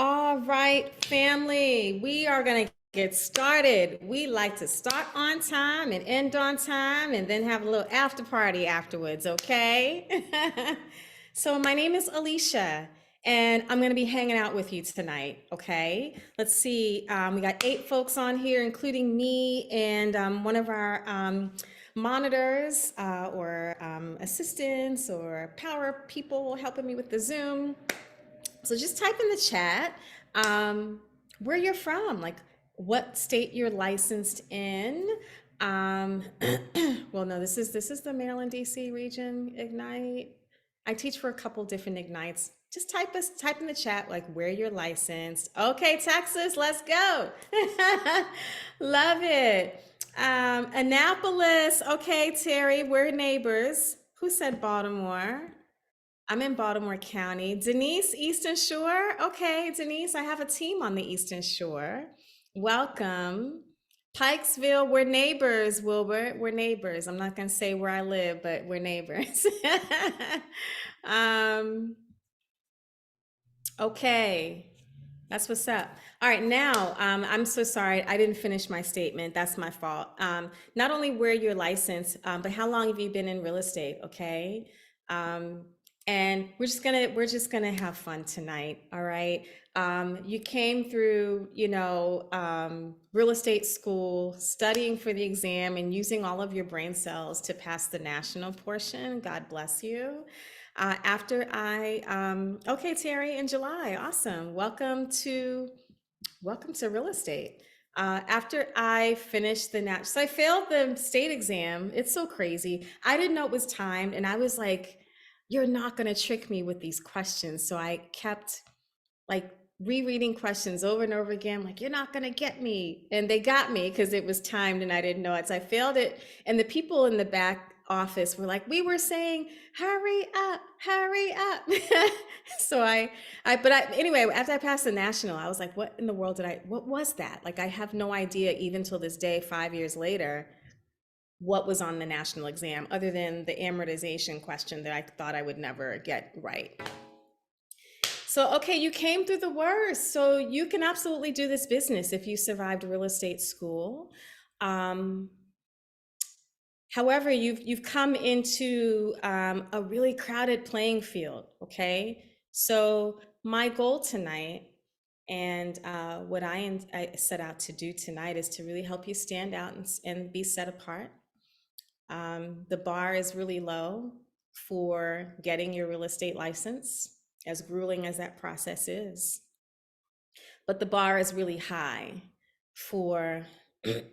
All right, family, we are going to get started. We like to start on time and end on time and then have a little after party afterwards, okay? So, my name is Alicia and I'm going to be hanging out with you tonight, okay? Let's see, we got 8 folks on here, including me and one of our monitors or assistants or power people helping me with the Zoom. So just type in the chat um, where you're from, like what state you're licensed in. Um, well, no, this is the Maryland D.C. region Ignite. I teach for a couple different Ignites. Just type in the chat like where you're licensed. Okay, Texas, let's go. Love it. Annapolis. Okay, Terry, we're neighbors. Who said Baltimore? I'm in Baltimore County. Denise, Eastern Shore. Okay, Denise, I have a team on the Eastern Shore. Welcome. Pikesville, we're neighbors, Wilbert. We're neighbors. I'm not going to say where I live, but we're neighbors. um, okay, that's what's up. All right, now, I'm so sorry. I didn't finish my statement. That's my fault. Not only where you're licensed, but how long have you been in real estate? Okay. Um, and we're just gonna have fun tonight. All right. You came through, real estate school, studying for the exam and using all of your brain cells to pass the national portion. God bless you. Okay, Terry, in July, awesome. Welcome to real estate. After I finished so I failed the state exam. It's so crazy. I didn't know it was timed, and I was like, "You're not going to trick me with these questions." So I kept like rereading questions over and over again, like, "You're not going to get me," and they got me because it was timed and I didn't know it. So I failed it, and the people in the back office were like, "We were saying, hurry up, hurry up." So anyway, after I passed the national, I was like, what in the world what was that? Like, I have no idea even till this day, 5 years later, what was on the national exam other than the amortization question that I thought I would never get right. So, okay, you came through the worst. So you can absolutely do this business if you survived real estate school. Um, However, you've come into a really crowded playing field. Okay, so my goal tonight, and what I set out to do tonight, is to really help you stand out and be set apart. The bar is really low for getting your real estate license, as grueling as that process is, but the bar is really high for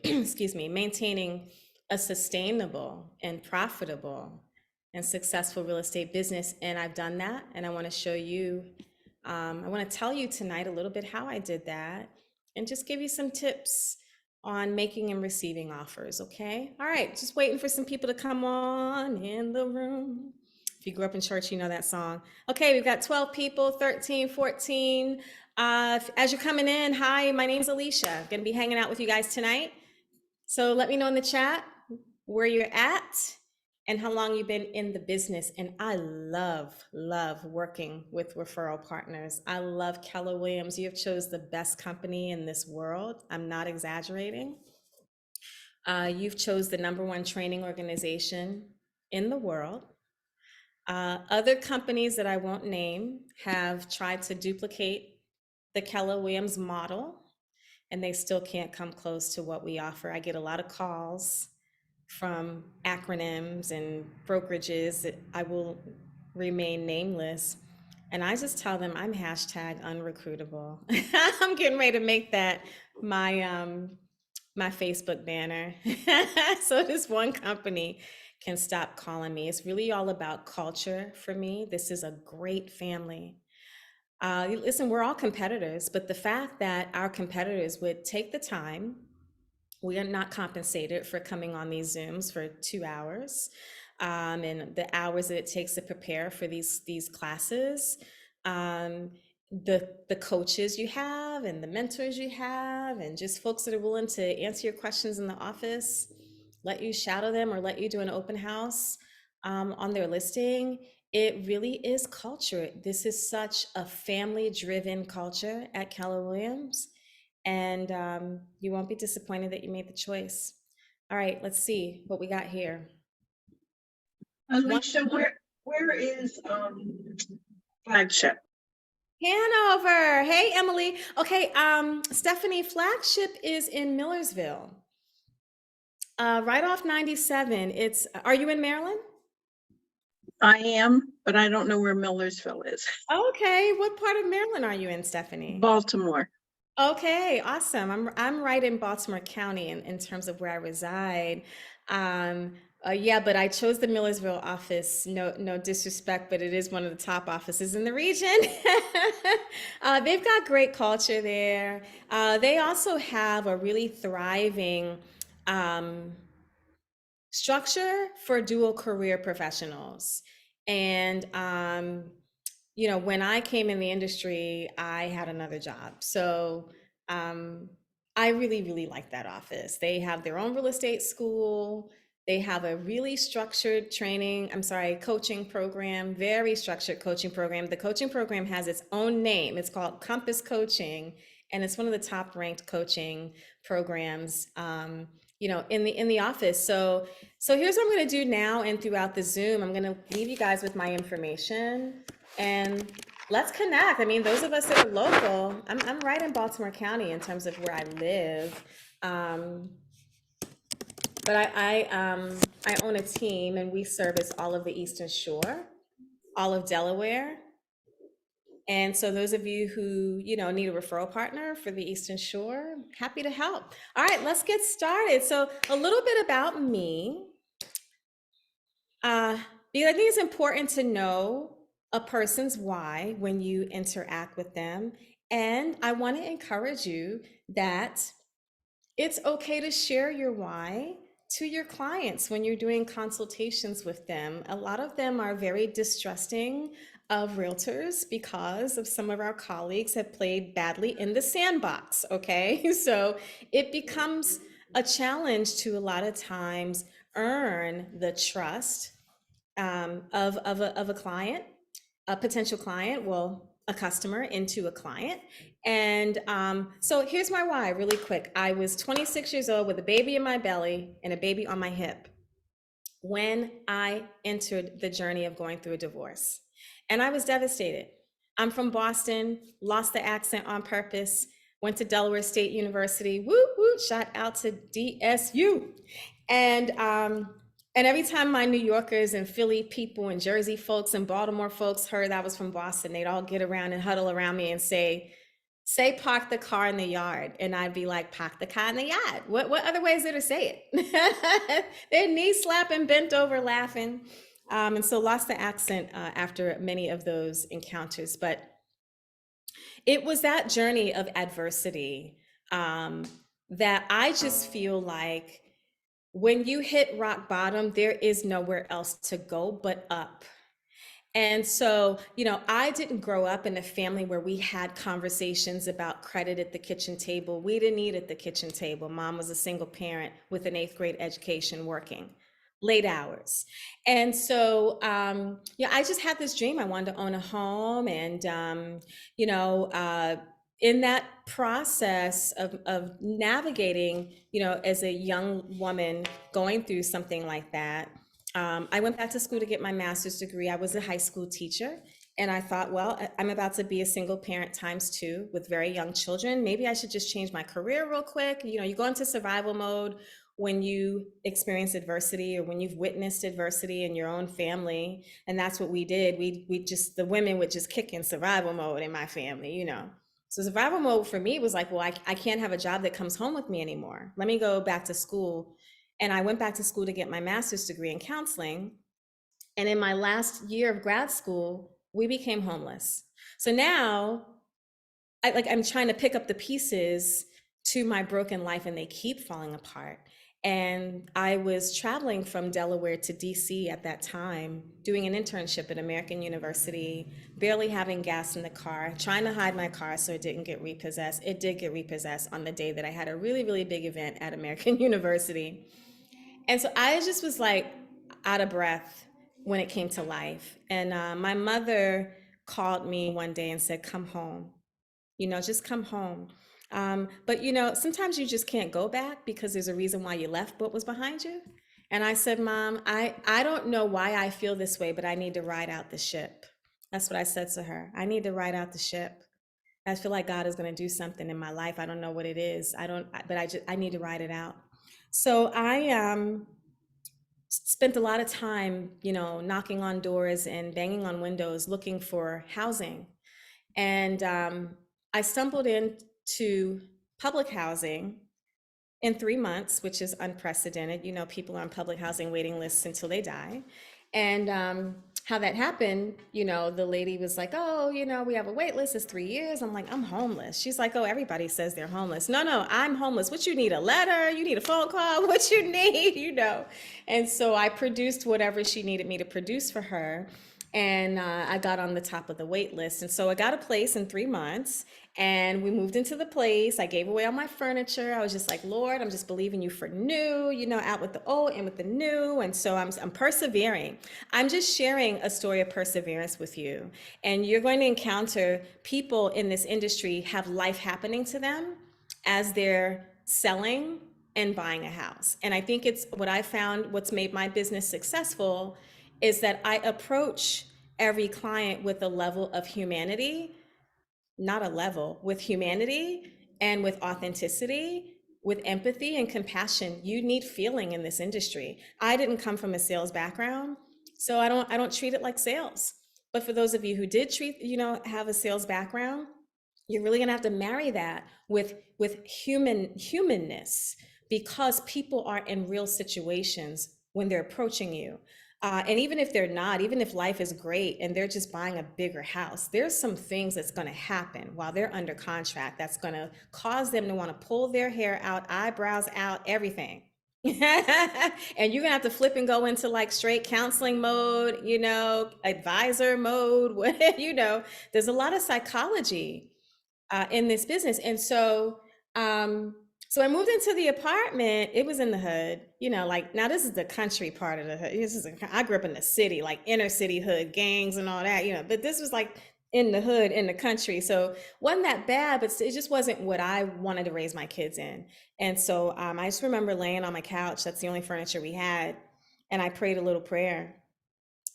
excuse me, maintaining a sustainable and profitable and successful real estate business. And I've done that. And I want to show you, I want to tell you tonight a little bit how I did that and just give you some tips on making and receiving offers. Okay. All right. Just waiting for some people to come on in the room. If you grew up in church, you know that song. Okay. We've got 12 people, 13, 14. As you're coming in, hi, my name's Alicia. I'm going to be hanging out with you guys tonight. So let me know in the chat where you're at and how long you've been in the business. And I love working with referral partners. I love Keller Williams. You have chose the best company in this world. I'm not exaggerating. You've chose the #1 training organization in the world. Other companies that I won't name have tried to duplicate the Keller Williams model, and they still can't come close to what we offer. I get a lot of calls from acronyms and brokerages that I will remain nameless. And I just tell them I'm #unrecruitable. I'm getting ready to make that my Facebook banner. So this one company can stop calling me. It's really all about culture for me. This is a great family. Listen, we're all competitors, but the fact that our competitors would take the time, we are not compensated for coming on these Zooms for 2 hours, and the hours that it takes to prepare for these classes, the coaches you have and the mentors you have, and just folks that are willing to answer your questions in the office, let you shadow them or let you do an open house on their listing. It really is culture. This is such a family-driven culture at Keller Williams, and you won't be disappointed that you made the choice. All right, let's see what we got here. One Alicia, where is flagship? Hanover. Hey, Emily. Okay, Stephanie, flagship is in Millersville, right off 97. Are you in Maryland? I am, but I don't know where Millersville is. Okay, what part of Maryland are you in, Stephanie? Baltimore. Okay, awesome. I'm right in Baltimore County in terms of where I reside. Um, yeah, but I chose the Millersville office. No disrespect, but it is one of the top offices in the region. They've got great culture there. They also have a really thriving um, structure for dual career professionals. And when I came in the industry, I had another job. So um, I really, really like that office. They have their own real estate school. They have a really structured coaching program, very structured coaching program. The coaching program has its own name. It's called Compass Coaching, and it's one of the top ranked coaching programs, in the office. So here's what I'm going to do now and throughout the Zoom. I'm going to leave you guys with my information and let's connect. I mean, those of us that are local, I'm right in Baltimore County in terms of where I live. Um, but I own a team and we service all of the Eastern Shore, all of Delaware. And so those of you who, need a referral partner for the Eastern Shore, happy to help. All right, let's get started. So a little bit about me. Because I think it's important to know a person's why when you interact with them. And I want to encourage you that it's okay to share your why to your clients when you're doing consultations with them. A lot of them are very distrusting of realtors because of some of our colleagues have played badly in the sandbox, okay? So it becomes a challenge to a lot of times earn the trust of a client, a potential client, well, a customer into a client. And so here's my why really quick. I was 26 years old with a baby in my belly and a baby on my hip when I entered the journey of going through a divorce. And I was devastated. I'm from Boston, lost the accent on purpose, went to Delaware State University. Woo woo, shout out to DSU. And every time my New Yorkers and Philly people and Jersey folks and Baltimore folks heard I was from Boston, they'd all get around and huddle around me and say park the car in the yard. And I'd be like, park the car in the yard. What other way is there to say it? They're knee slapping, bent over, laughing. And so lost the accent after many of those encounters. But it was that journey of adversity that I just feel like when you hit rock bottom, there is nowhere else to go but up. And so, I didn't grow up in a family where we had conversations about credit at the kitchen table. We didn't eat at the kitchen table. Mom was a single parent with an eighth grade education working late hours. And so, I just had this dream. I wanted to own a home. And, in that process of navigating, as a young woman going through something like that, I went back to school to get my master's degree. I was a high school teacher. And I thought, well, I'm about to be a single parent times two with very young children. Maybe I should just change my career real quick. You go into survival mode when you experience adversity or when you've witnessed adversity in your own family. And that's what we did. The women would just kick in survival mode in my family. So survival mode for me was like, well, I can't have a job that comes home with me anymore. Let me go back to school. And I went back to school to get my master's degree in counseling. And in my last year of grad school, we became homeless. So now I'm trying to pick up the pieces to my broken life and they keep falling apart. And I was traveling from Delaware to DC at that time, doing an internship at American University, barely having gas in the car, trying to hide my car so it didn't get repossessed. It did get repossessed on the day that I had a really, really big event at American University. And so I just was like out of breath, when it came to life. And my mother called me one day and said, "Come home, just come home." But sometimes you just can't go back because there's a reason why you left what was behind you. And I said, "Mom, I don't know why I feel this way, but I need to ride out the ship." That's what I said to her. I need to ride out the ship. I feel like God is going to do something in my life. I don't know what it is. I don't, but I need to ride it out. So I spent a lot of time, knocking on doors and banging on windows looking for housing. And I stumbled into public housing in 3 months, which is unprecedented. People are on public housing waiting lists until they die. And how that happened, the lady was like, "Oh, we have a wait list. It's 3 years." I'm like, "I'm homeless." She's like, "Oh, everybody says they're homeless." "No, no, I'm homeless. What you need? A letter? You need a phone call? What you need?" And so I produced whatever she needed me to produce for her. And I got on the top of the wait list. And so I got a place in 3 months, and we moved into the place. I gave away all my furniture. I was just like, "Lord, I'm just believing you for new, out with the old and with the new." And so I'm persevering. I'm just sharing a story of perseverance with you. And you're going to encounter people in this industry have life happening to them as they're selling and buying a house. And I think it's what I found, what's made my business successful is that I approach every client with a level of humanity, not a level, with humanity and with authenticity, with empathy and compassion. You need feeling in this industry. I didn't come from a sales background, so I don't treat it like sales. But for those of you who did have a sales background, you're really going to have to marry that with humanness, because people are in real situations when they're approaching you. And even if they're not, even if life is great and they're just buying a bigger house, there's some things that's going to happen while they're under contract that's going to cause them to want to pull their hair out, eyebrows out, everything. And you're gonna have to flip and go into like straight counseling mode, advisor mode. There's a lot of psychology in this business. And so I moved into the apartment. It was in the hood, like, now this is the country part of the hood. I grew up in the city, like inner city hood, gangs and all that, but this was like in the hood, in the country. So wasn't that bad, but it just wasn't what I wanted to raise my kids in. And so I just remember laying on my couch. That's the only furniture we had. And I prayed a little prayer.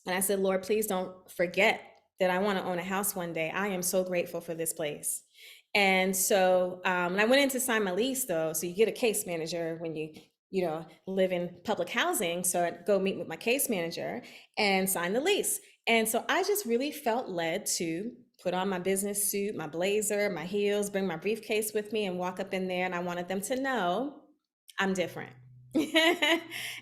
And I said, "Lord, please don't forget that I want to own a house one day. I am so grateful for this place." And so and I went in to sign my lease, though. So you get a case manager when you live in public housing. So I'd go meet with my case manager and sign the lease. And so I just really felt led to put on my business suit, my blazer, my heels, bring my briefcase with me and walk up in there. And I wanted them to know I'm different.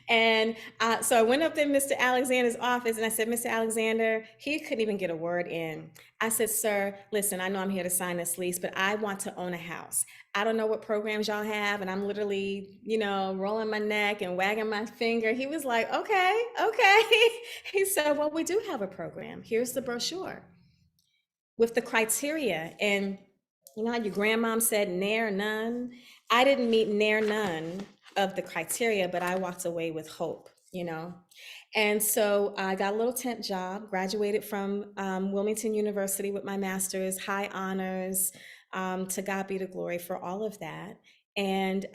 And so I went up in Mr. Alexander's office and I said, "Mr. Alexander," he couldn't even get a word in. I said, "Sir, listen, I know I'm here to sign this lease, but I want to own a house. I don't know what programs y'all have." And I'm literally, rolling my neck and wagging my finger. He was like, "Okay, okay." He said, "Well, we do have a program. Here's the brochure with the criteria." And how your grandmom said, "Ne'er none." I didn't meet ne'er none of the criteria, but I walked away with hope. And so I got a little temp job, graduated from Wilmington University with my master's, high honors. To God be the glory for all of that. And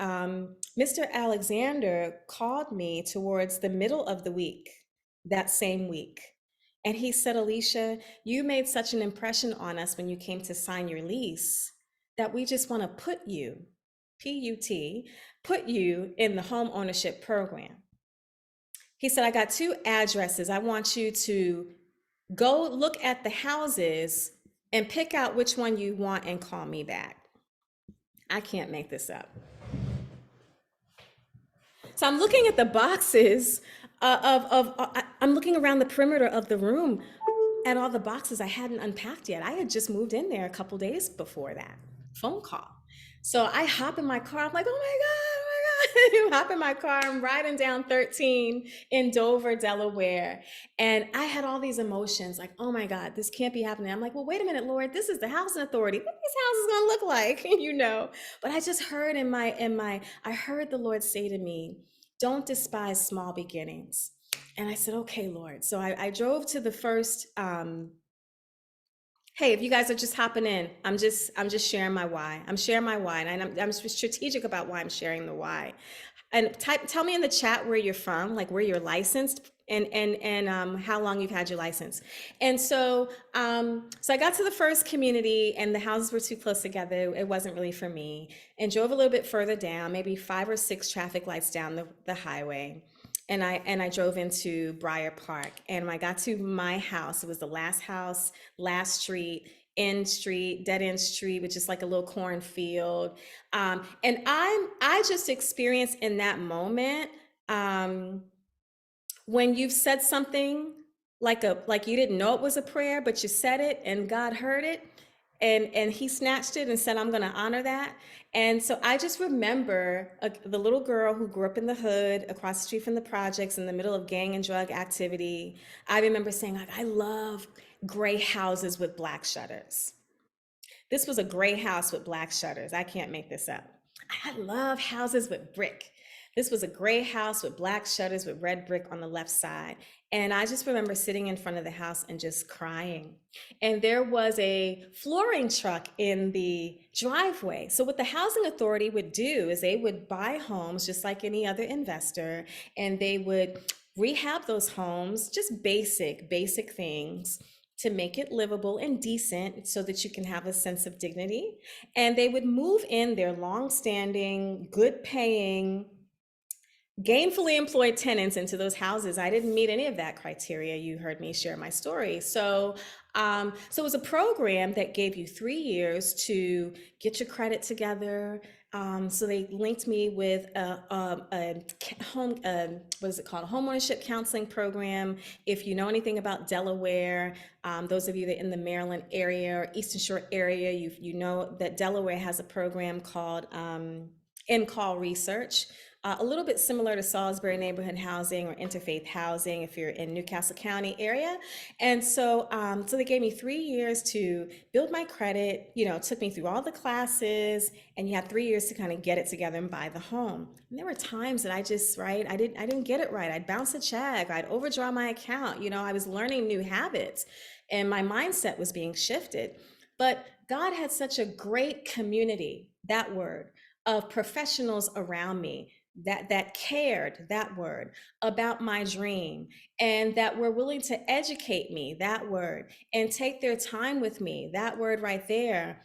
Mr. Alexander called me towards the middle of the week, that same week. And he said, "Alicia, you made such an impression on us when you came to sign your lease that we just want to put you, PUT, put you in the home ownership program." He said, "I got 2 addresses. I want you to go look at the houses and pick out which one you want and call me back." I can't make this up. So I'm looking at the boxes I'm looking around the perimeter of the room at all the boxes I hadn't unpacked yet. I had just moved in there a couple days before that phone call. So I hop in my car. I'm like, "Oh my God, oh my God." Hop in my car. I'm riding down 13 in Dover, Delaware. And I had all these emotions like, "Oh my God, this can't be happening." I'm like, "Well, wait a minute, Lord, this is the housing authority. What this house is gonna look like?" But I just heard I heard the Lord say to me, "Don't despise small beginnings." And I said, okay, Lord. So I drove to the first, hey, if you guys are just hopping in, I'm just sharing my why. I'm sharing my why, and I'm strategic about why I'm sharing the why. And tell me in the chat where you're from, like where you're licensed, and how long you've had your license. And so I got to the first community, and the houses were too close together. It wasn't really for me. And drove a little bit further down, maybe 5 or 6 traffic lights down the highway. And I drove into Briar Park. And when I got to my house, it was the last house, last street, end street, dead end street, with just like a little cornfield. And I just experienced in that moment, um, when you've said something like you didn't know it was a prayer, but you said it and God heard it, and he snatched it and said, I'm going to honor that. And so I just remember the little girl who grew up in the hood across the street from the projects in the middle of gang and drug activity. I remember saying, like, I love gray houses with black shutters. This was a gray house with black shutters. I can't make this up. I love houses with brick. This was a gray house with black shutters with red brick on the left side. And I just remember sitting in front of the house and just crying. And there was a flooring truck in the driveway. So, what the housing authority would do is they would buy homes just like any other investor, and they would rehab those homes, just basic things to make it livable and decent so that you can have a sense of dignity. And they would move in their long-standing, good-paying, gainfully employed tenants into those houses. I didn't meet any of that criteria. You heard me share my story. So it was a program that gave you 3 years to get your credit together. So they linked me with a home, what is it called? A homeownership counseling program. If you know anything about Delaware, those of you that are in the Maryland area or Eastern Shore area, you know that Delaware has a program called In-Call Research. A little bit similar to Salisbury Neighborhood Housing or Interfaith Housing if you're in Newcastle County area. And so they gave me 3 years to build my credit. It took me through all the classes, and you had 3 years to kind of get it together and buy the home. And there were times that I just, right, I didn't get it right. I'd bounce a check, I'd overdraw my account. I was learning new habits, and my mindset was being shifted. But God had such a great community, that word, of professionals around me that cared, that word, about my dream, and that were willing to educate me, that word, and take their time with me, that word right there,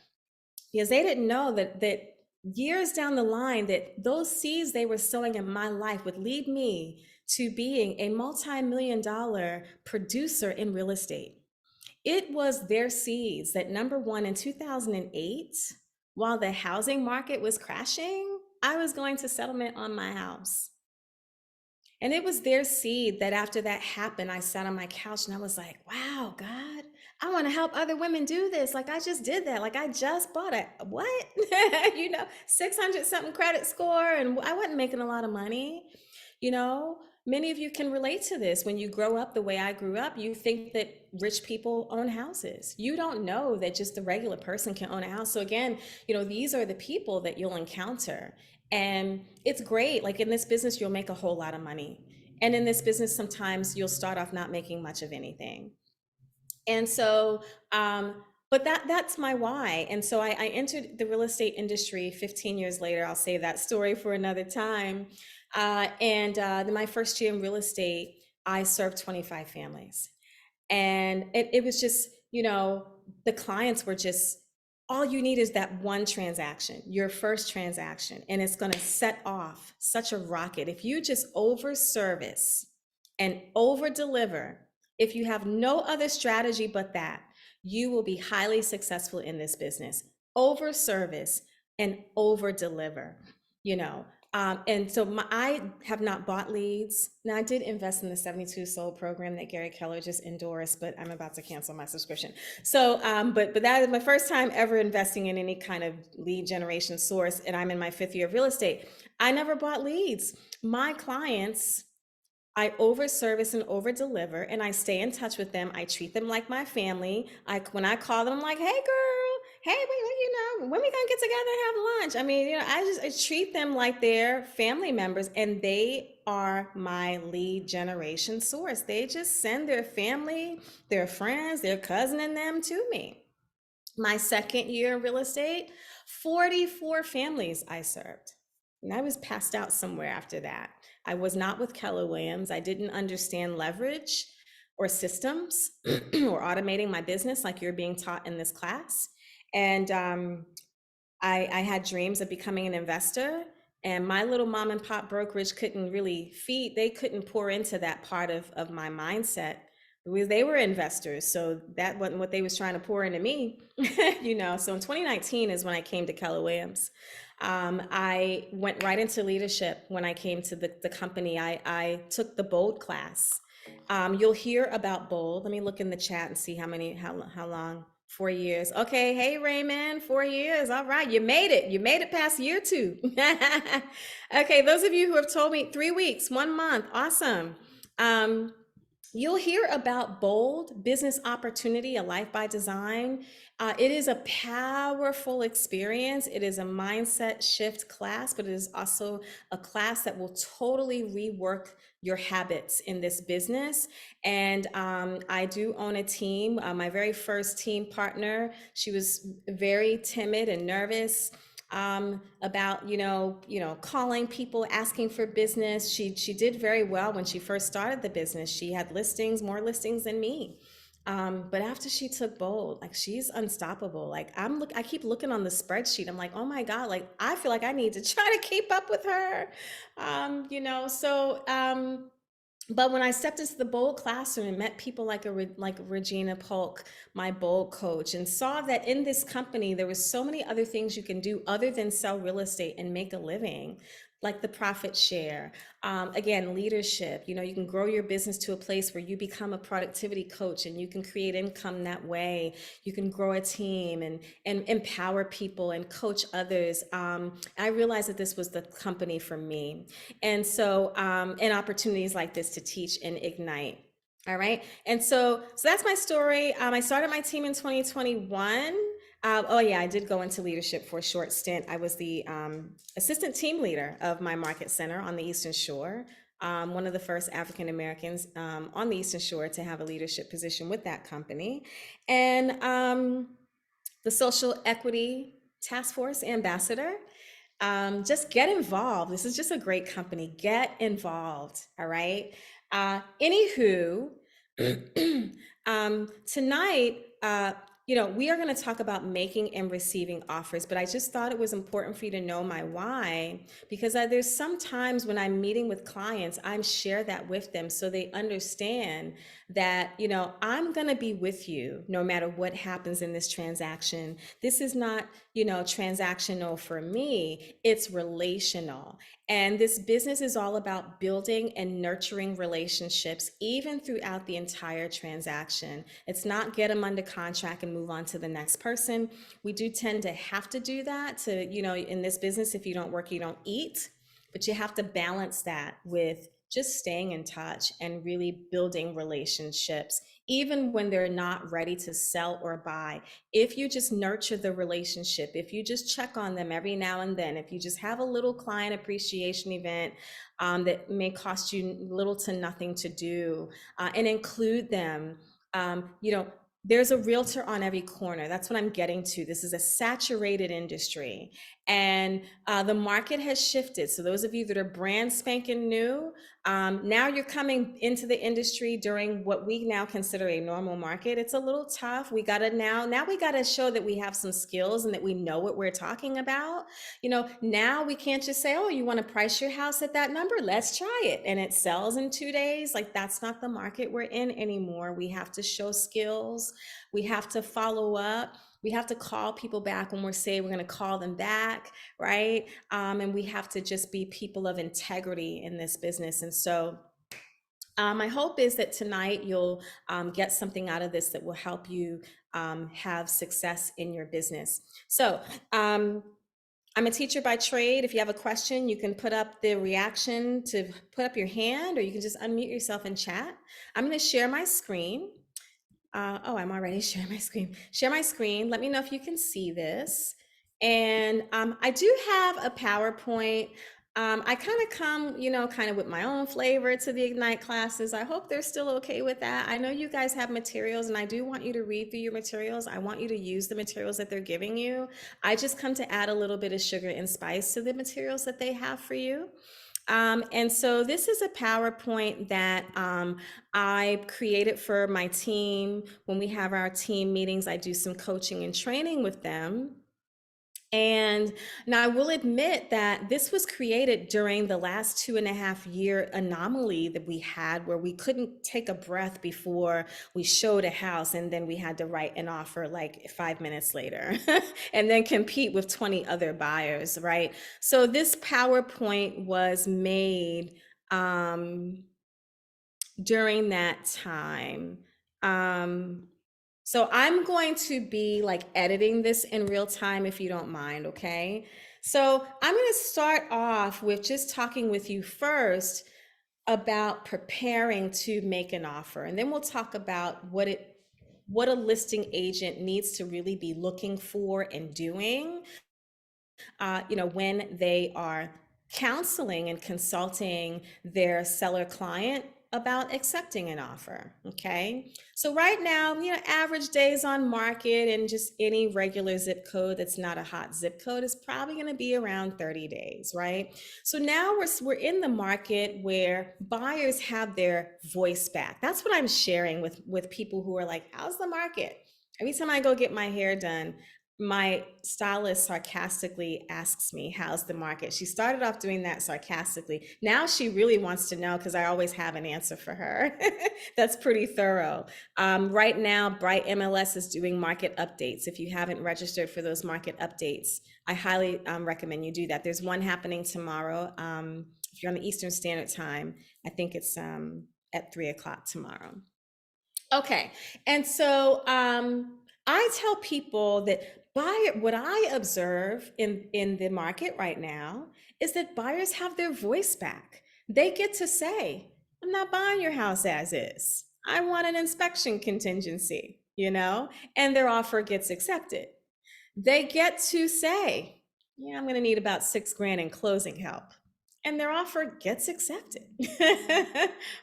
because they didn't know that years down the line, that those seeds they were sowing in my life would lead me to being a multi-million-dollar producer in real estate. It was their seeds that, number one, in 2008, while the housing market was crashing, I was going to settlement on my house. And it was their seed that after that happened, I sat on my couch and I was like, wow, God, I want to help other women do this. Like, I just did that. Like, I just bought a what? 600 something credit score, and I wasn't making a lot of money. Many of you can relate to this. When you grow up the way I grew up, you think that rich people own houses. You don't know that just the regular person can own a house. So again, these are the people that you'll encounter. And it's great. Like, in this business, you'll make a whole lot of money. And in this business, sometimes you'll start off not making much of anything. And so, but that's my why. And so I entered the real estate industry 15 years later. I'll save that story for another time. And my first year in real estate, I served 25 families. And it was just, the clients were just, all you need is that one transaction, your first transaction, and it's going to set off such a rocket. If you just over service and over deliver, if you have no other strategy but that, you will be highly successful in this business. Over service and over deliver, and so I have not bought leads. Now, I did invest in the 72 Sold program that Gary Keller just endorsed, but I'm about to cancel my subscription. So, but that is my first time ever investing in any kind of lead generation source, and I'm in my 5th year of real estate. I never bought leads. My clients, I over service and over deliver, and I stay in touch with them. I treat them like my family. When I call them, I'm like, hey girl, hey, when we gonna get together and have lunch? I mean, I treat them like they're family members, and they are my lead generation source. They just send their family, their friends, their cousin, and them to me. My second year in real estate, 44 families I served. And I was passed out somewhere after that. I was not with Keller Williams. I didn't understand leverage or systems or automating my business like you're being taught in this class. And I had dreams of becoming an investor, and my little mom and pop brokerage couldn't really feed, they couldn't pour into that part of my mindset. They were investors, so that wasn't what they was trying to pour into me. So in 2019 is when I came to Keller Williams. I went right into leadership when I came to the company. I took the Bold class. You'll hear about Bold. Let me look in the chat and see how long. 4 years. Okay. Hey, Raymond, 4 years. All right. You made it. You made it past year two. Okay. Those of you who have told me 3 weeks, 1 month. Awesome. You'll hear about Bold Business Opportunity, a Life by Design. It is a powerful experience. It is a mindset shift class, but it is also a class that will totally rework your habits in this business. And I do own a team. My very first team partner, she was very timid and nervous about calling people, asking for business. She did very well when she first started the business. She had listings, more listings than me. But after she took Bold, like, she's unstoppable. Like, I keep looking on the spreadsheet. I'm like, oh my God, like, I feel like I need to try to keep up with her. But when I stepped into the Bold classroom and met people like Regina Polk, my Bold coach, and saw that in this company there was so many other things you can do other than sell real estate and make a living, like the profit share. Again, leadership. You can grow your business to a place where you become a productivity coach and you can create income that way. You can grow a team and empower people and coach others. I realized that this was the company for me. And opportunities like this to teach and ignite. All right. And so that's my story. I started my team in 2021. Oh yeah, I did go into leadership for a short stint. I was the assistant team leader of my market center on the Eastern Shore. One of the first African Americans on the Eastern Shore to have a leadership position with that company. And the Social Equity Task Force ambassador. Just get involved. This is just a great company. Get involved. All right. Anywho, tonight, we are going to talk about making and receiving offers, but I just thought it was important for you to know my why, because there's sometimes when I'm meeting with clients, I share that with them so they understand that, I'm going to be with you no matter what happens in this transaction. This is not, transactional for me, it's relational. And this business is all about building and nurturing relationships, even throughout the entire transaction. It's not get them under contract and move on to the next person. We do tend to have to do that to, in this business, if you don't work, you don't eat. But you have to balance that with just staying in touch and really building relationships, even when they're not ready to sell or buy. If you just nurture the relationship, if you just check on them every now and then, if you just have a little client appreciation event that may cost you little to nothing to do, and include them, there's a realtor on every corner. That's what I'm getting to. This is a saturated industry, and the market has shifted. So those of you that are brand spanking new, now you're coming into the industry during what we now consider a normal market. It's a little tough. We gotta now we gotta show that we have some skills and that we know what we're talking about. Now we can't just say, oh, you want to price your house at that number? Let's try it. And it sells in 2 days. Like, that's not the market we're in anymore. We have to show skills. We have to follow up. We have to call people back when we're saying we're going to call them back, right? And we have to just be people of integrity in this business. And so my hope is that tonight you'll get something out of this that will help you have success in your business. So I'm a teacher by trade. If you have a question, you can put up the reaction to put up your hand, or you can just unmute yourself and chat. I'm going to share my screen. Oh, I'm already sharing my screen. Share my screen. Let me know if you can see this. And I do have a PowerPoint. I kind of come, kind of with my own flavor to the Ignite classes. I hope they're still okay with that. I know you guys have materials, and I do want you to read through your materials. I want you to use the materials that they're giving you. I just come to add a little bit of sugar and spice to the materials that they have for you. And so this is a PowerPoint that I created for my team. When we have our team meetings, I do some coaching and training with them. And now I will admit that this was created during the last 2.5 year anomaly that we had, where we couldn't take a breath before we showed a house, and then we had to write an offer like 5 minutes later and then compete with 20 other buyers, right? So this PowerPoint was made during that time. Um, so I'm going to be like editing this in real time if you don't mind, okay? So I'm going to start off with just talking with you first about preparing to make an offer, and then we'll talk about what a listing agent needs to really be looking for and doing when they are counseling and consulting their seller client about accepting an offer. Okay. So right now, average days on market and just any regular zip code that's not a hot zip code is probably going to be around 30 days, right? So now we're in the market where buyers have their voice back. That's what I'm sharing with people who are like, how's the market? Every time I go get my hair done, my stylist sarcastically asks me, how's the market? She started off doing that sarcastically. Now she really wants to know, because I always have an answer for her. That's pretty thorough. Right now, Bright MLS is doing market updates. If you haven't registered for those market updates, I highly recommend you do that. There's one happening tomorrow. If you're on the Eastern Standard Time, I think it's at 3 o'clock tomorrow. Okay, and so I tell people that what I observe in the market right now is that buyers have their voice back. They get to say, "I'm not buying your house as is. I want an inspection contingency," and their offer gets accepted. They get to say, "Yeah, I'm going to need about 6 grand in closing help," and their offer gets accepted.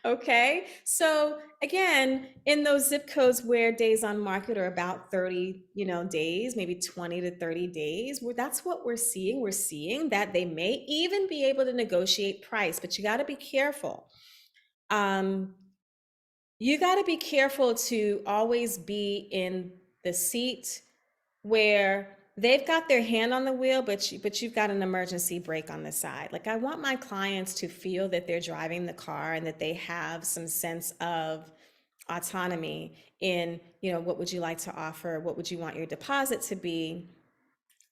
Okay. So again, in those zip codes where days on market are about 30, days, maybe 20 to 30 days, where that's what we're seeing. We're seeing that they may even be able to negotiate price, but you got to be careful. You got to be careful to always be in the seat where they've got their hand on the wheel, but you've got an emergency brake on the side. Like, I want my clients to feel that they're driving the car and that they have some sense of autonomy in, what would you like to offer? What would you want your deposit to be?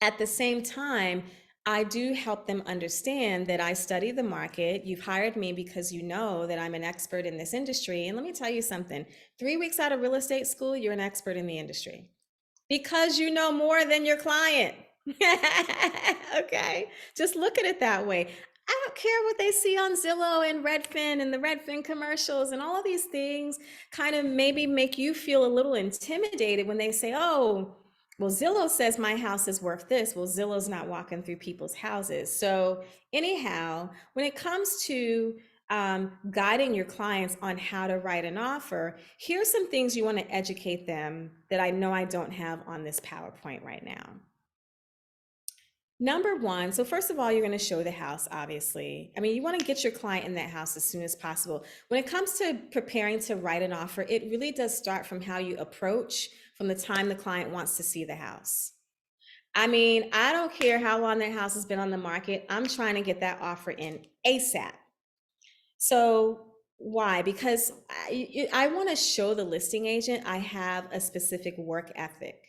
At the same time, I do help them understand that I study the market. You've hired me because you know that I'm an expert in this industry. And let me tell you something, 3 weeks out of real estate school, you're an expert in the industry because you know more than your client. Okay, just look at it that way. I don't care what they see on Zillow and Redfin and the Redfin commercials and all of these things kind of maybe make you feel a little intimidated when they say, oh, well, Zillow says my house is worth this. Well, Zillow's not walking through people's houses. So anyhow, when it comes to guiding your clients on how to write an offer, here's some things you want to educate them that I know I don't have on this PowerPoint right now. Number one, so first of all, you're going to show the house, obviously. I mean, you want to get your client in that house as soon as possible. When it comes to preparing to write an offer, it really does start from how you approach from the time the client wants to see the house. I mean, I don't care how long that house has been on the market. I'm trying to get that offer in ASAP. So why? Because I want to show the listing agent I have a specific work ethic.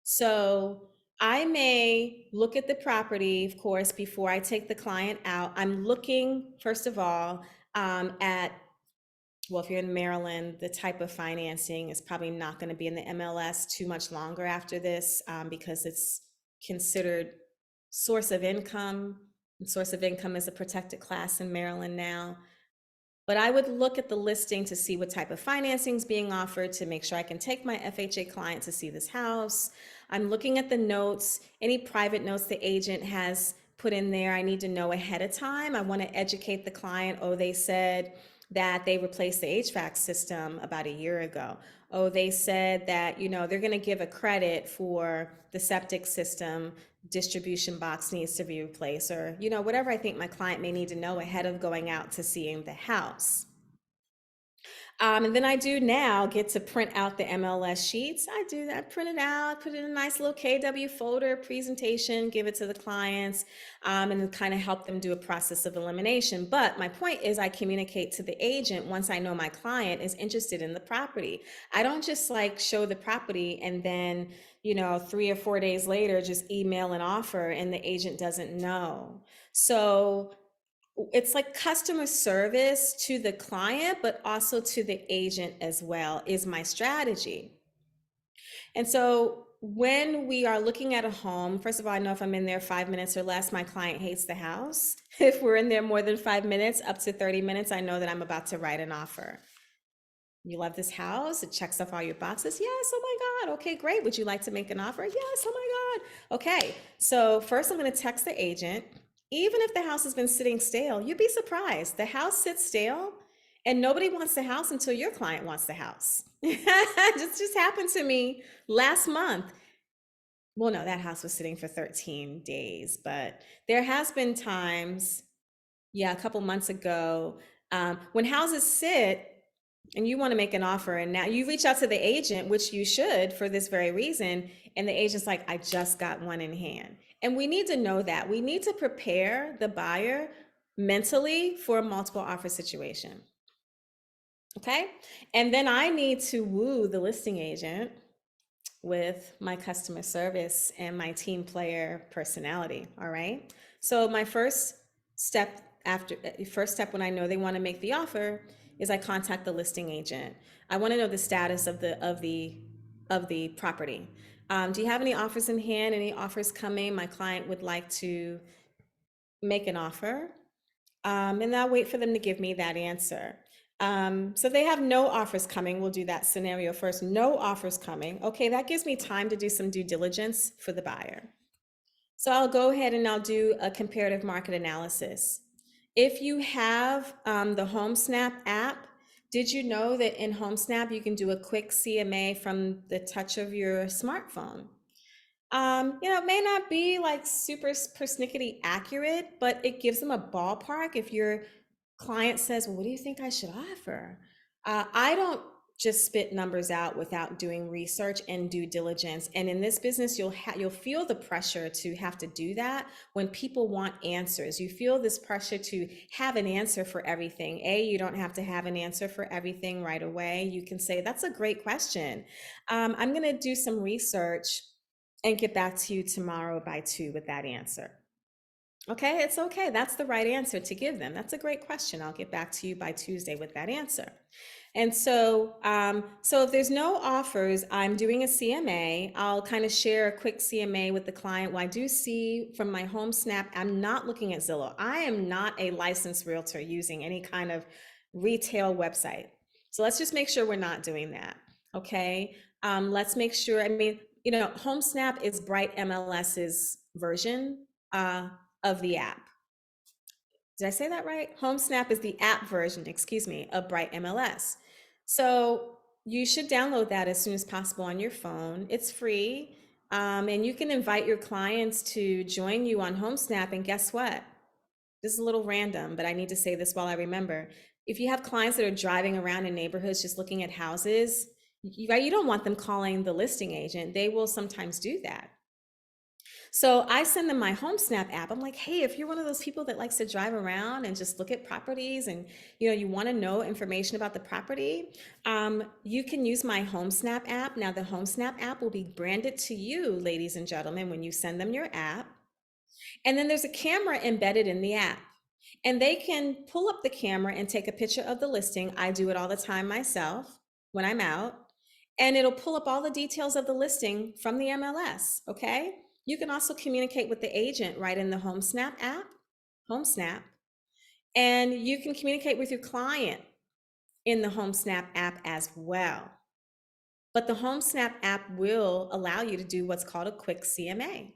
So I may look at the property, of course, before I take the client out. I'm looking, first of all, at, well, if you're in Maryland, the type of financing is probably not going to be in the MLS too much longer after this, because it's considered source of income. And source of income is a protected class in Maryland now. But I would look at the listing to see what type of financing is being offered to make sure I can take my FHA client to see this house. I'm looking at the notes, any private notes the agent has put in there, I need to know ahead of time. I want to educate the client. Oh, they said that they replaced the HVAC system about a year ago. Oh, they said that, they're going to give a credit for the septic system distribution box needs to be replaced, or, whatever I think my client may need to know ahead of going out to seeing the house. And then I do now get to print out the MLS sheets. I do that, print it out, put it in a nice little KW folder presentation, give it to the clients, and kind of help them do a process of elimination. But my point is, I communicate to the agent once I know my client is interested in the property. I don't just like show the property and then, 3 or 4 days later, just email an offer and the agent doesn't know. So it's like customer service to the client, but also to the agent as well, is my strategy. And so when we are looking at a home, first of all, I know if I'm in there 5 minutes or less, my client hates the house. If we're in there more than 5 minutes, up to 30 minutes, I know that I'm about to write an offer. You love this house? It checks off all your boxes? Yes. Oh my God. Okay, great. Would you like to make an offer? Yes. Oh my God. Okay. So first I'm going to text the agent. Even if the house has been sitting stale, you'd be surprised. The house sits stale and nobody wants the house until your client wants the house. This just happened to me last month. Well, no, that house was sitting for 13 days, but there has been times, yeah, a couple months ago, when houses sit and you want to make an offer and now you reach out to the agent, which you should for this very reason, and the agent's like, I just got one in hand. And we need to know that. We need to prepare the buyer mentally for a multiple offer situation. Okay? And then I need to woo the listing agent with my customer service and my team player personality. All right. So my step first step when I know they want to make the offer is I contact the listing agent. I want to know the status of the property. Do you have any offers in hand? Any offers coming? My client would like to make an offer. And I'll wait for them to give me that answer. So if they have no offers coming, we'll do that scenario first. No offers coming. Okay, that gives me time to do some due diligence for the buyer. So I'll go ahead and I'll do a comparative market analysis. If you have the HomeSnap app, did you know that in HomeSnap you can do a quick CMA from the touch of your smartphone? It may not be like super persnickety accurate, but it gives them a ballpark. If your client says, well, what do you think I should offer? I don't just spit numbers out without doing research and due diligence. And in this business, you'll feel the pressure to have to do that when people want answers. You feel this pressure to have an answer for everything. You don't have to have an answer for everything right away. You can say, that's a great question. I'm going to do some research and get back to you tomorrow by 2 with that answer. Okay, it's okay. That's the right answer to give them. That's a great question. I'll get back to you by Tuesday with that answer. And so, if there's no offers, I'm doing a CMA. I'll kind of share a quick CMA with the client. Well, I do see from my HomeSnap, I'm not looking at Zillow. I am not a licensed realtor using any kind of retail website. So let's just make sure we're not doing that. Okay. Let's make sure, HomeSnap is Bright MLS's version of the app. Did I say that right? HomeSnap is the app version, excuse me, of Bright MLS. So you should download that as soon as possible on your phone. It's free. And you can invite your clients to join you on HomeSnap. And guess what? This is a little random, but I need to say this while I remember. If you have clients that are driving around in neighborhoods just looking at houses, you don't want them calling the listing agent. They will sometimes do that. So I send them my HomeSnap app. I'm like, hey, if you're one of those people that likes to drive around and just look at properties and you want to know information about the property, you can use my HomeSnap app. Now the HomeSnap app will be branded to you, ladies and gentlemen, when you send them your app. And then there's a camera embedded in the app. And they can pull up the camera and take a picture of the listing. I do it all the time myself when I'm out. And it'll pull up all the details of the listing from the MLS, okay? You can also communicate with the agent right in the HomeSnap app, HomeSnap. And you can communicate with your client in the HomeSnap app as well. But the HomeSnap app will allow you to do what's called a quick CMA.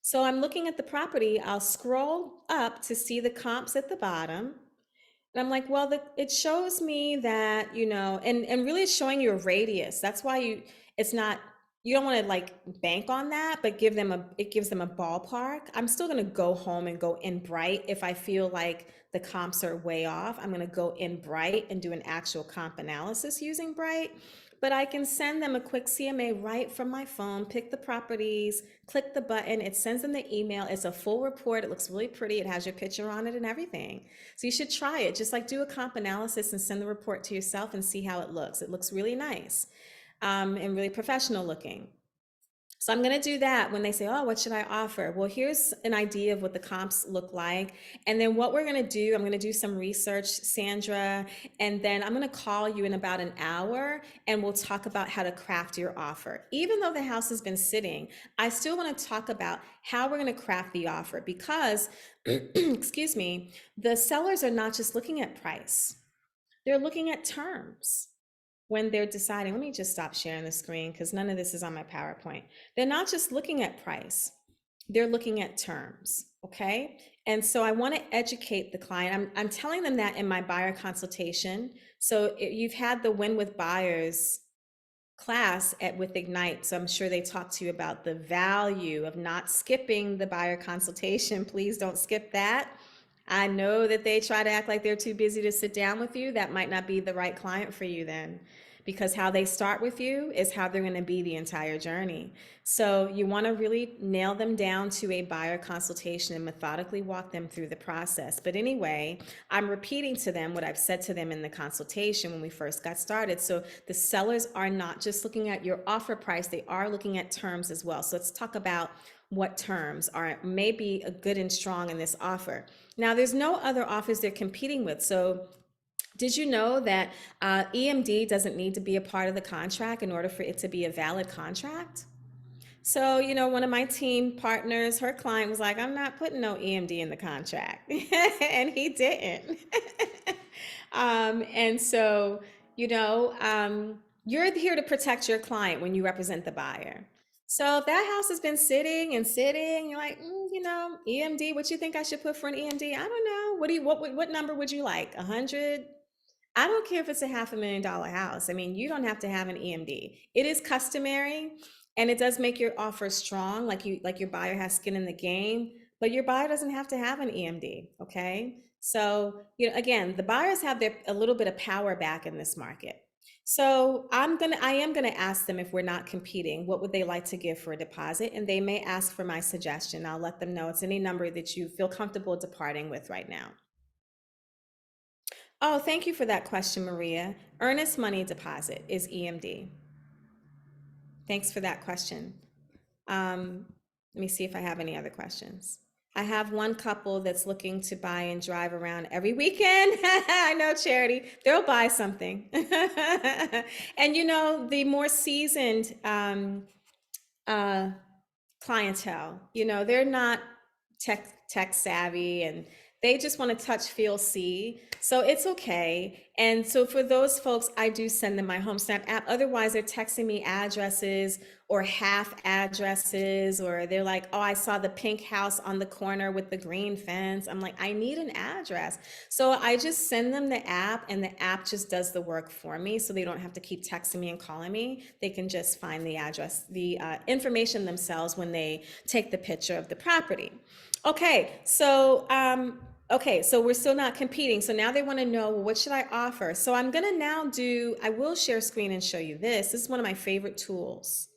So I'm looking at the property, I'll scroll up to see the comps at the bottom. And I'm like, well, it shows me that, and really it's showing you a radius. That's why it's not, you don't want to like bank on that, but it gives them a ballpark. I'm still going to go home and go in bright. If I feel like the comps are way off, I'm going to go in bright and do an actual comp analysis using bright. But I can send them a quick CMA right from my phone, pick the properties, click the button, it sends them the email. It's a full report. It looks really pretty. It has your picture on it and everything. So you should try it. Just like do a comp analysis and send the report to yourself and see how it looks. It looks really nice, and really professional looking. So I'm going to do that when they say, oh, what should I offer? Well, here's an idea of what the comps look like. And then what we're going to do, I'm going to do some research, Sandra, and then I'm going to call you in about an hour and we'll talk about how to craft your offer. Even though the house has been sitting, I still want to talk about how we're going to craft the offer because, excuse me, the sellers are not just looking at price, they're looking at terms when they're deciding. Let me just stop sharing the screen because none of this is on my PowerPoint. They're not just looking at price, they're looking at terms, okay? And so I want to educate the client. I'm telling them that in my buyer consultation. So you've had the Win with Buyers class with Ignite, so I'm sure they talk to you about the value of not skipping the buyer consultation. Please don't skip that. I know that they try to act like they're too busy to sit down with you. That might not be the right client for you then, because how they start with you is how they're going to be the entire journey. So you want to really nail them down to a buyer consultation and methodically walk them through the process. But anyway, I'm repeating to them what I've said to them in the consultation when we first got started. So the sellers are not just looking at your offer price, they are looking at terms as well. So let's talk about what terms are maybe a good and strong in this offer. Now, there's no other offers they're competing with. So did you know that EMD doesn't need to be a part of the contract in order for it to be a valid contract? So, one of my team partners, her client was like, I'm not putting no EMD in the contract. And he didn't. And so, you're here to protect your client when you represent the buyer. So if that house has been sitting and sitting, you're like, EMD, what you think I should put for an EMD? I don't know. What number would you like? 100? I don't care if it's a $500,000 house. I mean, you don't have to have an EMD. It is customary and it does make your offer strong, like your buyer has skin in the game, but your buyer doesn't have to have an EMD, okay? So, again, the buyers have a little bit of power back in this market. So I am gonna ask them if we're not competing, what would they like to give for a deposit? And they may ask for my suggestion. I'll let them know it's any number that you feel comfortable departing with right now. Oh, thank you for that question, Maria. Earnest money deposit is EMD. Thanks for that question. Let me see if I have any other questions. I have one couple that's looking to buy and drive around every weekend. I know, Charity, they'll buy something. And the more seasoned clientele, they're not tech savvy and they just want to touch, feel, see. So it's okay. And so for those folks, I do send them my HomeSnap app. Otherwise, they're texting me addresses or half addresses, or they're like, oh, I saw the pink house on the corner with the green fence. I'm like, I need an address. So I just send them the app and the app just does the work for me. So they don't have to keep texting me and calling me. They can just find the address, the information themselves when they take the picture of the property. Okay, so we're still not competing. So now they want to know, well, what should I offer? So I'm gonna now I will share screen and show you this. This is one of my favorite tools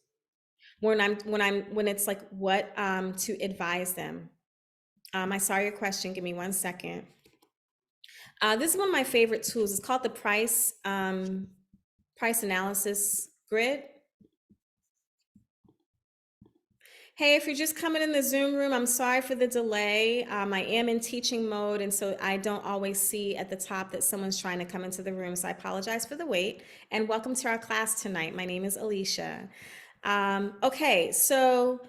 when it's like what to advise them. I saw your question. Give me 1 second. This is one of my favorite tools. It's called the price analysis grid. Hey, if you're just coming in the Zoom room, I'm sorry for the delay. I am in teaching mode, and so I don't always see at the top that someone's trying to come into the room, so I apologize for the wait. And welcome to our class tonight. My name is Alicia. Okay, so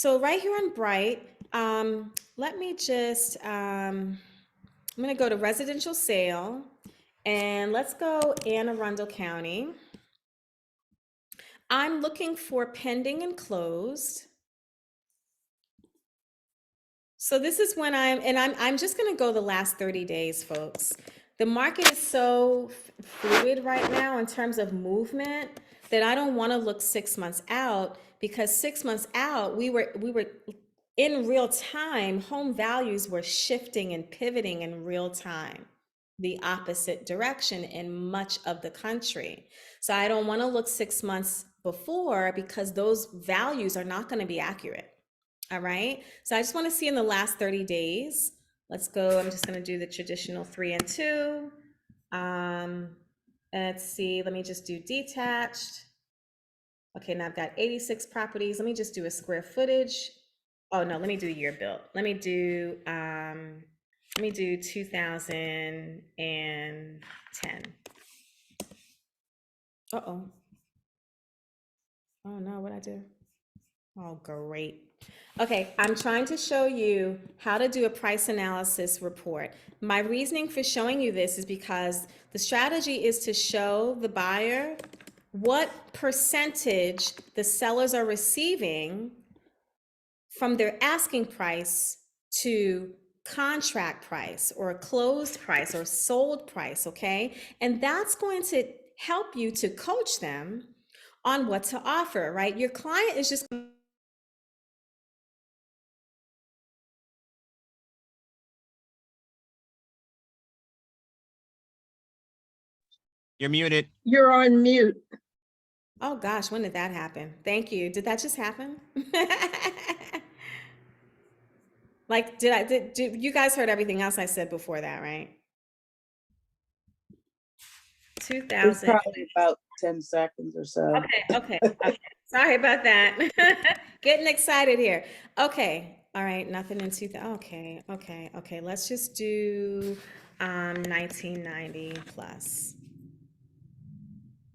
right here on Bright, let me just I'm gonna go to residential sale, and let's go Anne Arundel County. I'm looking for pending and closed. So this is when I'm just gonna go the last 30 days, folks. The market is so fluid right now in terms of movement that I don't wanna look 6 months out, because 6 months out, we were in real time, home values were shifting and pivoting in real time, the opposite direction in much of the country. So I don't wanna look 6 months before, because those values are not gonna be accurate. All right, so I just want to see in the last 30 days. Let's go, I'm just going to do the traditional 3 and 2. Let's see, let me just do detached. Okay, now I've got 86 properties. Let me just do a square footage. Oh no, let me do year built. Let me do 2010. Uh-oh. Oh no, what'd I do? Oh, great. Okay, I'm trying to show you how to do a price analysis report. My reasoning for showing you this is because the strategy is to show the buyer what percentage the sellers are receiving from their asking price to contract price or closed price or sold price, okay? And that's going to help you to coach them on what to offer, right? Your client is just You're muted. You're on mute. oh gosh, when did that happen? Thank you. Did that just happen? Like, did you guys heard everything else I said before that, right? It's 2000. probably about 10 seconds or so. Okay. Sorry about that. Getting excited here. Okay. All right. Nothing in 2000. Okay. Let's just do 1990 plus.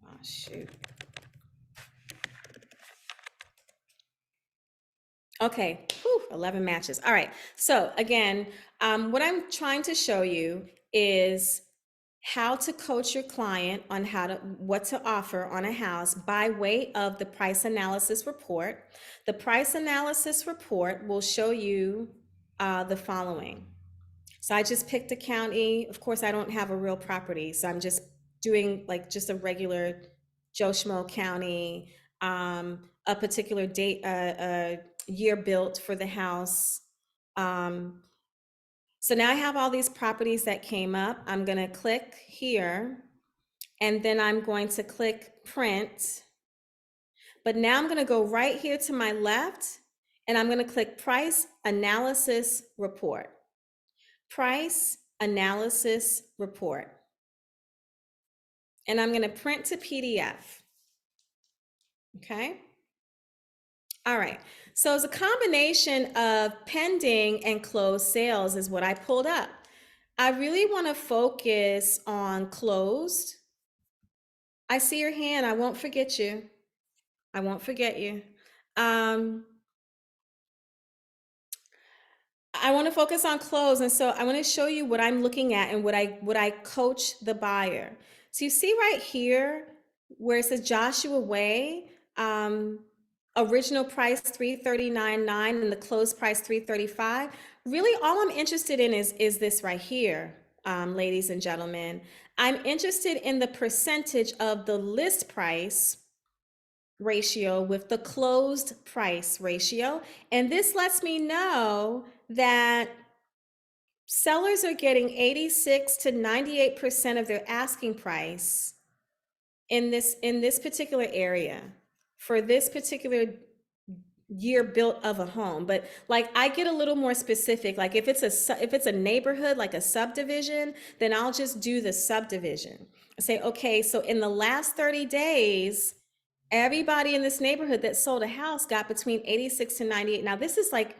Oh, shoot. Okay, whew, 11 matches. All right. So again, what I'm trying to show you is how to coach your client on what to offer on a house by way of the price analysis report. The price analysis report will show you the following. So I just picked a county. Of course, I don't have a real property, so I'm just doing like just a regular Joe Schmo county, a particular date, year built for the house. So now I have all these properties that came up. I'm going to click here, and then I'm going to click print. But now I'm going to go right here to my left, and I'm going to click price analysis report. Price analysis report. And I'm going to print to PDF. Okay. All right. So it's a combination of pending and closed sales is what I pulled up. I really want to focus on closed. I see your hand. I won't forget you. I won't forget you. I want to focus on close, and so I want to show you what I'm looking at and what I coach the buyer. So you see right here where it says Joshua Way, original price 339.9 and the close price 335. Really, all I'm interested in is this right here, ladies and gentlemen. I'm interested in the percentage of the list price ratio with the closed price ratio. And this lets me know that sellers are getting 86 to 98% of their asking price in this particular area for this particular year built of a home. But like I get a little more specific, like if it's a neighborhood, like a subdivision, then I'll just do the subdivision. I say, okay, so in the last 30 days, everybody in this neighborhood that sold a house got between 86 to 98. Now this is like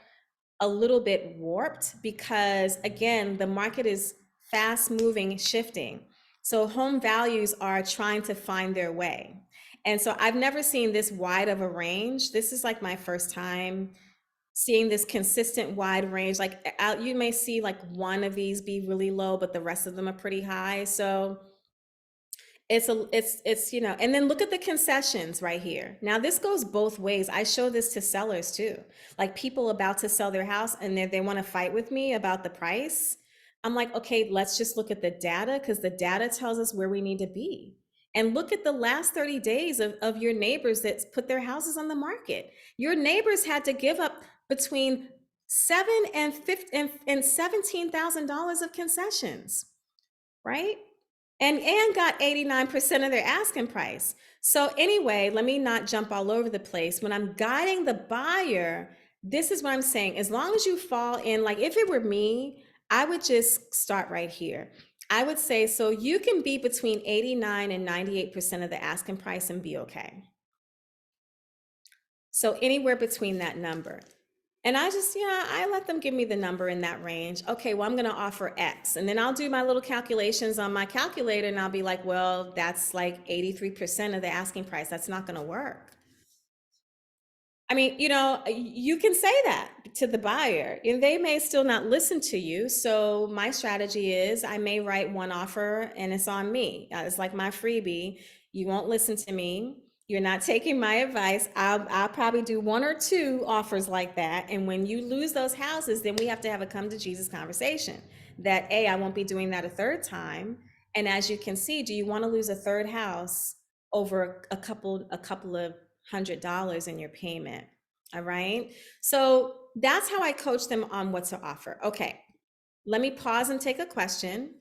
a little bit warped because again, the market is fast moving, shifting. So home values are trying to find their way. And so I've never seen this wide of a range. This is like my first time seeing this consistent wide range. Like out, you may see like one of these be really low, but the rest of them are pretty high. So it's you know, and then look at the concessions right here. Now this goes both ways. I show this to sellers too, like people about to sell their house and they want to fight with me about the price. I'm like, okay, let's just look at the data, because the data tells us where we need to be. And look at the last 30 days of your neighbors that put their houses on the market. Your neighbors had to give up between $7,000 and $17,000 of concessions, right? And got 89% of their asking price. So anyway, let me not jump all over the place. When I'm guiding the buyer, this is what I'm saying. As long as you fall in, like if it were me, I would just start right here. I would say, so you can be between 89 and 98% of the asking price and be okay. So anywhere between that number. And I just, yeah, I let them give me the number in that range. Okay, well, I'm going to offer X. And then I'll do my little calculations on my calculator and I'll be like, well, that's like 83% of the asking price. That's not going to work. I mean, you know, you can say that to the buyer and they may still not listen to you. So my strategy is I may write one offer and it's on me. It's like my freebie. You won't listen to me. You're not taking my advice. I'll probably do one or two offers like that. And when you lose those houses, then we have to have a come to Jesus conversation that A, I won't be doing that a third time. And as you can see, do you want to lose a third house over a couple of $100 in your payment? All right. So that's how I coach them on what to offer. Okay. Let me pause and take a question.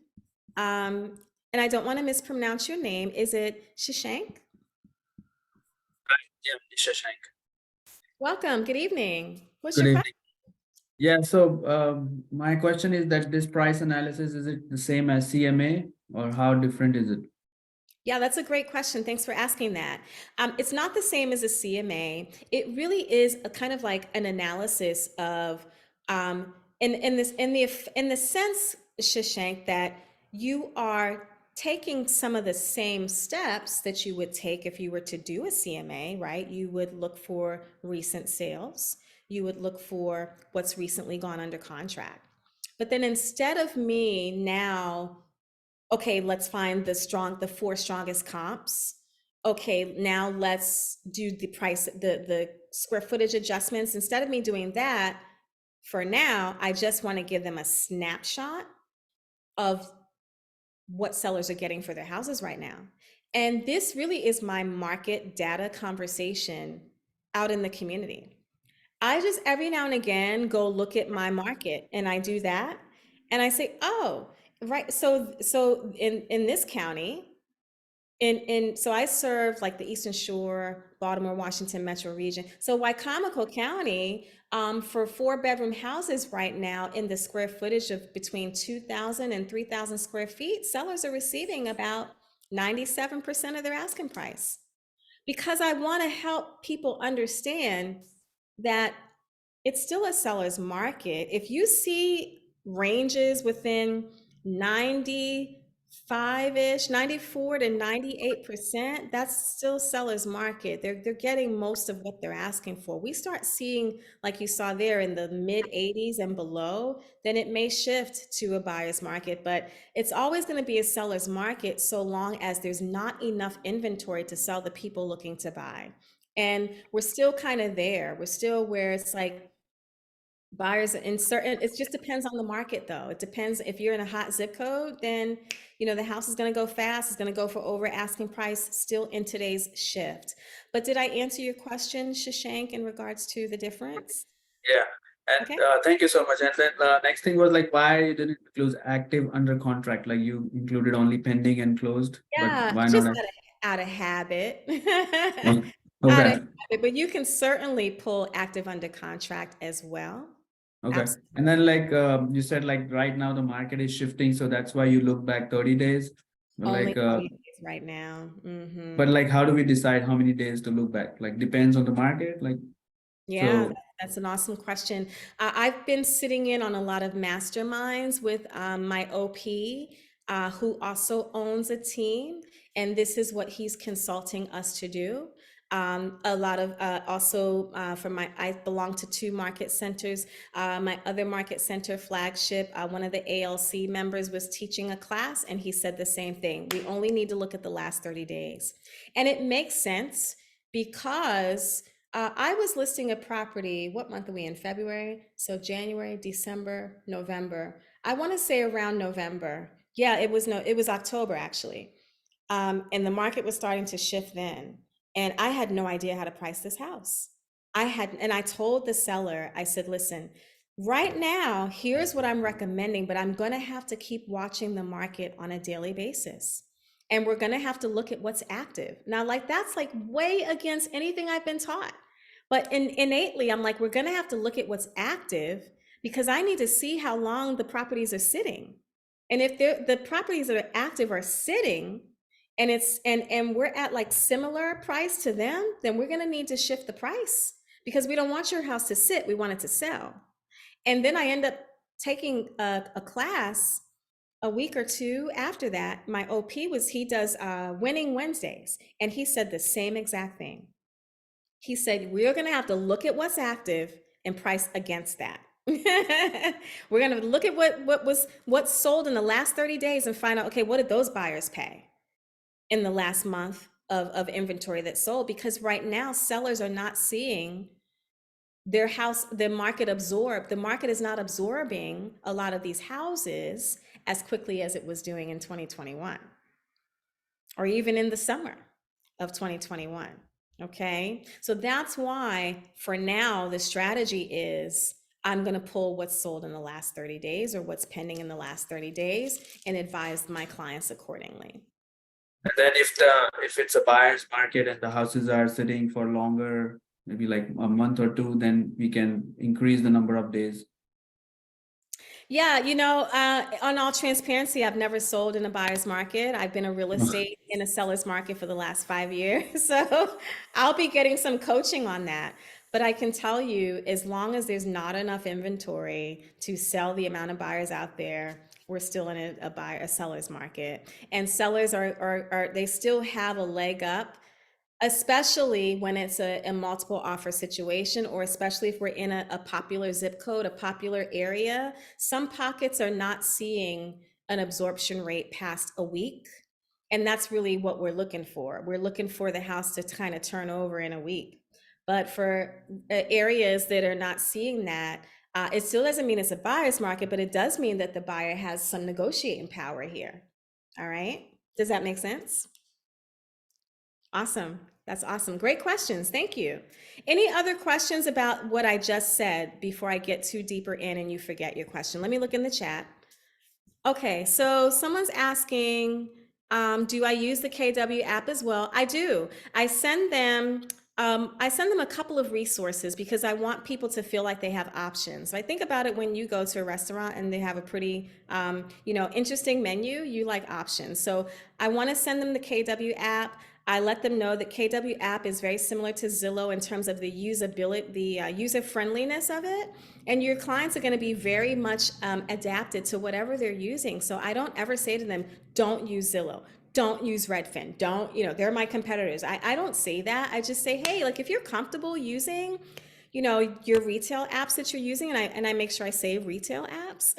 And I don't want to mispronounce your name. Is it Shashank? Yeah, Shashank. Welcome. Good evening. What's Good your evening. question? Yeah, so my question is that this price analysis, is it the same as CMA or how different is it? Yeah, that's a great question. Thanks for asking that. It's not the same as a CMA. It really is a kind of like an analysis of, in the sense, Shashank, that you are taking some of the same steps that you would take if you were to do a CMA, right? You would look for recent sales. You would look for what's recently gone under contract. But then instead of me now, okay, let's find the four strongest comps. Okay, now let's do the price, the square footage adjustments. Instead of me doing that, for now, I just want to give them a snapshot of what sellers are getting for their houses right now. And this really is my market data conversation out in the community. I just every now and again go look at my market and I do that. And I say, oh, right. So in this county, so I serve like the Eastern Shore, Baltimore, Washington metro region. So Wycomico County, for 4-bedroom houses right now in the square footage of between 2,000 and 3,000 square feet, sellers are receiving about 97% of their asking price. Because I want to help people understand that it's still a seller's market. If you see ranges within 95-ish, 94 to 98%, that's still seller's market. They're getting most of what they're asking for. We start seeing, like you saw there, in the mid 80s and below, then it may shift to a buyer's market, but it's always going to be a seller's market so long as there's not enough inventory to sell the people looking to buy. And we're still kind of there. We're still where it's like buyers in certain, it just depends on the market though. It depends. If you're in a hot zip code, then you know the house is going to go fast. It's going to go for over asking price still in today's shift. But did I answer your question, Shashank, in regards to the difference? Yeah, and Okay. thank you so much. And then next thing was like, why you didn't include active under contract? Like you included only pending and closed, Yeah, but why just not? out of habit. Oh, Out of okay, habit, but you can certainly pull active under contract as well. okay. And then like you said, like right now the market is shifting, so that's why you look back 30 days. But Only like, 30 days right now. but like, how do we decide how many days to look back? Like depends on the market. Like, Yeah, so that's an awesome question. I've been sitting in on a lot of masterminds with my OP, who also owns a team, and this is what he's consulting us to do. A lot of also I belong to 2 market centers. My other market center flagship, one of the ALC members was teaching a class, and he said the same thing. We only need to look at the last 30 days. And it makes sense because I was listing a property, what month are we in? February? So January, December, November. I want to say around November. Yeah, it was October actually. And the market was starting to shift then. And I had no idea how to price this house. And I told the seller, I said, listen, right now, here's what I'm recommending, but I'm going to have to keep watching the market on a daily basis. And we're going to have to look at what's active. Now, like, that's like way against anything I've been taught. But innately, I'm like, we're going to have to look at what's active because I need to see how long the properties are sitting. And if the properties that are active are sitting, and we're at like similar price to them, then we're going to need to shift the price because we don't want your house to sit, we want it to sell. And then I end up taking a class a week or two after that. My OP he does Winning Wednesdays, and he said the same exact thing. He said, we're going to have to look at what's active and price against that. We're going to look at what's sold in the last 30 days and find out, okay, what did those buyers pay in the last month of inventory that sold? Because right now, sellers are not seeing their market absorb. The market is not absorbing a lot of these houses as quickly as it was doing in 2021 or even in the summer of 2021. Okay, so that's why for now, the strategy is I'm going to pull what's sold in the last 30 days or what's pending in the last 30 days and advise my clients accordingly. And then if it's a buyer's market and the houses are sitting for longer, maybe like a month or two, then we can increase the number of days. Yeah, on all transparency, I've never sold in a buyer's market. I've been a real estate in a seller's market for the last 5 years. So I'll be getting some coaching on that. But I can tell you, as long as there's not enough inventory to sell the amount of buyers out there, we're still in a seller's market. And sellers they still have a leg up, especially when it's a multiple offer situation, or especially if we're in a popular zip code, a popular area. Some pockets are not seeing an absorption rate past a week. And that's really what we're looking for. We're looking for the house to kind of turn over in a week. But for areas that are not seeing that, it still doesn't mean it's a buyer's market, but it does mean that the buyer has some negotiating power here. All right. Does that make sense? Awesome. That's awesome. Great questions. Thank you. Any other questions about what I just said before I get too deeper in and you forget your question? Let me look in the chat. Okay, so someone's asking, do I use the KW app as well? I do. I send them a couple of resources because I want people to feel like they have options. So I think about it when you go to a restaurant and they have a pretty, interesting menu, you like options. So I want to send them the KW app. I let them know that KW app is very similar to Zillow in terms of the usability, the user friendliness of it. And your clients are going to be very much adapted to whatever they're using. So I don't ever say to them, don't use Zillow, don't use Redfin, they're my competitors. I don't say that. I just say, hey, like if you're comfortable using, your retail apps that you're using, and I make sure I say retail apps,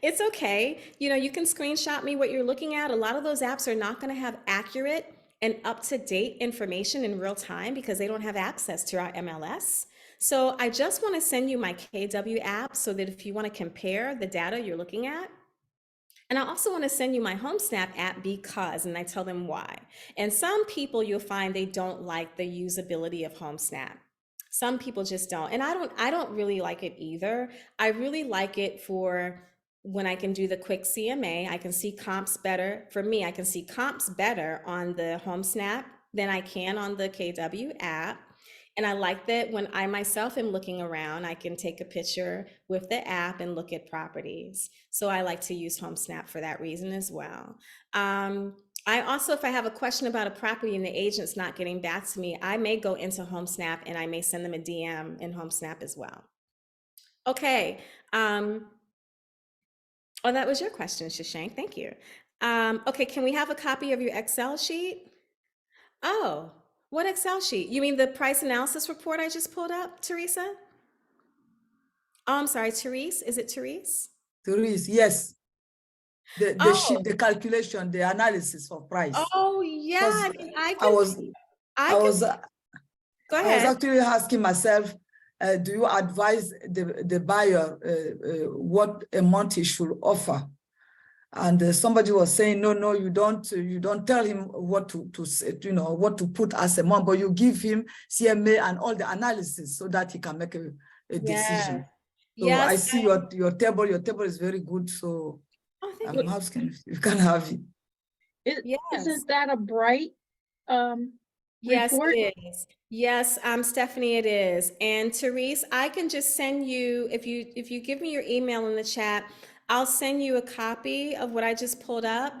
it's okay. You can screenshot me what you're looking at. A lot of those apps are not going to have accurate and up-to-date information in real time because they don't have access to our MLS. So I just want to send you my KW app so that if you want to compare the data you're looking at. And I also want to send you my HomeSnap app because, and I tell them why. And some people you'll find they don't like the usability of HomeSnap. Some people just don't. And I don't really like it either. I really like it for when I can do the quick CMA. I can see comps better. For me, I can see comps better on the HomeSnap than I can on the KW app. And I like that when I myself am looking around, I can take a picture with the app and look at properties. So I like to use HomeSnap for that reason as well. I also, if I have a question about a property and the agent's not getting back to me, I may go into HomeSnap and I may send them a DM in HomeSnap as well. Okay. Oh, that was your question, Shashank. Thank you. Okay, can we have a copy of your Excel sheet? Oh, What Excel sheet? You mean the price analysis report I just pulled up, Teresa? Oh, I'm sorry, Therese. Is it Therese? Therese, yes. The Oh, sheet, the calculation, the analysis for price. oh yeah. I Because mean, I I can. was, I I can. was, Go I was ahead. actually asking myself, do you advise the buyer what amount he should offer? And somebody was saying, no, you don't tell him what to say, what to put as amount, but you give him CMA and all the analysis so that he can make a decision. So I Yes. see your table is very good. So Oh, thank I'm you. asking if you can have it. Yes. Isn't that a bright Yes, report? it is. Yes, Stephanie, it is. And Therese, I can just send you, if you give me your email in the chat, I'll send you a copy of what I just pulled up.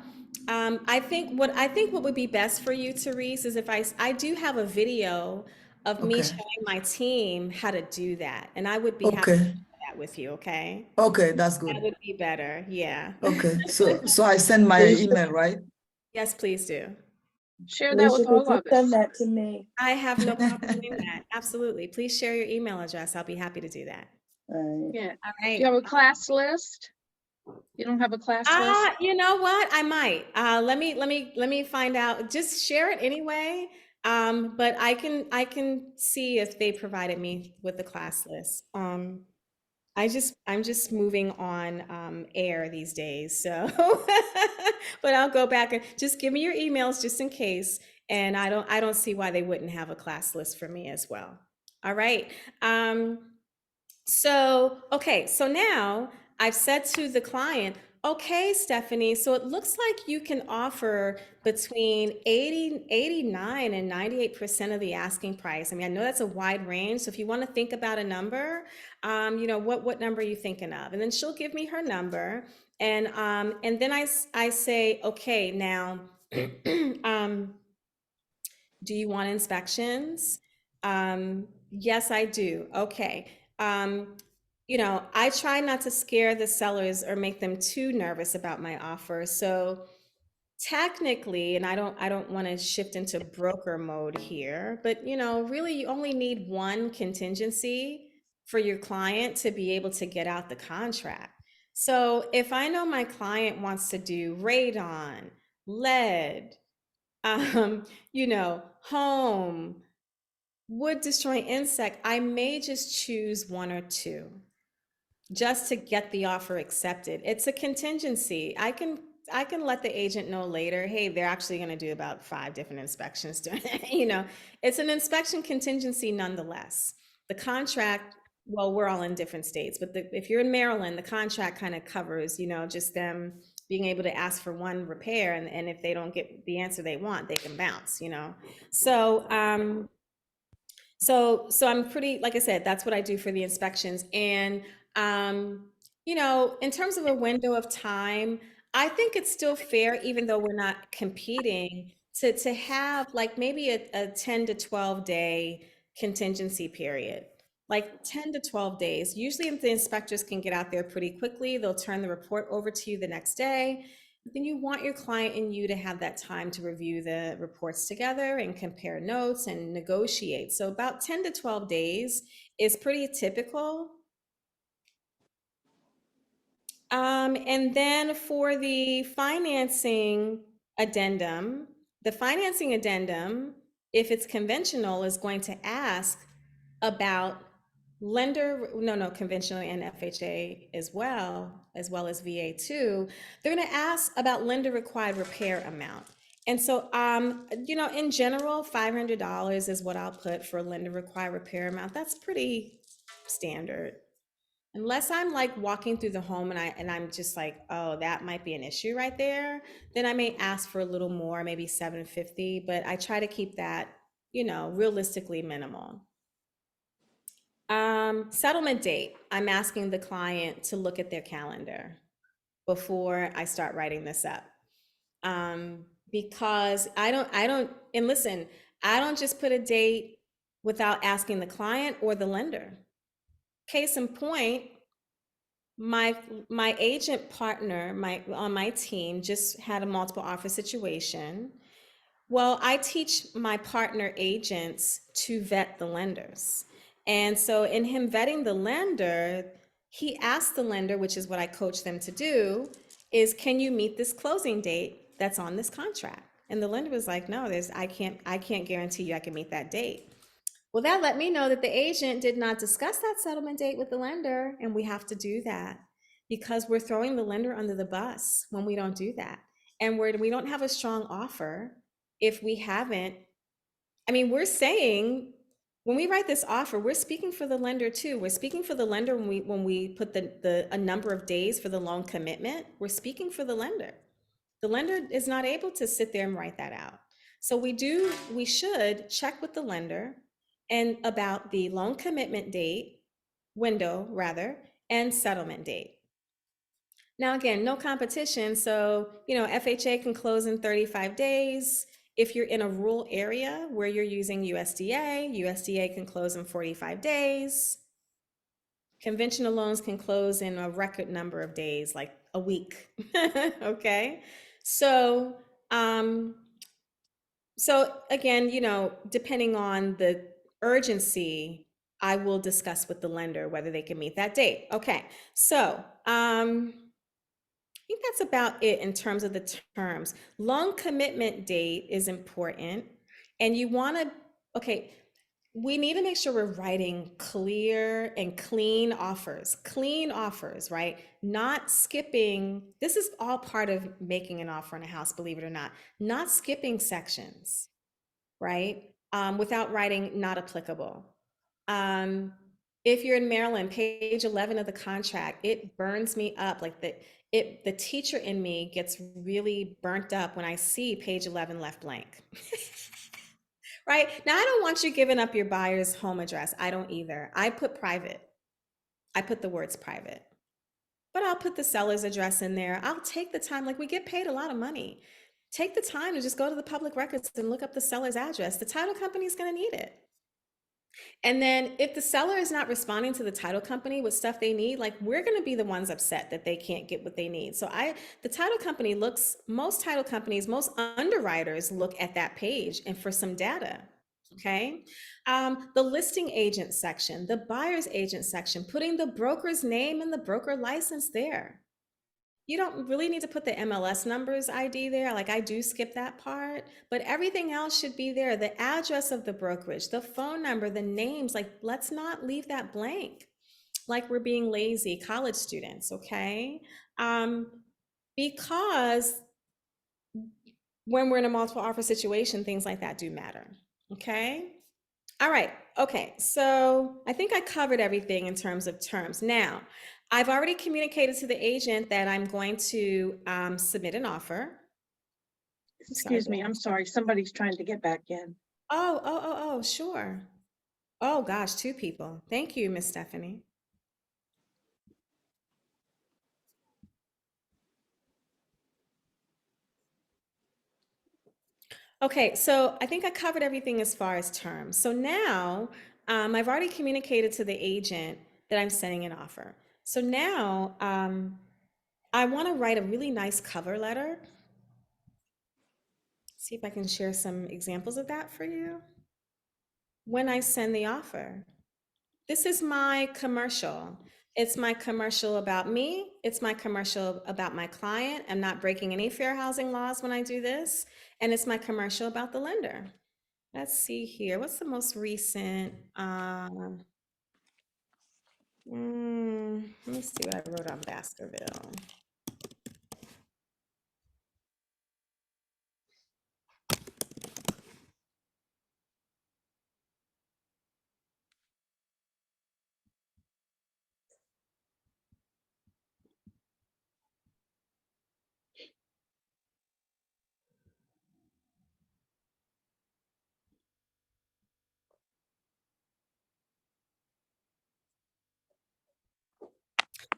I think what would be best for you, Therese, is if I do have a video of me Okay. showing my team how to do that, and I would be happy to Okay. share that with you, okay? Okay, that's That good. would be better, yeah. Okay. So I send my Please. email, right? Yes, please do. Share that with Alicia, all could you of send us. that to me? I have no problem doing that. Absolutely. Please share your email address. I'll be happy to do that. All right. Yeah. All Do right. you have a class list? You don't have a class list? You know what? I might. Let me find out. Just share it anyway. But I can see if they provided me with the class list. I'm just moving on air these days. So but I'll go back and just give me your emails just in case. And I don't see why they wouldn't have a class list for me as well. All right. Okay, so now I've said to the client, okay, Stephanie, so it looks like you can offer between 89 and 98% of the asking price. I mean, I know that's a wide range. So if you want to think about a number, what number are you thinking of? And then she'll give me her number. And then I say, okay, now, do you want inspections? Yes, I do. Okay. I try not to scare the sellers or make them too nervous about my offer. So technically, and I don't want to shift into broker mode here, but really you only need one contingency for your client to be able to get out the contract. So if I know my client wants to do radon, lead, home, wood destroying insect, I may just choose one or two just to get the offer accepted. It's a contingency. I can let the agent know later, hey, they're actually going to do about 5 different inspections. It's an inspection contingency nonetheless. The contract, well, we're all in different states, but if you're in Maryland, the contract kind of covers, just them being able to ask for one repair, and if they don't get the answer they want, they can bounce. So so I'm pretty, like I said, that's what I do for the inspections. And in terms of a window of time, I think it's still fair, even though we're not competing, to have like maybe a 10 to 12 day contingency period. Like 10 to 12 days. Usually the inspectors can get out there pretty quickly. They'll turn the report over to you the next day. But then you want your client and you to have that time to review the reports together and compare notes and negotiate. So about 10 to 12 days is pretty typical. And then for the financing addendum, if it's conventional, is going to ask about conventional and FHA as well as VA2. They're going to ask about lender required repair amount. And so, in general, $500 is what I'll put for lender required repair amount. That's pretty standard. Unless I'm like walking through the home and I'm just like, oh, that might be an issue right there, then I may ask for a little more, maybe $750, but I try to keep that, realistically minimal. Settlement date. I'm asking the client to look at their calendar before I start writing this up. Because I don't, and listen, I don't just put a date without asking the client or the lender. Case in point, my agent partner on my team just had a multiple offer situation Well, I teach my partner agents to vet the lenders. And so in him vetting the lender, he asked the lender, which is what I coach them to do, is can you meet this closing date that's on this contract? And the lender was like, no, I can't guarantee you I can meet that date. Well, that let me know that the agent did not discuss that settlement date with the lender, and we have to do that because we're throwing the lender under the bus when we don't do that. And we don't have a strong offer if we haven't. I mean, we're saying when we write this offer, we're speaking for the lender too. We're speaking for the lender when we put a number of days for the loan commitment. We're speaking for the lender. The lender is not able to sit there and write that out. So we should check with the lender and about the loan commitment date, window rather, and settlement date. Now, again, no competition. So, FHA can close in 35 days. If you're in a rural area where you're using USDA can close in 45 days. Conventional loans can close in a record number of days, like a week. Okay. So, again, depending on the urgency, I will discuss with the lender whether they can meet that date. Okay. So, I think that's about it in terms of the terms. Loan commitment date is important. And we need to make sure we're writing clear and clean offers, right? Not skipping. This is all part of making an offer on a house, believe it or not. Not skipping sections, right? Without writing not applicable. If you're in Maryland, page 11 of the contract, it burns me up. Like the teacher in me gets really burnt up when I see page 11 left blank. Right? Now, I don't want you giving up your buyer's home address. I don't either. I put private. I put the words private. But I'll put the seller's address in there. I'll take the time, like we get paid a lot of money. Take the time to just go to the public records and look up the seller's address. The title company is going to need it. And then if the seller is not responding to the title company with stuff they need, like we're going to be the ones upset that they can't get what they need. So the title company most title companies, most underwriters look at that page and for some data. Okay. The listing agent section, the buyer's agent section, putting the broker's name and the broker license there. You don't really need to put the MLS numbers ID there. Like I do skip that part, but everything else should be there. The address of the brokerage, the phone number, the names, like let's not leave that blank. Like we're being lazy college students, okay? Because when we're in a multiple offer situation, things like that do matter, okay? All right, okay, so I think I covered everything in terms of terms. Now, I've already communicated to the agent that I'm going to submit an offer. Excuse me, I'm sorry, somebody's trying to get back in. Oh, sure. Oh gosh, 2 people. Thank you, Miss Stephanie. Okay, so I think I covered everything as far as terms. So now I've already communicated to the agent that I'm sending an offer. So now I want to write a really nice cover letter. See if I can share some examples of that for you. When I send the offer, this is my commercial. It's my commercial about me. It's my commercial about my client. I'm not breaking any fair housing laws when I do this. And it's my commercial about the lender. Let's see here. What's the most recent? Let me see what I wrote on Baskerville.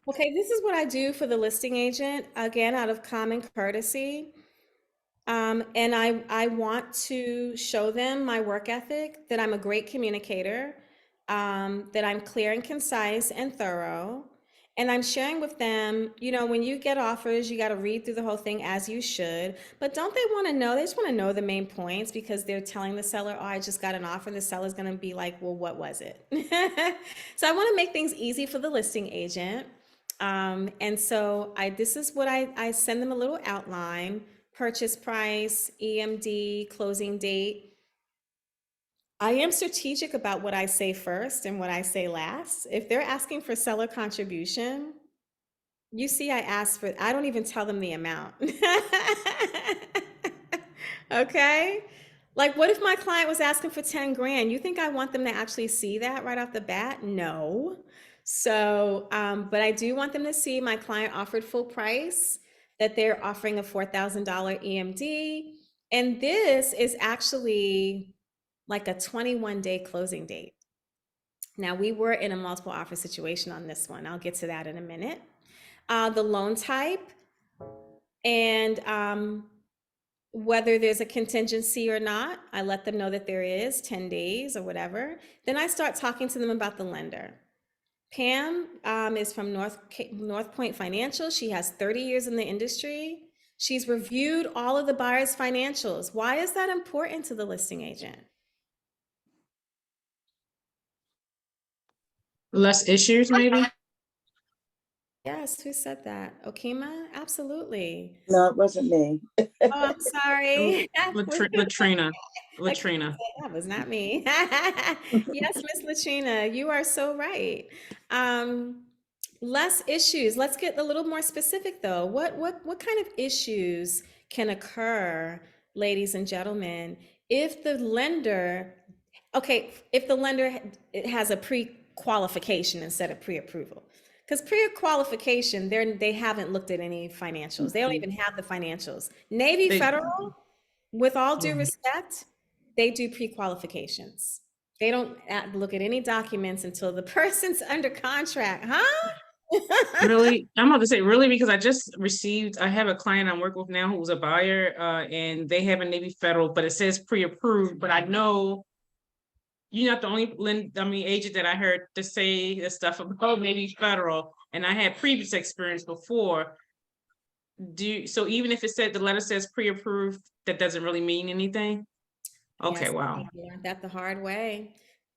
Okay, this is what I do for the listing agent, again, out of common courtesy. And I want to show them my work ethic, that I'm a great communicator, that I'm clear and concise and thorough. And I'm sharing with them, when you get offers, you got to read through the whole thing as you should. But don't they want to know? They just want to know the main points because they're telling the seller, oh, I just got an offer. The seller's going to be like, well, what was it? So I want to make things easy for the listing agent. And so this is what I send them a little outline: purchase price, EMD, closing date. I am strategic about what I say first and what I say last. If they're asking for seller contribution, you see, I don't even tell them the amount. Okay? Like, what if my client was asking for 10 grand? You think I want them to actually see that right off the bat? No. So, but I do want them to see my client offered full price, that they're offering a $4,000 EMD. And this is actually like a 21-day closing date. Now, we were in a multiple offer situation on this one. I'll get to that in a minute. The loan type, and whether there's a contingency or not, I let them know that there is 10 days or whatever. Then I start talking to them about the lender. Pam is from North Point Financial. She has 30 years in the industry. She's reviewed all of the buyer's financials. Why is that important to the listing agent? Less issues, maybe? Yes, who said that? Okima? Absolutely. No, it wasn't me. Oh, I'm sorry. Latrina. That was not me. Yes, Miss Latrina, you are so right. Less issues. Let's get a little more specific though. What kind of issues can occur, ladies and gentlemen, if the lender has a pre-qualification instead of pre-approval? Because pre-qualification, they haven't looked at any financials. They don't even have the financials. Navy Federal, with all due respect, they do pre-qualifications. They don't look at any documents until the person's under contract, huh? Really? I'm about to say really, because I have a client I'm working with now who's a buyer, and they have a Navy Federal, but it says pre-approved, but I know you're not the only agent that I heard to say the stuff about Navy Federal, and I had previous experience before. So even if the letter says pre-approved, that doesn't really mean anything? Okay, Yes, wow. I learned that the hard way,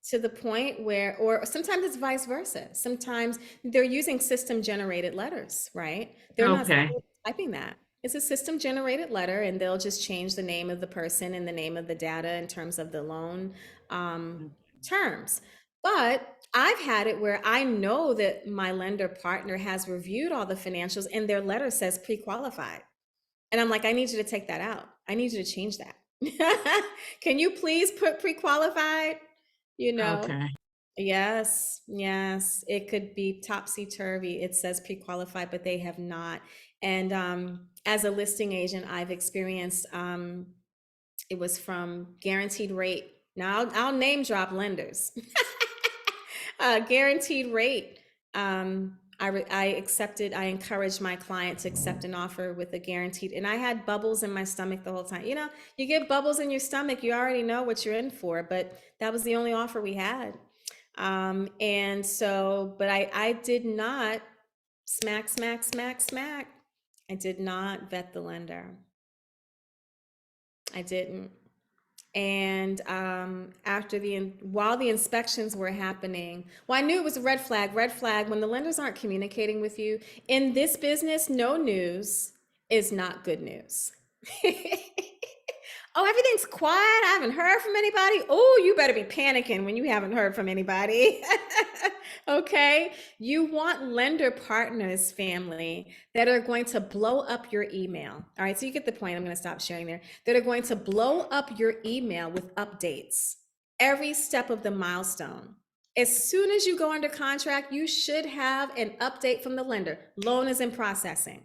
to the point where, or sometimes it's vice versa. Sometimes they're using system generated letters, right? They're not Okay. typing that. It's a system generated letter, and they'll just change the name of the person and the name of the data in terms of the loan terms. But I've had it where I know that my lender partner has reviewed all the financials and their letter says pre-qualified. And I'm like, I need you to take that out. I need you to change that. Can you please put pre-qualified? Okay. Yes, it could be topsy-turvy. It says pre-qualified, but they have not. And as a listing agent, I've experienced, it was from Guaranteed Rate. Now I'll name drop lenders. Guaranteed Rate. I encouraged my client to accept an offer with a guaranteed, and I had bubbles in my stomach the whole time. You get bubbles in your stomach, you already know what you're in for, but that was the only offer we had. And so, but I did not smack. I did not vet the lender. I didn't. And while the inspections were happening, well, I knew it was a red flag. When the lenders aren't communicating with you in this business, no news is not good news. Oh, everything's quiet. I haven't heard from anybody. Oh, you better be panicking when you haven't heard from anybody. Okay. You want lender partners, family, that are going to blow up your email. All right. So you get the point. I'm going to stop sharing there. That are going to blow up your email with updates every step of the milestone. As soon as you go under contract, you should have an update from the lender. Loan is in processing.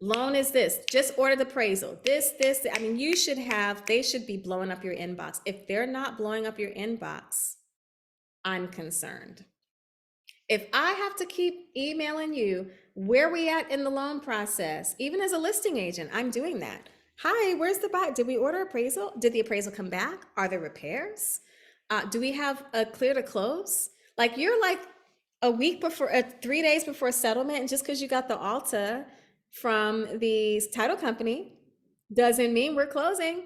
Loan is this, just ordered appraisal, this. I mean, they should be blowing up your inbox. If they're not blowing up your inbox, I'm concerned. If I have to keep emailing you where we at in the loan process, even as a listing agent, I'm doing that. Hi, where's the buy? Did we order appraisal? Did the appraisal come back? Are there repairs? Do we have a clear to close? Like, you're like a week before, 3 days before settlement, and just because you got the Alta from the title company doesn't mean we're closing.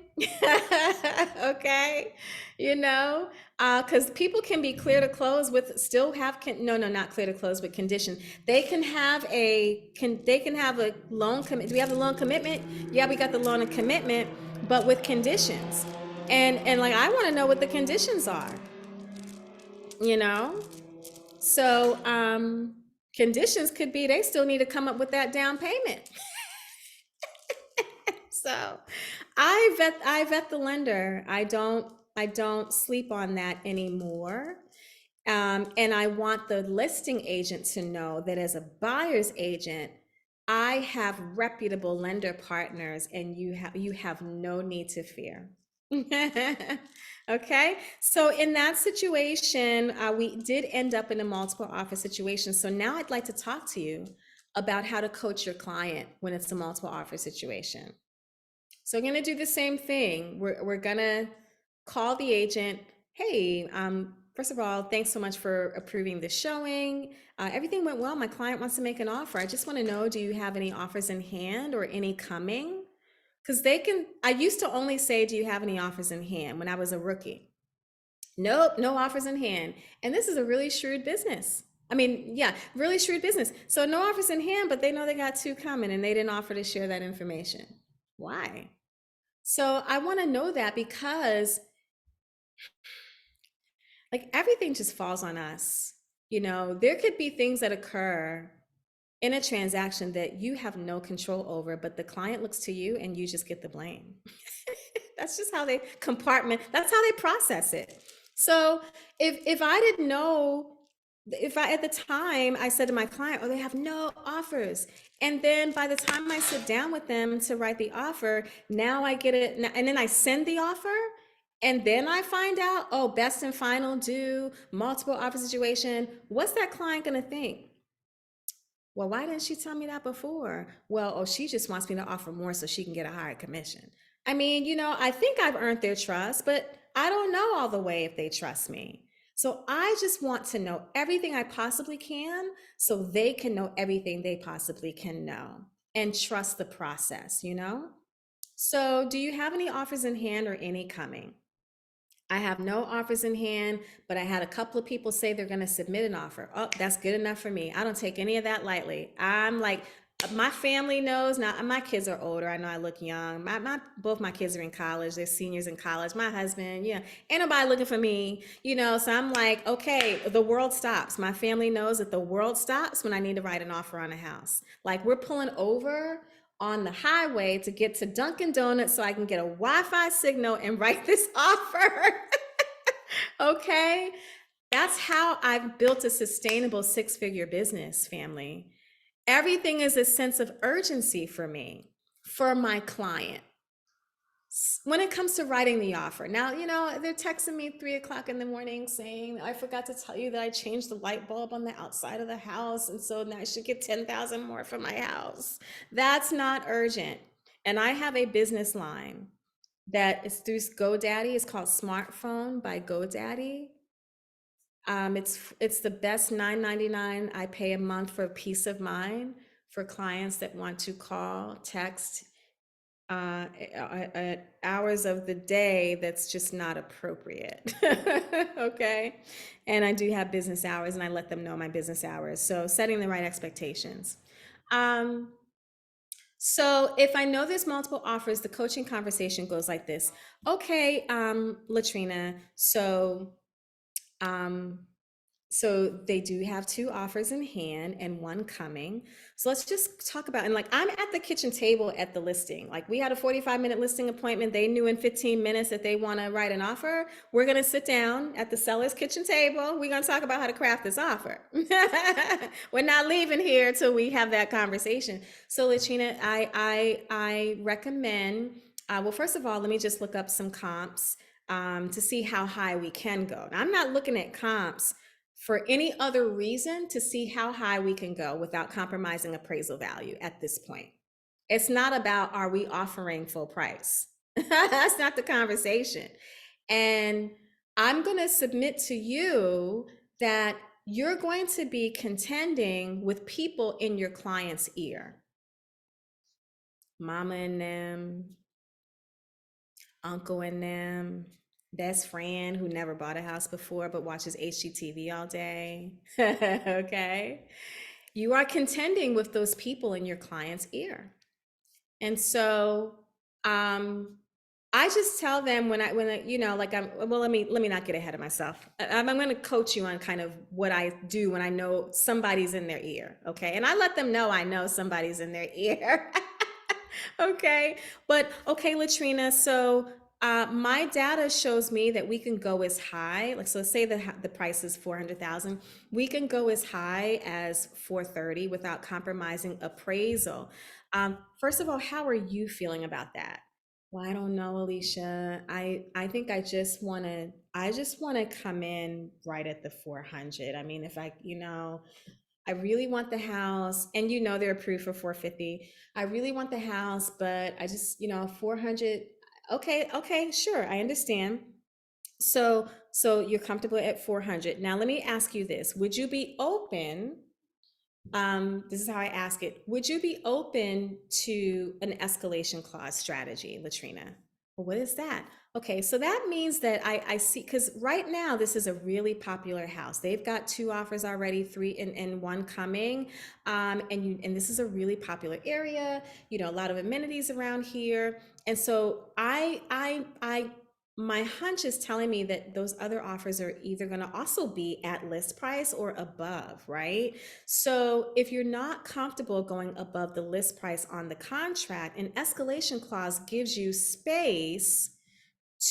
Okay, because people can be clear to close with still have no, not clear to close with condition. They can have a loan commit. Do we have the loan commitment? Yeah, we got the loan and commitment, but with conditions. And like I want to know what the conditions are. So conditions could be they still need to come up with that down payment. So I vet the lender. I don't sleep on that anymore. And I want the listing agent to know that as a buyer's agent, I have reputable lender partners, and you have no need to fear. Okay, so in that situation, we did end up in a multiple offer situation. So now I'd like to talk to you about how to coach your client when it's a multiple offer situation. So I'm going to do the same thing. We're going to call the agent. Hey, first of all, thanks so much for approving the showing. Everything went well. My client wants to make an offer. I just want to know, do you have any offers in hand or any coming? Because I used to only say, do you have any offers in hand when I was a rookie? Nope, no offers in hand. And this is a really shrewd business. I mean, yeah, really shrewd business. So no offers in hand, but they know they got 2 coming and they didn't offer to share that information. Why? So I want to know that because like everything just falls on us. There could be things that occur in a transaction that you have no control over, but the client looks to you and you just get the blame. That's just how they that's how they process it. So if I didn't know, at the time I said to my client, oh, they have no offers. And then by the time I sit down with them to write the offer, now I get it. And then I send the offer. And then I find out, oh, best and final due, multiple offer situation. What's that client going to think? Well, why didn't she tell me that before? Well, oh, she just wants me to offer more so she can get a higher commission. I mean, I think I've earned their trust, but I don't know all the way if they trust me. So I just want to know everything I possibly can so they can know everything they possibly can know and trust the process, So do you have any offers in hand or any coming? I have no offers in hand, but I had a couple of people say they're going to submit an offer. Oh, that's good enough for me. I don't take any of that lightly. I'm like, my family knows now. My kids are older. I know I look young. Both my kids are in college. They're seniors in college. My husband, yeah, ain't nobody looking for me, So I'm like, okay, the world stops. My family knows that the world stops when I need to write an offer on a house. Like we're pulling over on the highway to get to Dunkin' Donuts so I can get a Wi-Fi signal and write this offer. Okay, that's how I've built a sustainable 6-figure business, family. Everything is a sense of urgency for me, for my client. When it comes to writing the offer, now, they're texting me 3:00 in the morning saying, I forgot to tell you that I changed the light bulb on the outside of the house. And so now I should get 10,000 more for my house. That's not urgent. And I have a business line that is through GoDaddy. It's called Smartphone by GoDaddy. It's the best $9.99 I pay a month for peace of mind for clients that want to call, text, at hours of the day that's just not appropriate. Okay, and I do have business hours and I let them know my business hours, so setting the right expectations. So if I know there's multiple offers, the coaching conversation goes like this. Okay, Latrina, so they do have 2 offers in hand and 1 coming. So let's just talk about, and like I'm at the kitchen table at the listing. Like we had a 45-minute listing appointment. They knew in 15 minutes that they want to write an offer. We're going to sit down at the seller's kitchen table. We're going to talk about how to craft this offer. We're not leaving here till we have that conversation. So Latrina, I recommend, well, first of all, let me just look up some comps to see how high we can go. Now, I'm not looking at comps for any other reason to see how high we can go without compromising appraisal value at this point. It's not about, are we offering full price? That's not the conversation. And I'm going to submit to you that you're going to be contending with people in your client's ear. Mama and them, uncle and them, best friend who never bought a house before but watches HGTV all day. Okay. You are contending with those people in your client's ear. And so I just tell them when I, you know, like well, let me not get ahead of myself. I'm going to coach you on kind of what I do when I know somebody's in their ear. Okay. And I let them know I know somebody's in their ear. Okay. But okay, Latrina. So my data shows me that we can go as high, like, so say the price is 400,000, we can go as high as 430 without compromising appraisal. First of all, how are you feeling about that? Well, I don't know, Alicia. I think I just want to come in right at the 400. I mean, if I, you know, I really want the house, and you know they're approved for 450. I really want the house, but I just, you know, 400. Okay, sure, I understand. So you're comfortable at 400. Now let me ask you this. Would you be open? This is how I ask it. Would you be open to an escalation clause strategy, Latrina? Well, what is that? Okay, so that means that I see, because right now this is a really popular house. They've got 2 offers already, 3 and 1 coming, and this is a really popular area. You know, a lot of amenities around here, and so my hunch is telling me that those other offers are either going to also be at list price or above, right? So if you're not comfortable going above the list price on the contract, an escalation clause gives you space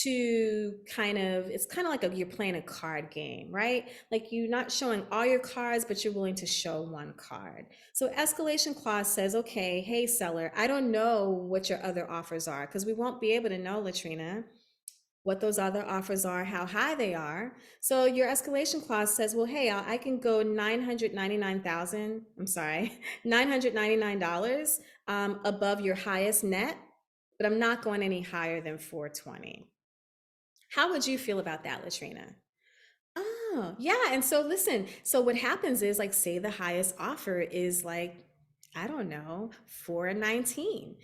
to kind of, it's kind of like you're playing a card game, right? Like you're not showing all your cards, but you're willing to show 1 card. So escalation clause says, okay, hey seller, I don't know what your other offers are, because we won't be able to know, Latrina, what those other offers are, how high they are. So your escalation clause says, well, hey, I can go $999 above your highest net, but I'm not going any higher than 420. How would you feel about that, Latrina? Oh, yeah. And so listen, so what happens is, like, say the highest offer is like, I don't know, 419,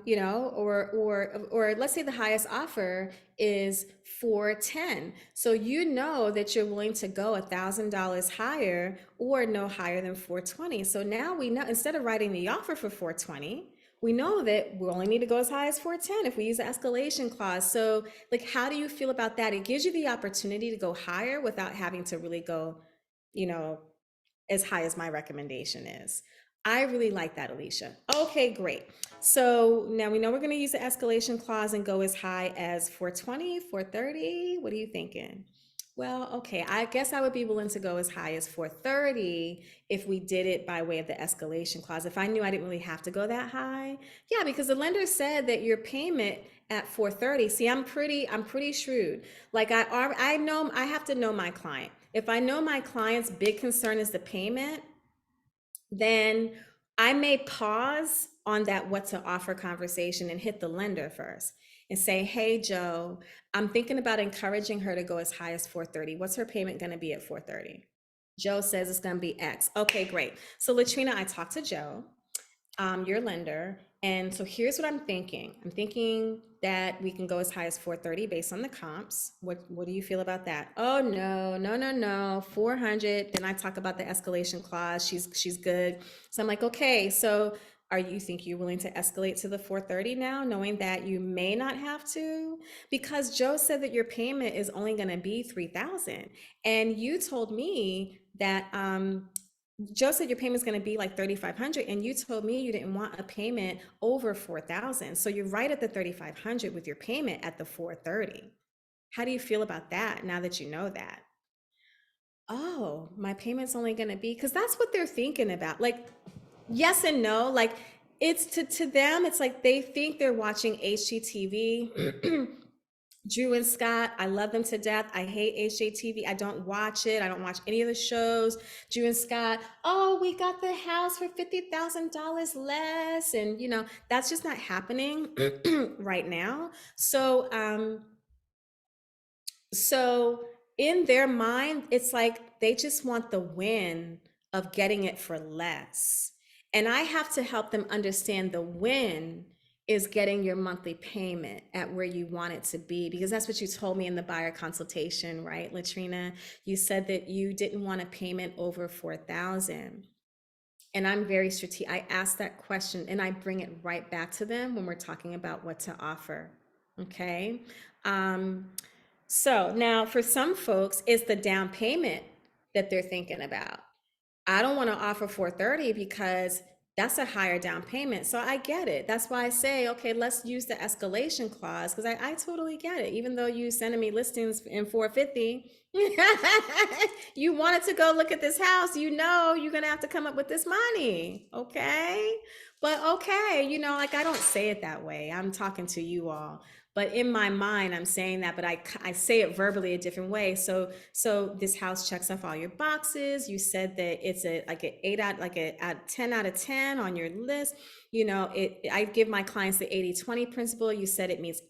you know, or let's say the highest offer is 410. So you know that you're willing to go $1,000 higher or no higher than 420. So now we know, instead of writing the offer for 420, we know that we only need to go as high as 410 if we use the escalation clause. So like, how do you feel about that? It gives you the opportunity to go higher without having to really go, you know, as high as my recommendation is. I really like that, Alicia. Okay, great. So now we know we're going to use the escalation clause and go as high as 420, 430. What are you thinking? Well, okay, I guess I would be willing to go as high as 430 if we did it by way of the escalation clause. If I knew I didn't really have to go that high. Yeah, because the lender said that your payment at 430. See, I'm pretty shrewd. Like I know, I have to know my client. If I know my client's big concern is the payment, then I may pause on that what to offer conversation and hit the lender first and say, hey, Joe, I'm thinking about encouraging her to go as high as 430. What's her payment going to be at 430? Joe says it's going to be X. Okay, great. So Latrina, I talked to Joe, your lender. And so here's what I'm thinking. I'm thinking that we can go as high as 430 based on the comps. What do you feel about that? Oh, no, 400. Then I talk about the escalation clause. She's good. So I'm like, okay, so you think you're willing to escalate to the 430 now, knowing that you may not have to? Because Joe said that your payment is only going to be $3,000. And you told me that, Joe said your payment's going to be like $3,500, and you told me you didn't want a payment over $4,000. So you're right at the $3,500 with your payment at the 430. How do you feel about that now that you know that? Oh, my payment's only going to be, because that's what they're thinking about. Like, yes and no. Like, it's to them, it's like they think they're watching HGTV. Drew and Scott, I love them to death. I hate HGTV. I don't watch it. I don't watch any of the shows. Drew and Scott, oh, we got the house for $50,000 less. And, you know, that's just not happening right now. So in their mind, it's like, they just want the win of getting it for less. And I have to help them understand the win is getting your monthly payment at where you want it to be, because that's what you told me in the buyer consultation, right, Latrina? You said that you didn't want a payment over 4,000. And I'm very strategic. I ask that question and I bring it right back to them when we're talking about what to offer. Okay. So now for some folks, it's the down payment that they're thinking about. I don't want to offer 430 because that's a higher down payment. So I get it. That's why I say, okay, let's use the escalation clause, because I totally get it. Even though you sending me listings in 450, you wanted to go look at this house, you know, you're going to have to come up with this money. Okay. But okay, you know, like I don't say it that way. I'm talking to you all. But in my mind, I'm saying that, but I say it verbally a different way. So this house checks off all your boxes. You said that it's a 10 out of 10 on your list. You know, I give my clients the 80-20 principle. You said it means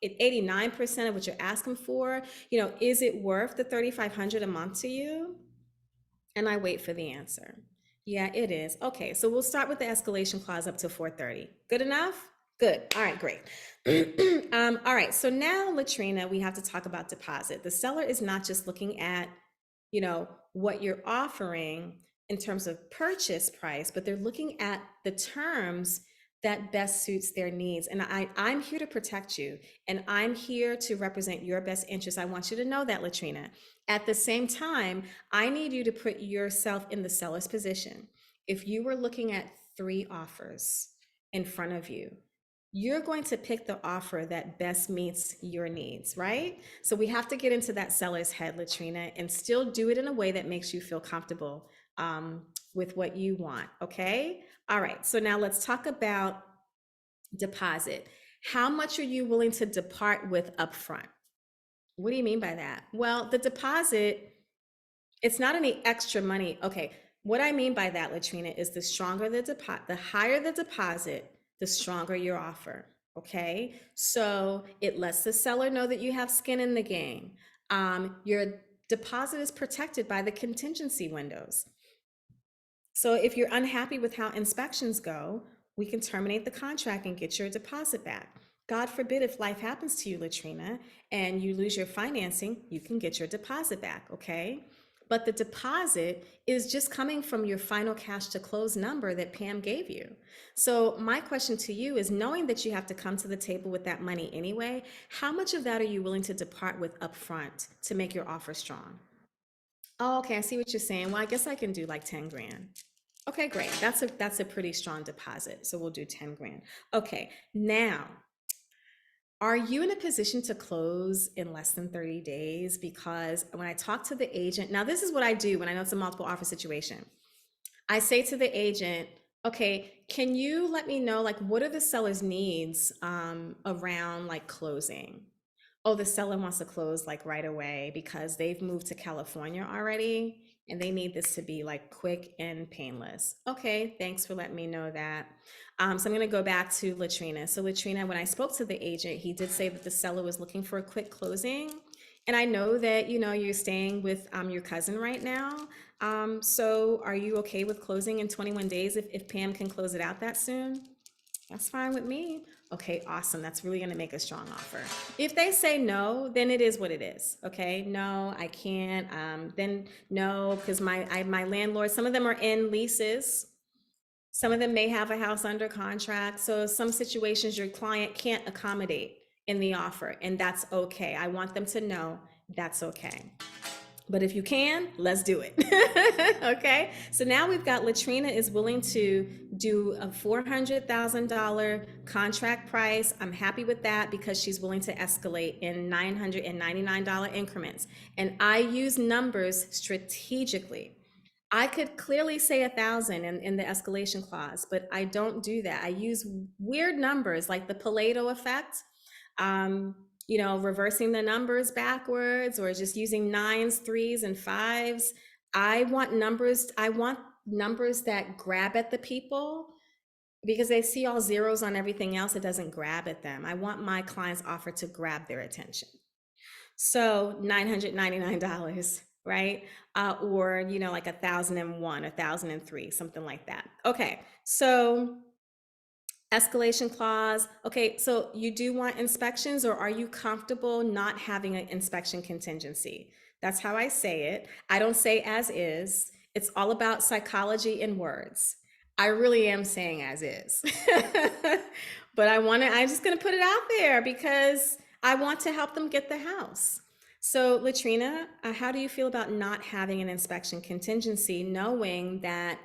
89% of what you're asking for. You know, is it worth the $3,500 a month to you? And I wait for the answer. Yeah, it is. Okay, so we'll start with the escalation clause up to 430. Good enough? Good. All right, great. All right, so now, Latrina, we have to talk about deposit. The seller is not just looking at, you know, what you're offering in terms of purchase price, but they're looking at the terms that best suits their needs. And I'm here to protect you, and I'm here to represent your best interest. I want you to know that, Latrina. At the same time, I need you to put yourself in the seller's position. If you were looking at 3 offers in front of you, you're going to pick the offer that best meets your needs, right? So we have to get into that seller's head, Latrina, and still do it in a way that makes you feel comfortable with what you want, okay? All right, so now let's talk about deposit. How much are you willing to depart with upfront? What do you mean by that? Well, the deposit, it's not any extra money. Okay, what I mean by that, Latrina, is the stronger the deposit, the higher the deposit, the stronger your offer, okay? So it lets the seller know that you have skin in the game. Your deposit is protected by the contingency windows. So if you're unhappy with how inspections go, we can terminate the contract and get your deposit back. God forbid if life happens to you, Latrina, and you lose your financing, you can get your deposit back, okay? But the deposit is just coming from your final cash to close number that Pam gave you. So my question to you is, knowing that you have to come to the table with that money anyway, how much of that are you willing to depart with upfront to make your offer strong? Oh, okay, I see what you're saying. Well, I guess I can do like 10 grand. Okay, great. That's a pretty strong deposit. So we'll do 10 grand. Okay, now, are you in a position to close in less than 30 days? Because when I talk to the agent, now this is what I do when I know it's a multiple offer situation. I say to the agent, okay, can you let me know, like, what are the seller's needs around like closing? Oh, the seller wants to close like right away because they've moved to California already and they need this to be like quick and painless. Okay, thanks for letting me know that. So I'm gonna go back to Latrina. So Latrina, when I spoke to the agent, he did say that the seller was looking for a quick closing. And I know that, you know, you're staying with your cousin right now. So are you okay with closing in 21 days if Pam can close it out that soon? That's fine with me. Okay, awesome. That's really going to make a strong offer. If they say no, then it is what it is. Okay, no, I can't. Then no, because my landlord, some of them are in leases. Some of them may have a house under contract. So some situations your client can't accommodate in the offer, and that's okay. I want them to know that's okay. But if you can, let's do it. Okay, so now we've got Latrina is willing to do a $400,000 contract price. I'm happy with that because she's willing to escalate in $999 increments. And I use numbers strategically. I could clearly say 1,000 in the escalation clause, but I don't do that. I use weird numbers like the Pareto effect. You know, reversing the numbers backwards or just using 9s, 3s, and 5s. I want numbers that grab at the people because they see all zeros on everything else. It doesn't grab at them. I want my client's offer to grab their attention. So $999. right? Or, you know, like 1,001, 1,003, something like that. Okay, so escalation clause. Okay, so you do want inspections, or are you comfortable not having an inspection contingency? That's how I say it. I don't say as is. It's all about psychology and words. I really am saying as is. But I'm just gonna put it out there because I want to help them get the house. So Latrina, how do you feel about not having an inspection contingency, knowing that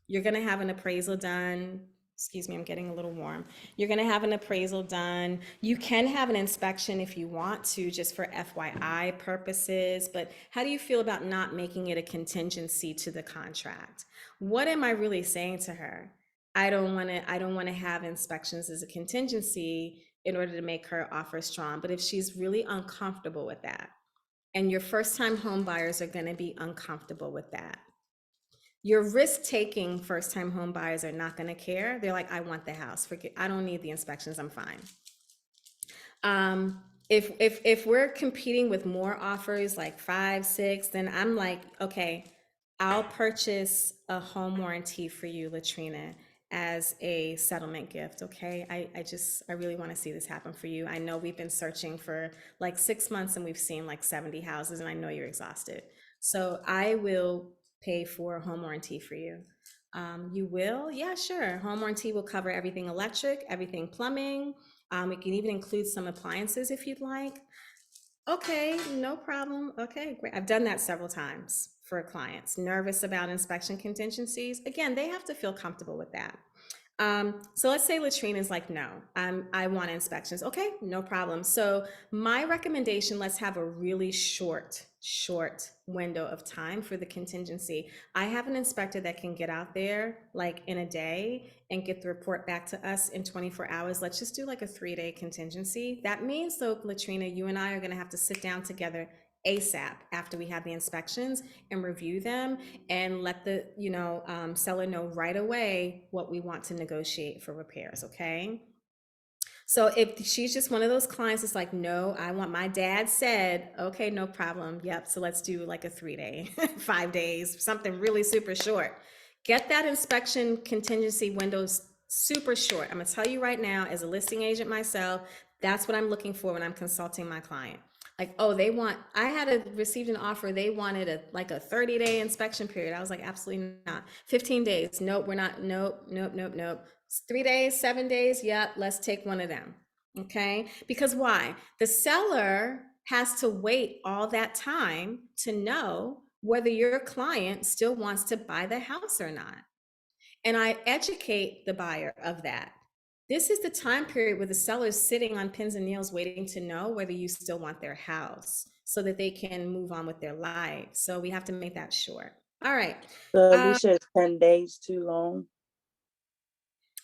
you're gonna have an appraisal done? Excuse me, I'm getting a little warm. You're gonna have an appraisal done. You can have an inspection if you want to, just for FYI purposes, but how do you feel about not making it a contingency to the contract? What am I really saying to her? I don't wanna have inspections as a contingency in order to make her offer strong, but if she's really uncomfortable with that, and your first-time home buyers are gonna be uncomfortable with that, your risk-taking first-time home buyers are not gonna care. They're like, I want the house. I don't need the inspections, I'm fine. If we're competing with more offers like 5, 6, then I'm like, okay, I'll purchase a home warranty for you, Latrina, as a settlement gift, okay? I really wanna see this happen for you. I know we've been searching for like 6 months and we've seen like 70 houses, and I know you're exhausted. So I will pay for a home warranty for you. You will? Yeah, sure. Home warranty will cover everything electric, everything plumbing. We can even include some appliances if you'd like. Okay, no problem. Okay, great. I've done that several times for clients nervous about inspection contingencies. Again, they have to feel comfortable with that. So let's say Latrina's like, no, I want inspections. Okay, no problem. So my recommendation, let's have a really short window of time for the contingency. I have an inspector that can get out there like in a day and get the report back to us in 24 hours. Let's just do like a 3-day contingency. That means though, Latrina, you and I are gonna have to sit down together ASAP after we have the inspections and review them and let the seller know right away what we want to negotiate for repairs, okay? So if she's just one of those clients that's like, no, I want, my dad said, okay, no problem. Yep, so let's do like a 3-day, 5 days, something really super short. Get that inspection contingency windows super short. I'm gonna tell you right now, as a listing agent myself, that's what I'm looking for when I'm consulting my client. Like, oh, I received an offer, they wanted a 30-day inspection period. I was like, absolutely not. 15 days, nope, we're not, nope. 3 days, 7 days, yep, let's take one of them, okay? Because why? The seller has to wait all that time to know whether your client still wants to buy the house or not. And I educate the buyer of that. This is the time period where the seller is sitting on pins and needles waiting to know whether you still want their house so that they can move on with their lives. So we have to make that short. All right. So Alicia, is 10 days too long?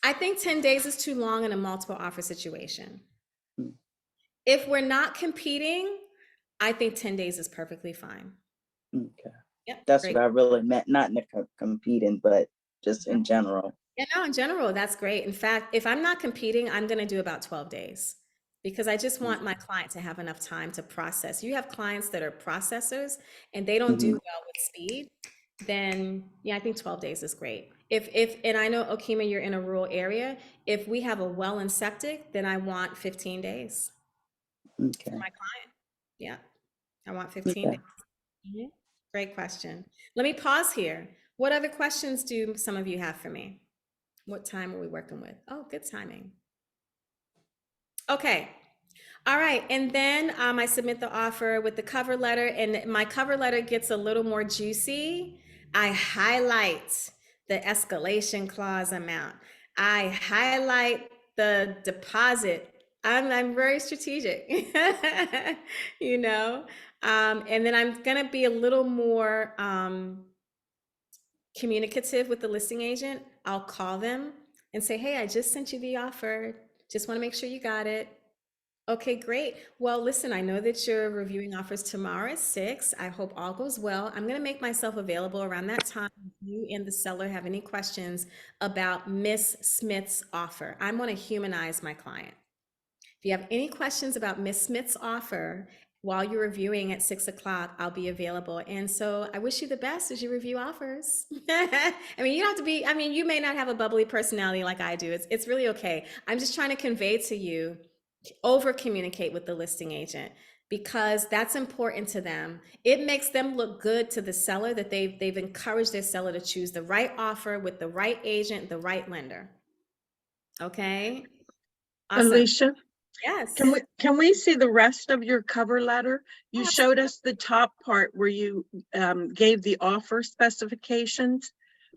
I think 10 days is too long in a multiple offer situation. Hmm. If we're not competing, I think 10 days is perfectly fine. Okay. Yep, That's great. what I really meant, not in the competing, but just in general. Yeah, no, in general, that's great. In fact, if I'm not competing, I'm going to do about 12 days because I just want my client to have enough time to process. You have clients that are processors and they don't do well with speed, then yeah, I think 12 days is great. And I know, Okima, you're in a rural area. If we have a well and septic, then I want 15 days Okay. for my client. Yeah, I want 15 days. Mhm. Great question. Let me pause here. What other questions do some of you have for me? What time are we working with? Oh, good timing. Okay. All right. And then I submit the offer with the cover letter, and my cover letter gets a little more juicy. I highlight the escalation clause amount. I highlight the deposit. I'm very strategic, you know? And then I'm going to be a little more communicative with the listing agent. I'll call them and say, hey, I just sent you the offer. Just want to make sure you got it. Okay, great. Well, listen, I know that you're reviewing offers tomorrow at 6. I hope all goes well. I'm going to make myself available around that time. If you and the seller have any questions about Miss Smith's offer, I'm going to humanize my client. If you have any questions about Miss Smith's offer while you're reviewing at 6 o'clock, I'll be available. And so I wish you the best as you review offers. I mean, you don't have to be, I mean, you may not have a bubbly personality like I do. It's really okay. I'm just trying to convey to you, over communicate with the listing agent because that's important to them. It makes them look good to the seller that they've encouraged their seller to choose the right offer with the right agent, the right lender. Okay? Awesome. Alicia, Yes. can we see the rest of your cover letter? You showed us the top part where you gave the offer specifications,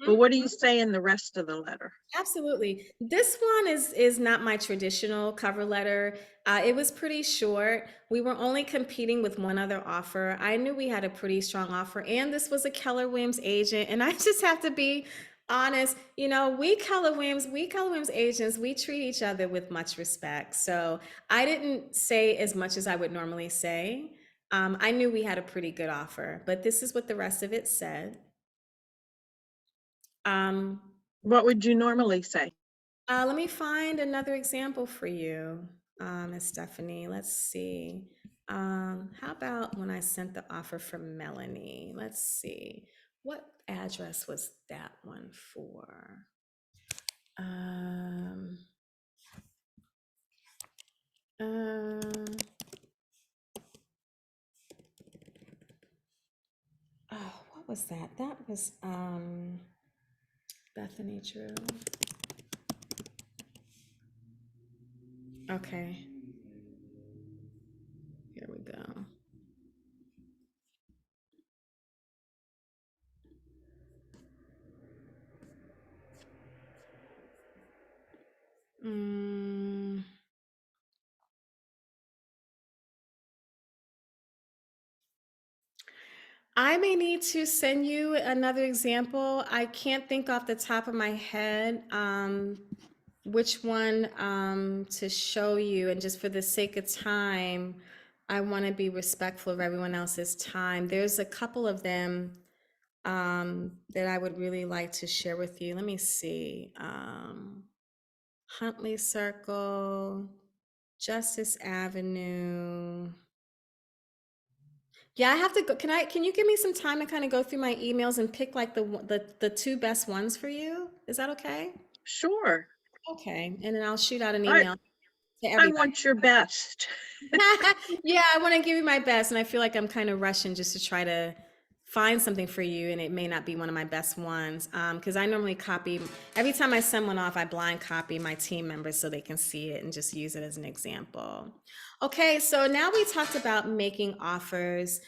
but what do you say in the rest of the letter? Absolutely. This one is not my traditional cover letter. It was pretty short. We were only competing with one other offer. I knew we had a pretty strong offer, and this was a Keller Williams agent. And I just have to be honest. You know, we Keller Williams agents, we treat each other with much respect. So I didn't say as much as I would normally say. I knew we had a pretty good offer, but this is what the rest of it said. What would you normally say? Let me find another example for you, Miss Stephanie. Let's see. How about when I sent the offer for Melanie? Let's see. What address was that one for? Oh, what was that? That was Bethany Drew. Okay. Here we go. I may need to send you another example. I can't think off the top of my head which one to show you. And just for the sake of time, I want to be respectful of everyone else's time. There's a couple of them that I would really like to share with you. Let me see. Huntley Circle, Justice Avenue. Yeah, I have to go. Can you give me some time to kind of go through my emails and pick like the two best ones for you? Is that okay? Sure. Okay, and then I'll shoot out an I- email to I everybody. want your best. Yeah, I want to give you my best, and I feel like I'm kind of rushing just to try to find something for you, and it may not be one of my best ones. Because I normally copy, every time I send one off, I blind copy my team members so they can see it and just use it as an example. Okay, so now we talked about making offers.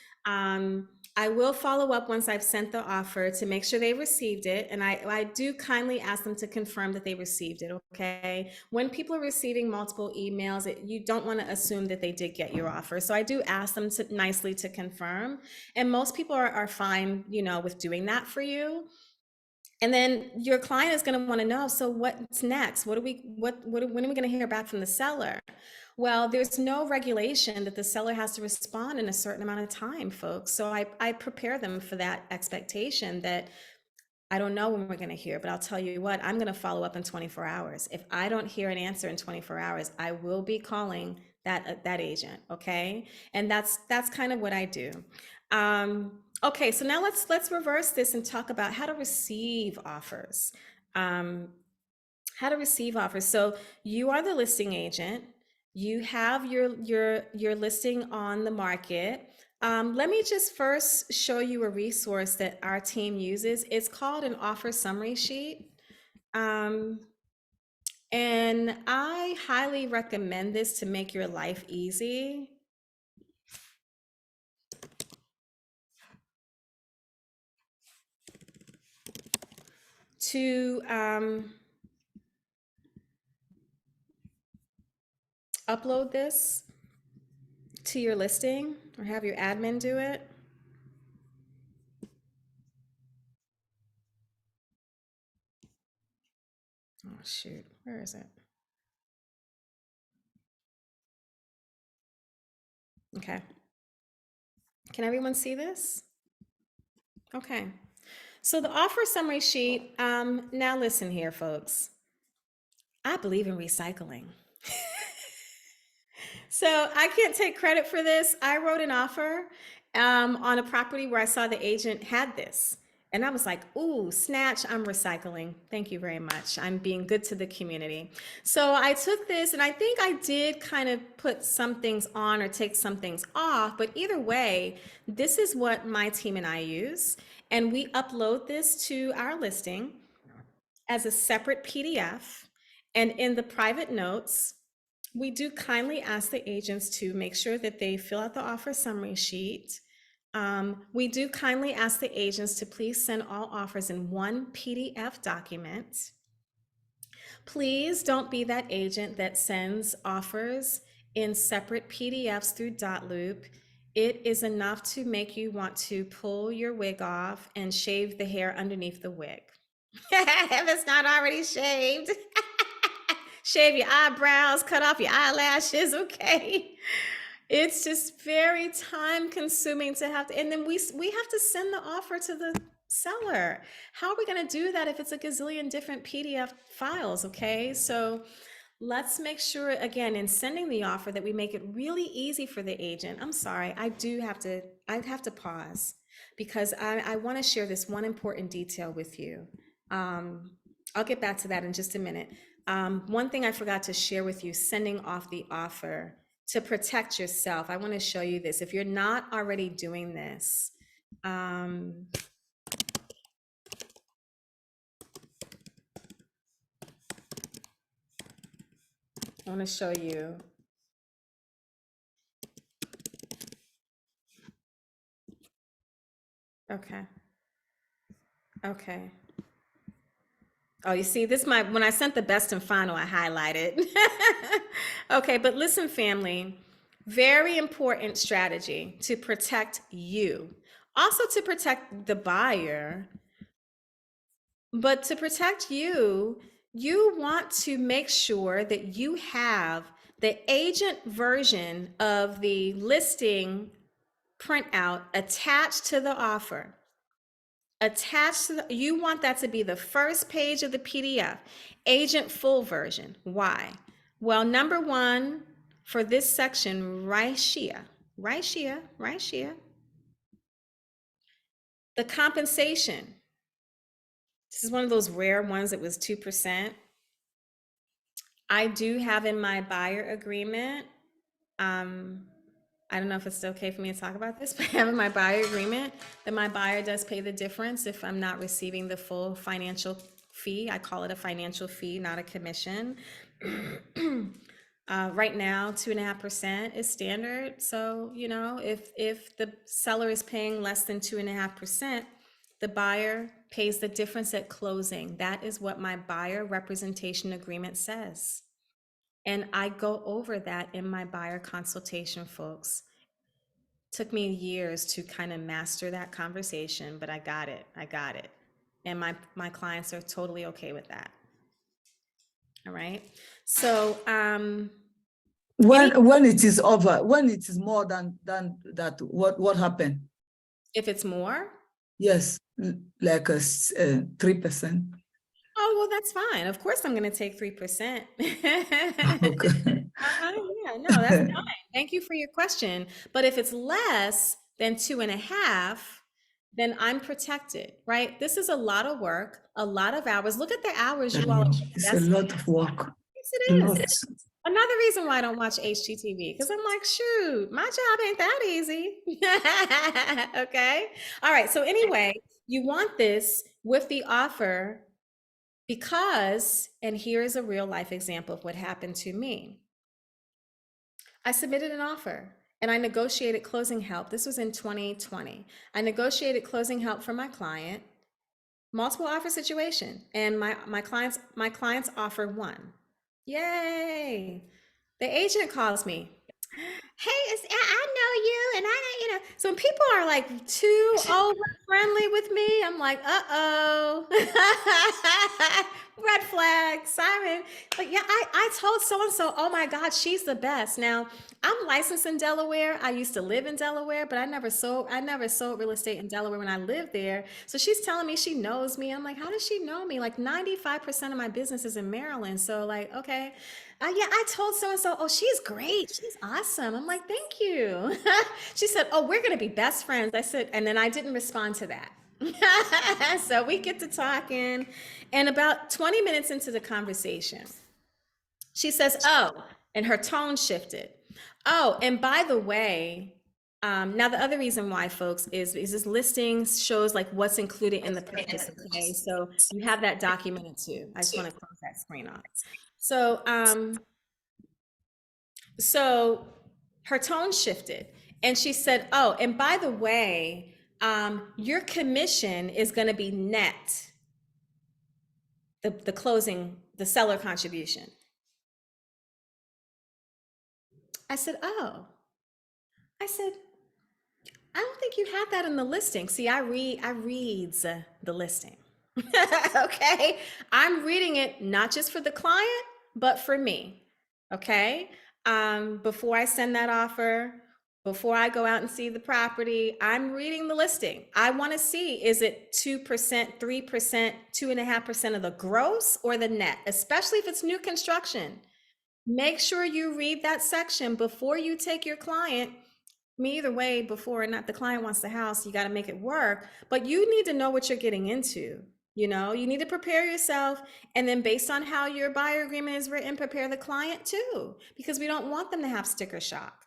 I will follow up once I've sent the offer to make sure they received it. And I do kindly ask them to confirm that they received it, okay? When people are receiving multiple emails, you don't want to assume that they did get your offer. So I do ask them to nicely to confirm. And most people are fine, you know, with doing that for you. And then your client is going to want to know, so what's next? When are we going to hear back from the seller? Well, there's no regulation that the seller has to respond in a certain amount of time, folks. So I prepare them for that expectation that I don't know when we're going to hear, but I'll tell you what, I'm going to follow up in 24 hours. If I don't hear an answer in 24 hours, I will be calling that agent, okay? And that's kind of what I do. Okay, so now let's reverse this and talk about how to receive offers. How to receive offers. So you are the listing agent. You have your listing on the market. Let me just first show you a resource that our team uses. It's called an offer summary sheet. And I highly recommend this to make your life easy. To upload this to your listing or have your admin do it. Oh, shoot, where is it? Okay. Can everyone see this? Okay. So the offer summary sheet, now listen here, folks. I believe in recycling. So I can't take credit for this. I wrote an offer on a property where I saw the agent had this. And I was like, ooh, snatch, I'm recycling. Thank you very much. I'm being good to the community. So I took this and I think I did kind of put some things on or take some things off. But either way, this is what my team and I use. And we upload this to our listing as a separate PDF. And in the private notes, we do kindly ask the agents to make sure that they fill out the offer summary sheet. We do kindly ask the agents to please send all offers in one PDF document. Please don't be that agent that sends offers in separate PDFs through Dotloop. It is enough to make you want to pull your wig off and shave the hair underneath the wig. If it's not already shaved. Shave your eyebrows, cut off your eyelashes, okay? It's just very time consuming to have to, and then we have to send the offer to the seller. How are we gonna do that if it's a gazillion different PDF files, okay? So let's make sure, again, in sending the offer that we make it really easy for the agent. I'm sorry, I'd have to pause because I wanna share this one important detail with you. I'll get back to that in just a minute. One thing I forgot to share with you, sending off the offer to protect yourself. I want to show you this. If you're not already doing this, I want to show you. Okay. Okay. Oh, you see, this might, when I sent the best and final, I highlighted. Okay, but listen, family, very important strategy to protect you. Also to protect the buyer, but to protect you, you want to make sure that you have the agent version of the listing printout attached to the offer. Attached to you want that to be the first page of the PDF, agent full version. Why? Well, number one, for this section, right here, the compensation. This is one of those rare ones that was 2%. I do have in my buyer agreement, I don't know if it's okay for me to talk about this, but I have in my buyer agreement that my buyer does pay the difference if I'm not receiving the full financial fee. I call it a financial fee, not a commission. Right now, 2.5% is standard. So, you know, if the seller is paying less than 2.5%, the buyer pays the difference at closing. That is what my buyer representation agreement says. And I go over that in my buyer consultation, folks. Took me years to kind of master that conversation, but I got it. And my clients are totally okay with that. All right. So when it is over, when it is more than that, what happened? if it's more, Yes, like a 3%. oh, well, that's fine. Of course, I'm going to take 3%. Okay. Yeah, no, that's fine. Thank you for your question. But if it's less than 2.5, then I'm protected, right? This is a lot of work, a lot of hours. Look at the hours you all. It's a lot of work. Yes, it A lot. is. Another reason why I don't watch HGTV, because I'm like, shoot, my job ain't that easy. Okay. All right. So anyway, you want this with the offer because, and here is a real life example of what happened to me. I submitted an offer and I negotiated closing help. This was in 2020. I negotiated closing help for my client, multiple offer situation, and my client's offer won. Yay. The agent calls me. Hey, I know you, and I know, so when people are like too over friendly with me, I'm like, uh-oh. red flag, Simon. But yeah, I told so-and-so, oh my God, she's the best. Now, I'm licensed in Delaware. I used to live in Delaware, but I never sold real estate in Delaware when I lived there. So she's telling me she knows me. I'm like, how does she know me? Like 95% of my business is in Maryland. So like, okay. Yeah, I told so-and-so, oh, she's great. She's awesome. I'm like, thank you. She said, oh, we're going to be best friends. I said, and then I didn't respond to that. So we get to talking, and about 20 minutes into the conversation, she says, oh, and her tone shifted. Oh, and by the way, now the other reason why, folks, is this listing shows like what's included in the purchase. Okay, so you have that documented too. I just want to close that screen off. So, so her tone shifted, and she said, "Oh, and by the way, your commission is going to be net. The seller contribution." I said, "Oh." I said, "I don't think you have that in the listing." See, I reads the listing. Okay, I'm reading it not just for the client, but for me. Okay, before I send that offer, before I go out and see the property, I'm reading the listing. I want to see, is it 2%, 3%, 2.5% of the gross or the net, especially if it's new construction. Make sure you read that section before you take your client. Me either way, before or not, the client wants the house, you got to make it work, but you need to know what you're getting into. You know, you need to prepare yourself, and then based on how your buyer agreement is written, prepare the client too, because we don't want them to have sticker shock.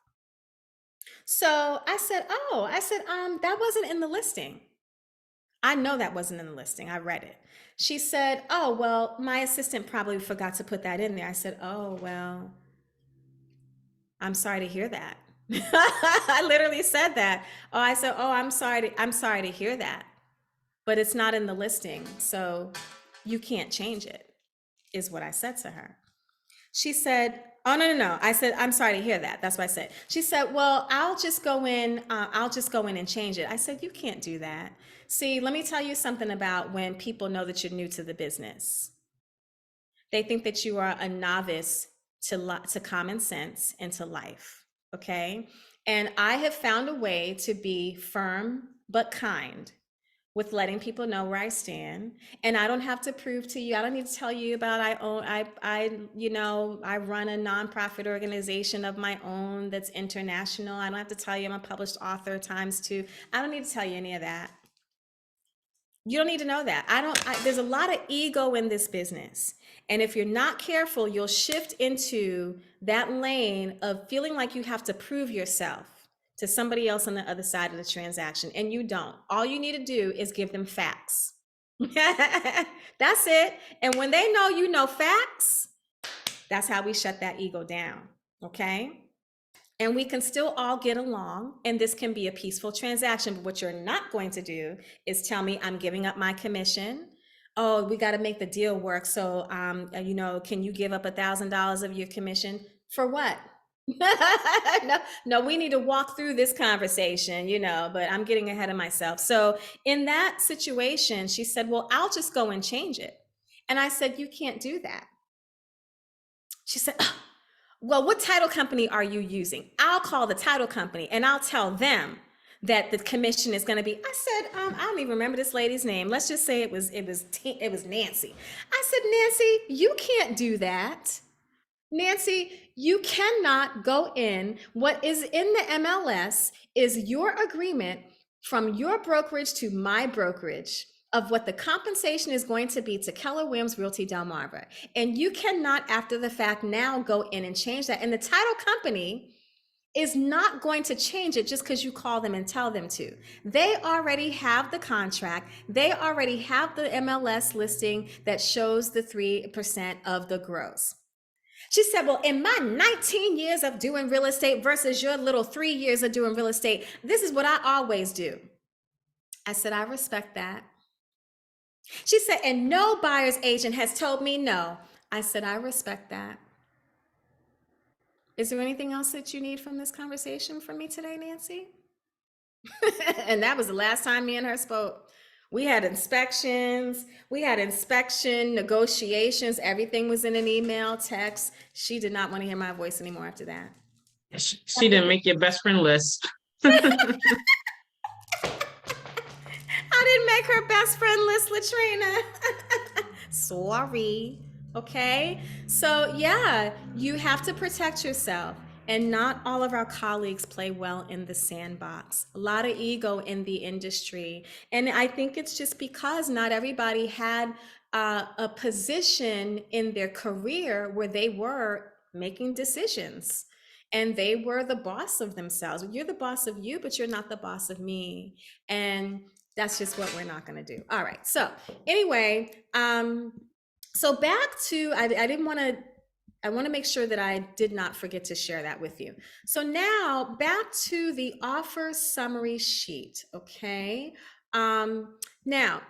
So I said, oh, that wasn't in the listing. I know that wasn't in the listing. I read it. She said, oh, well, my assistant probably forgot to put that in there. I said, oh, well, I'm sorry to hear that. I literally said that. Oh, I said, oh, I'm sorry to hear that. But it's not in the listing, so you can't change it, is what I said to her. She said, oh, no. I said, I'm sorry to hear that. That's what I said. She said, well, I'll just go in and change it. I said, you can't do that. See, let me tell you something about when people know that you're new to the business. They think that you are a novice to common sense and to life, okay? And I have found a way to be firm but kind with letting people know where I stand. And I don't have to prove to you, I don't need to tell you about I run a nonprofit organization of my own that's international. I don't have to tell you I'm a published author ×2. I don't need to tell you any of that. You don't need to know that. There's a lot of ego in this business. And if you're not careful, you'll shift into that lane of feeling like you have to prove yourself to somebody else on the other side of the transaction, and you don't. All you need to do is give them facts. That's it. And when they know you know facts, that's how we shut that ego down, okay? And we can still all get along, and this can be a peaceful transaction. But what you're not going to do is tell me I'm giving up my commission. Oh, we got to make the deal work. So, can you give up $1,000 of your commission? For what? No, we need to walk through this conversation, but I'm getting ahead of myself. So in that situation, she said, well, I'll just go and change it. And I said, you can't do that. She said, oh, well, what title company are you using? I'll call the title company and I'll tell them that the commission is going to be. I said, I don't even remember this lady's name. Let's just say it was Nancy. I said, Nancy, you can't do that. Nancy, you cannot go in. What is in the MLS is your agreement from your brokerage to my brokerage of what the compensation is going to be to Keller Williams Realty Delmarva. And you cannot, after the fact, now go in and change that. And the title company is not going to change it just because you call them and tell them to. They already have the contract. They already have the MLS listing that shows the 3% of the gross. She said, well, in my 19 years of doing real estate versus your little 3 years of doing real estate, this is what I always do. I said, I respect that. She said, and no buyer's agent has told me no. I said, I respect that. Is there anything else that you need from this conversation from me today, Nancy? And that was the last time me and her spoke. We had inspections, we had inspection, negotiations, everything was in an email, text. She did not want to hear my voice anymore after that. She didn't make your best friend list. I didn't make her best friend list, Latrina. Sorry. Okay. So, yeah, you have to protect yourself. And not all of our colleagues play well in the sandbox. A lot of ego in the industry. And I think it's just because not everybody had a position in their career where they were making decisions and they were the boss of themselves. You're the boss of you, but you're not the boss of me. And that's just what we're not going to do. All right. So anyway, so back to, I want to make sure that I did not forget to share that with you. So now back to the offer summary sheet. Okay. Now,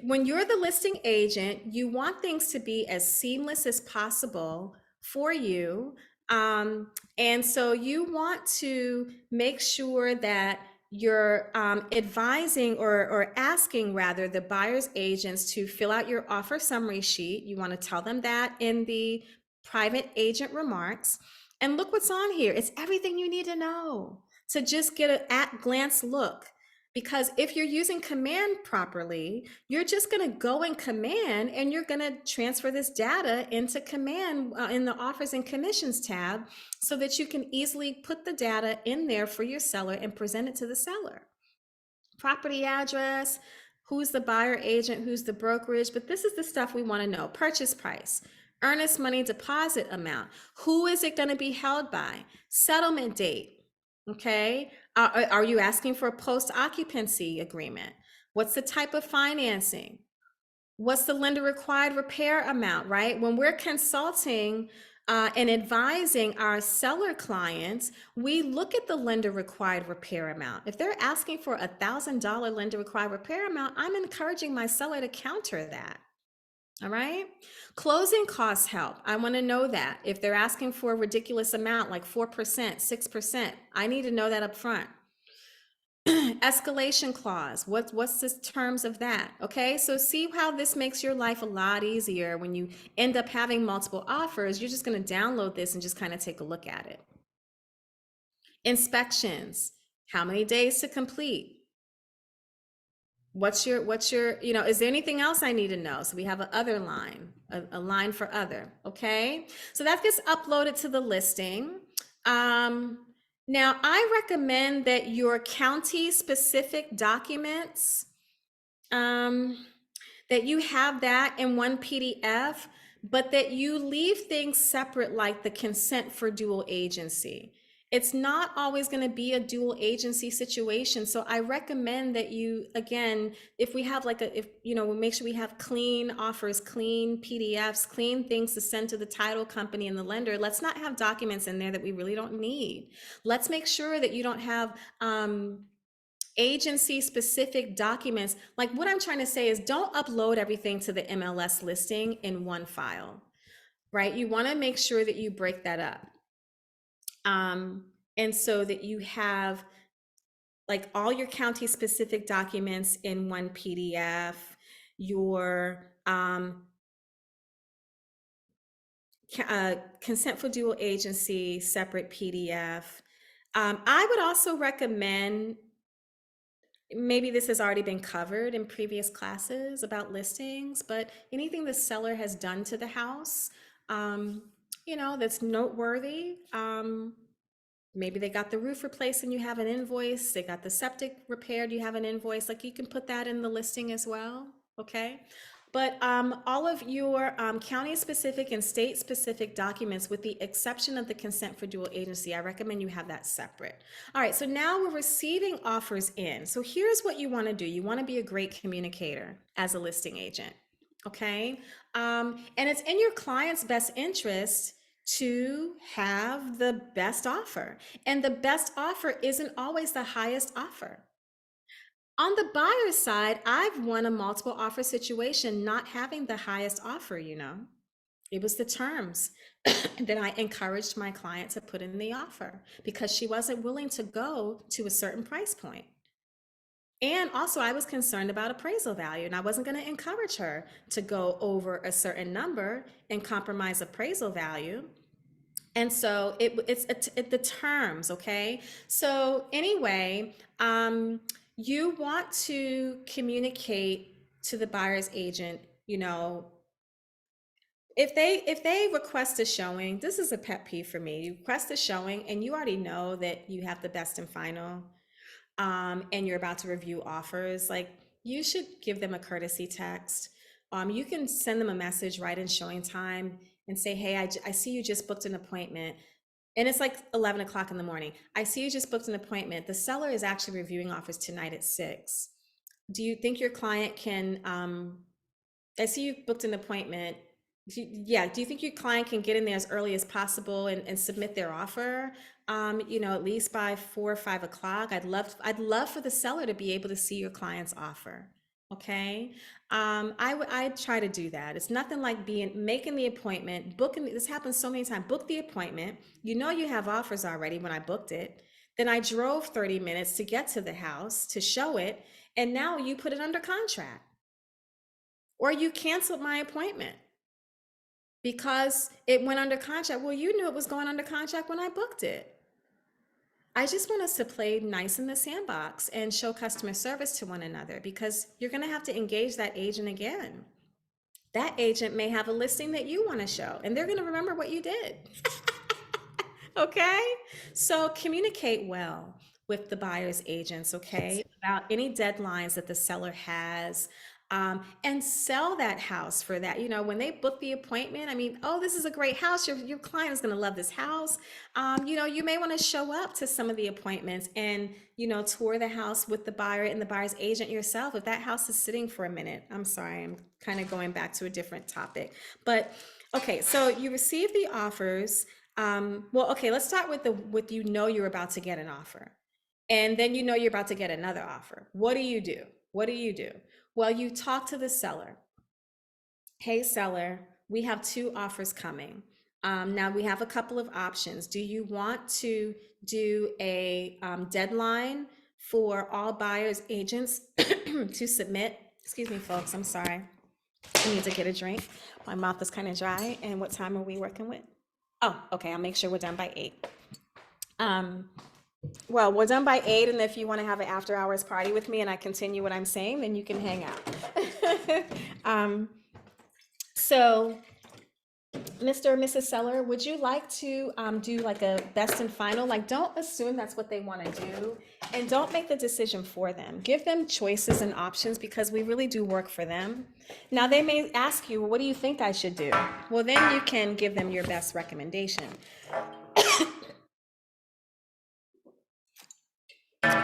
when you're the listing agent, you want things to be as seamless as possible for you. And so you want to make sure that you're advising or asking rather the buyer's agents to fill out your offer summary sheet. You want to tell them that in the private agent remarks. And look what's on here. It's everything you need to know to just get an at-glance look. Because if you're using command properly, you're just going to go in command and you're going to transfer this data into command in the offers and commissions tab so that you can easily put the data in there for your seller and present it to the seller. Property address, who's the buyer agent, who's the brokerage, but this is the stuff we want to know. Purchase price, earnest money deposit amount, who is it going to be held by, settlement date. Okay, are you asking for a post-occupancy agreement? What's the type of financing? What's the lender required repair amount, right? When we're consulting and advising our seller clients, we look at the lender required repair amount. If they're asking for $1,000 lender required repair amount, I'm encouraging my seller to counter that. All right. Closing costs help. I want to know that. If they're asking for a ridiculous amount like 4%, 6%, I need to know that up front. Escalation clause. What's the terms of that? Okay. So see how this makes your life a lot easier when you end up having multiple offers. You're just going to download this and just kind of take a look at it. Inspections. How many days to complete? What's your, is there anything else I need to know? So we have a other line, a line for other, okay? So that gets uploaded to the listing. Now I recommend that your county specific documents, that you have that in one PDF, but that you leave things separate like the consent for dual agency. It's not always going to be a dual agency situation. So I recommend that you, again, if we have we'll make sure we have clean offers, clean PDFs, clean things to send to the title company and the lender. Let's not have documents in there that we really don't need. Let's make sure that you don't have agency specific documents. Like what I'm trying to say is don't upload everything to the MLS listing in one file, right? You want to make sure that you break that up. And so that you have like all your county specific documents in one PDF, your consent for dual agency, separate PDF. I would also recommend, maybe this has already been covered in previous classes about listings, but anything the seller has done to the house, that's noteworthy. Maybe they got the roof replaced and you have an invoice. They got the septic repaired, you have an invoice. Like you can put that in the listing as well, okay? But all of your county-specific and state-specific documents, with the exception of the consent for dual agency, I recommend you have that separate. All right, so now we're receiving offers in. So here's what you want to do. You want to be a great communicator as a listing agent, okay? And it's in your client's best interest to have the best offer. And the best offer isn't always the highest offer. On the buyer's side, I've won a multiple offer situation not having the highest offer, It was the terms that I encouraged my client to put in the offer because she wasn't willing to go to a certain price point. And also, I was concerned about appraisal value, and I wasn't going to encourage her to go over a certain number and compromise appraisal value. And so it's the terms, okay? So anyway, you want to communicate to the buyer's agent, you know, if they request a showing, this is a pet peeve for me. You request a showing and you already know that you have the best and final, and you're about to review offers, like you should give them a courtesy text. You can send them a message right in showing time and say, hey, I see you just booked an appointment. And it's like 11 o'clock in the morning. I see you just booked an appointment. The seller is actually reviewing offers tonight at 6. Do you think your client can, I see you booked an appointment. Yeah, do you think your client can get in there as early as possible and submit their offer? You know, at least by 4 or 5 o'clock. I'd love for the seller to be able to see your client's offer. Okay. I try to do that. It's nothing like making the appointment, booking. This happens so many times. Book the appointment. You know, you have offers already when I booked it. Then I drove 30 minutes to get to the house to show it. And now you put it under contract, or you canceled my appointment because it went under contract. Well, you knew it was going under contract when I booked it. I just want us to play nice in the sandbox and show customer service to one another, because you're going to have to engage that agent again. That agent may have a listing that you want to show, and they're going to remember what you did. Okay? So communicate well with the buyer's agents, okay, about any deadlines that the seller has. And sell that house for that. You know, when they book the appointment, I mean, oh, this is a great house. Your client is going to love this house. You know, you may want to show up to some of the appointments and, you know, tour the house with the buyer and the buyer's agent yourself. If that house is sitting for a minute, I'm sorry, I'm kind of going back to a different topic. But okay, so you receive the offers. Well, okay, let's start with you know you're about to get an offer. And then you know you're about to get another offer. What do you do? What do you do? Well, you talk to the seller. Hey, seller, we have 2 offers coming. Now we have a couple of options. Do you want to do a deadline for all buyers agents to submit? Excuse me, folks, I'm sorry. I need to get a drink. My mouth is kind of dry. And what time are we working with? Oh, okay, I'll make sure we're done by 8. Well, we're done by 8, and if you want to have an after hours party with me and I continue what I'm saying, then you can hang out. So, Mr. or Mrs. Seller, would you like to do like a best and final? Like, don't assume that's what they want to do, and don't make the decision for them. Give them choices and options, because we really do work for them. Now, they may ask you, well, what do you think I should do? Well, then you can give them your best recommendation.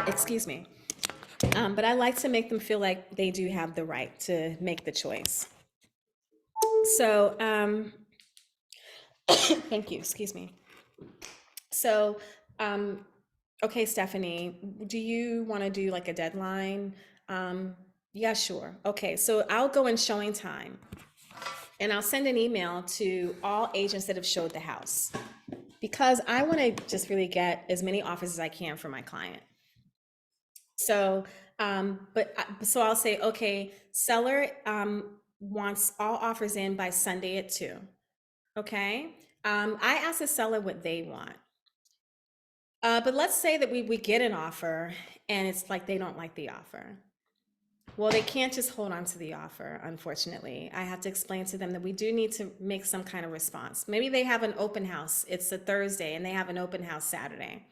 Excuse me. But I like to make them feel like they do have the right to make the choice. So, thank you, excuse me. So, okay, Stephanie, do you want to do like a deadline? Yeah, sure. Okay, so I'll go in showing time, and I'll send an email to all agents that have showed the house, because I want to just really get as many offers as I can for my client. So, so I'll say, okay, seller wants all offers in by Sunday at 2. Okay. I ask the seller what they want. But let's say that we get an offer and it's like they don't like the offer. Well, they can't just hold on to the offer, unfortunately. I have to explain to them that we do need to make some kind of response. Maybe they have an open house. It's a Thursday and they have an open house Saturday.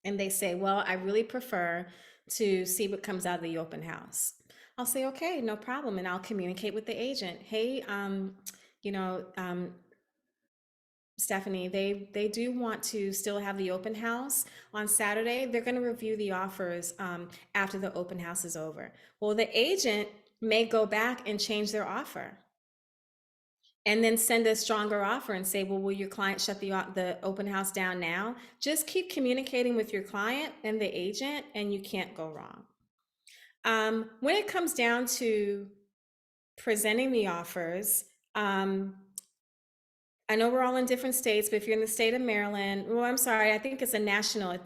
And they say, well, I really prefer to see what comes out of the open house. I'll say, okay, no problem. And I'll communicate with the agent. Hey, you know, Stephanie, they do want to still have the open house on Saturday. They're going to review the offers after the open house is over. Well, the agent may go back and change their offer, and then send a stronger offer and say, well, will your client shut the open house down now? Just keep communicating with your client and the agent, and you can't go wrong. When it comes down to presenting the offers, I know we're all in different states, but if you're in the state of Maryland, well, I'm sorry, I think it's a national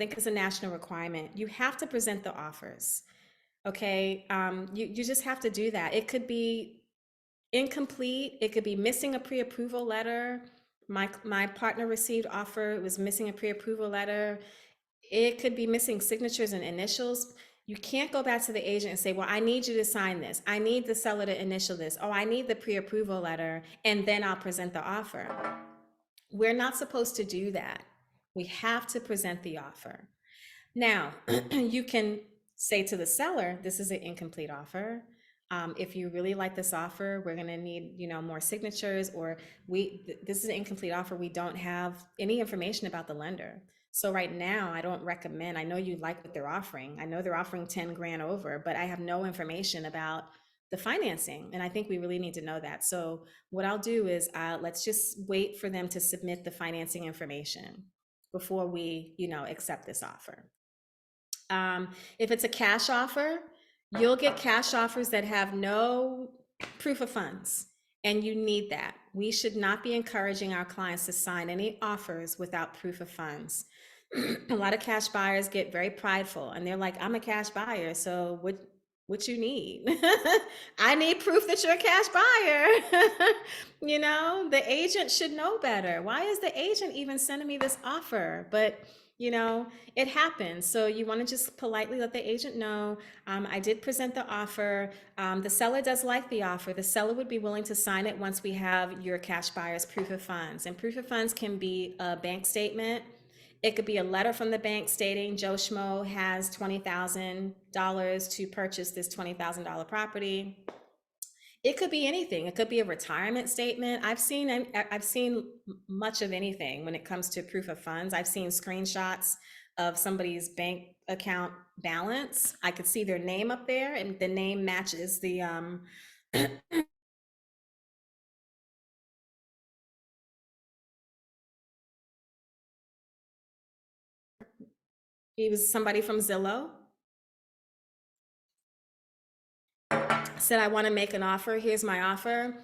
requirement. You have to present the offers. Okay, you just have to do that. It could be incomplete, it could be missing a pre-approval letter. My partner received offer, it was missing a pre-approval letter. It could be missing signatures and initials. You can't go back to the agent and say, well, I need you to sign this. I need the seller to initial this. Oh, I need the pre-approval letter, and then I'll present the offer. We're not supposed to do that. We have to present the offer. Now, you can say to the seller, this is an incomplete offer. If you really like this offer, we're gonna need, more signatures, or this is an incomplete offer. We don't have any information about the lender. So right now, I don't recommend, I know you like what they're offering. I know they're offering 10 grand over, but I have no information about the financing. And I think we really need to know that. So what I'll do is let's just wait for them to submit the financing information before we, accept this offer. If it's a cash offer, you'll get cash offers that have no proof of funds, and you need that. We should not be encouraging our clients to sign any offers without proof of funds. A lot of cash buyers get very prideful, and they're like, I'm a cash buyer, so what you need? I need proof that you're a cash buyer. The agent should know better. Why is the agent even sending me this offer? But it happens. So you want to just politely let the agent know, I did present the offer. The seller does like the offer. The seller would be willing to sign it once we have your cash buyer's proof of funds. And proof of funds can be a bank statement. It could be a letter from the bank stating Joe Schmo has $20,000 to purchase this $20,000 property. It could be anything. It could be a retirement statement. I've seen much of anything when it comes to proof of funds. I've seen screenshots of somebody's bank account balance. I could see their name up there, and the name matches the he was somebody from Zillow. Said, I want to make an offer. Here's my offer.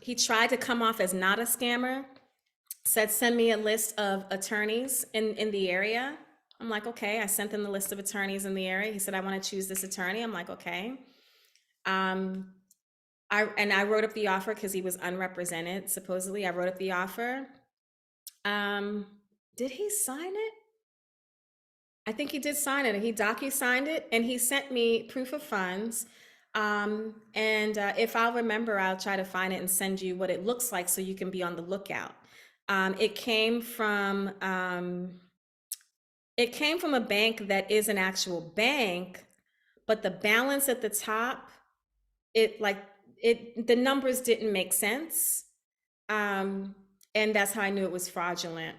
He tried to come off as not a scammer. Said, send me a list of attorneys in the area. I'm like, okay. I sent them the list of attorneys in the area. He said, I want to choose this attorney. I'm like, okay. I wrote up the offer because he was unrepresented. Supposedly, I wrote up the offer. Did he sign it? I think he did sign it. He docu-signed it, and he sent me proof of funds. If I'll remember, I'll try to find it and send you what it looks like so you can be on the lookout. It came from a bank that is an actual bank, but the balance at the top, the numbers didn't make sense. And that's how I knew it was fraudulent.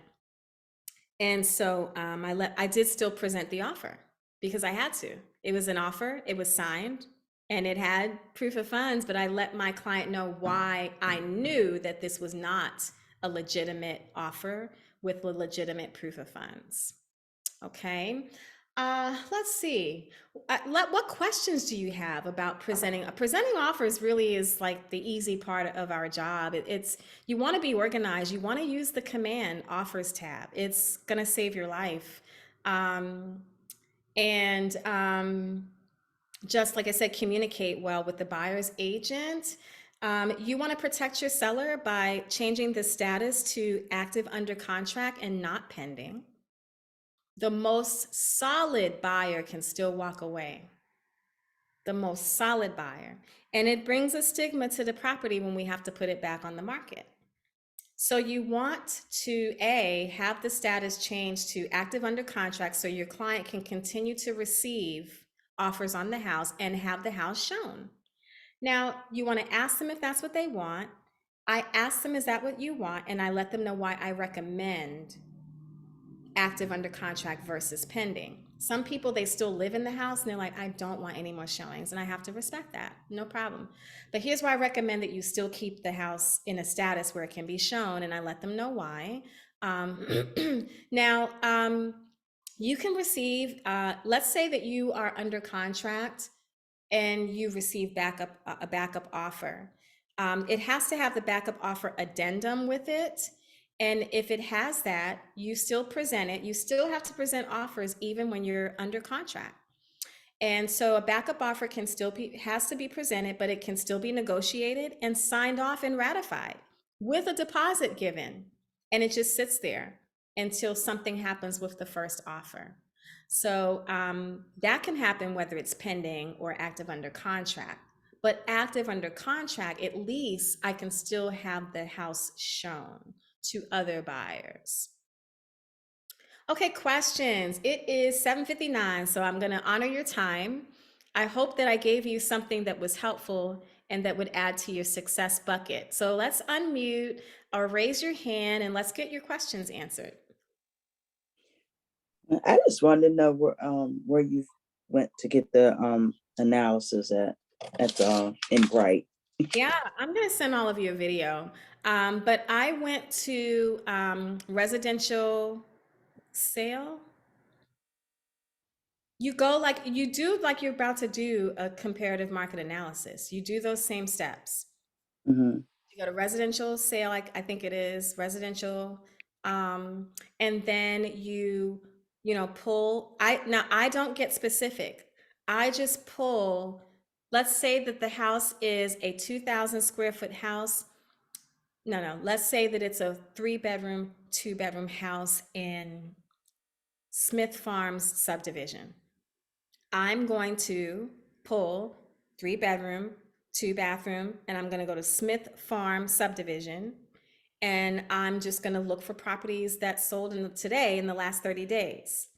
And so I did still present the offer because I had to. It was an offer, it was signed, and it had proof of funds, but I let my client know why I knew that this was not a legitimate offer with a legitimate proof of funds. Okay, let's see. What questions do you have about presenting? Presenting offers really is like the easy part of our job. You want to be organized. You want to use the command offers tab. It's going to save your life. Just like I said, communicate well with the buyer's agent. You want to protect your seller by changing the status to active under contract and not pending. The most solid buyer can still walk away. The most solid buyer. And it brings a stigma to the property when we have to put it back on the market. So you want to have the status changed to active under contract so your client can continue to receive offers on the house and have the house shown. Now, you want to ask them if that's what they want. I ask them, is that what you want? And I let them know why I recommend active under contract versus pending. Some people, they still live in the house and they're like, I don't want any more showings, and I have to respect that, no problem. But here's why I recommend that you still keep the house in a status where it can be shown, and I let them know why. Now, you can receive, let's say that you are under contract and you receive a backup offer. It has to have the backup offer addendum with it. And if it has that, you still present it. You still have to present offers even when you're under contract. And so a backup offer can still be, has to be presented, but it can still be negotiated and signed off and ratified with a deposit given. And it just sits there until something happens with the first offer. So that can happen whether it's pending or active under contract. But active under contract, at least I can still have the house shown to other buyers. Okay, questions. It is 7:59, so I'm gonna honor your time. I hope that I gave you something that was helpful and that would add to your success bucket. So let's unmute or raise your hand and let's get your questions answered. I just wanted to know where you went to get the analysis at in Bright. Yeah, I'm gonna send all of you a video. But I went to residential sale. You go like you do like you're about to do a comparative market analysis. You do those same steps. Mhm. You go to residential sale, like I think it is residential, and then you know pull. I don't get specific. I just pull. Let's say that the house is a 2,000 square foot house. No, let's say that it's a 3-bedroom, 2-bedroom house in Smith Farms subdivision. I'm going to pull 3-bedroom, 2-bathroom, and I'm gonna go to Smith Farm subdivision. And I'm just gonna look for properties that sold today in the last 30 days.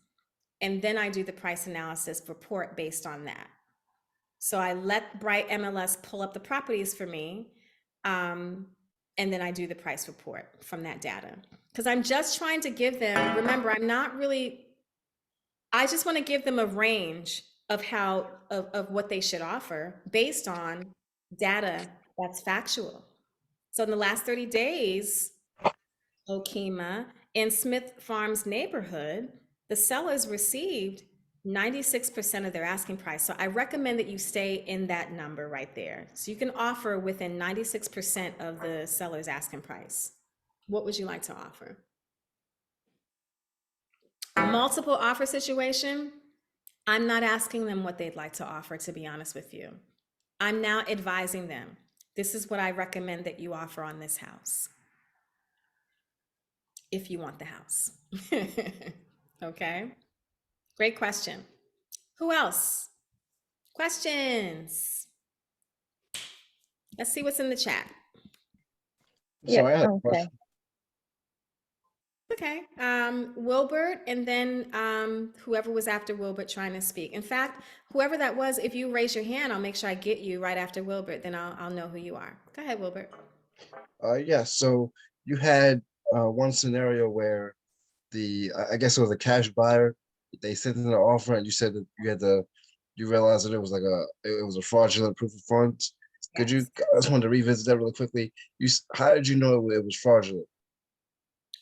And then I do the price analysis report based on that. So I let Bright MLS pull up the properties for me. And then I do the price report from that data. Because I'm just trying to give them, remember, I just want to give them a range of of what they should offer based on data that's factual. So in the last 30 days, Okema, in Smith Farms neighborhood, the sellers received 96% of their asking price. So I recommend that you stay in that number right there. So you can offer within 96% of the seller's asking price. What would you like to offer? Multiple offer situation, I'm not asking them what they'd like to offer, to be honest with you. I'm now advising them. This is what I recommend that you offer on this house. If you want the house. Okay. Great question. Who else? Questions? Let's see what's in the chat. Sorry, I had a okay. question. Okay, Wilbert, and then whoever was after Wilbert trying to speak. In fact, whoever that was, if you raise your hand, I'll make sure I get you right after Wilbert, then I'll know who you are. Go ahead, Wilbert. Yeah, so you had one scenario where I guess it was a cash buyer. They sent in an offer, and you said that you realized that it was it was a fraudulent proof of funds. Could you? I just wanted to revisit that really quickly. How did you know it was fraudulent?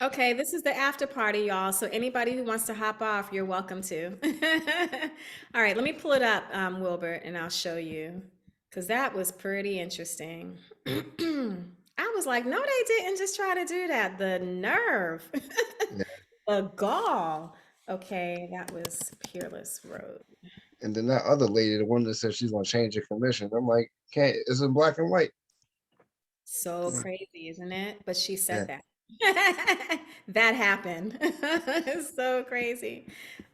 Okay, this is the after party, y'all. So anybody who wants to hop off, you're welcome to. All right, let me pull it up, Wilbert, and I'll show you. Because that was pretty interesting. I was like, no, they didn't just try to do that. The nerve, Yeah. the gall. Okay, that was Peerless Road. And then that other lady, the one that said she's gonna change your commission, I'm like, can't. It's in black and white. So crazy, isn't it? But she said Yeah. that. That happened. It's so crazy.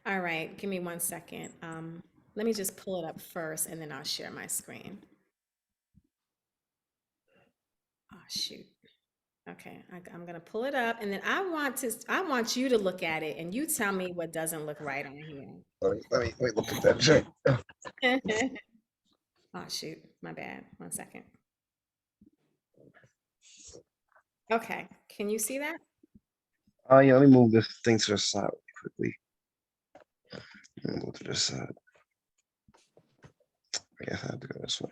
All right, give me 1 second. Let me just pull it up first and then I'll share my screen. Oh, shoot. Okay, I'm gonna pull it up and then I want you to look at it and you tell me what doesn't look right on here. Let me look at that check. Oh, shoot, my bad. 1 second. Okay, can you see that? Yeah, let me move this thing to the side quickly. Let me move to this side. I guess I have to go this way.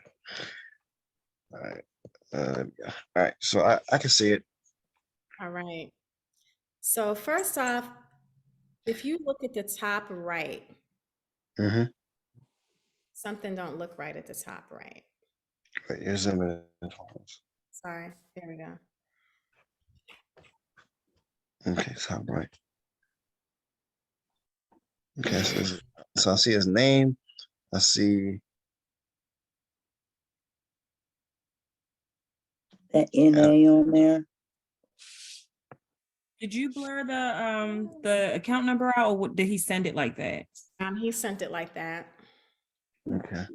All right. Yeah. All right. So I can see it. All right. So first off, if you look at the top right, Mm-hmm. something don't look right at the top right. Wait, here's a minute. Sorry, there we go. Okay, top right. Okay, so I see his name, I see. That NA on there. Did you blur the account number out, or did he send it like that? He sent it like that. Okay.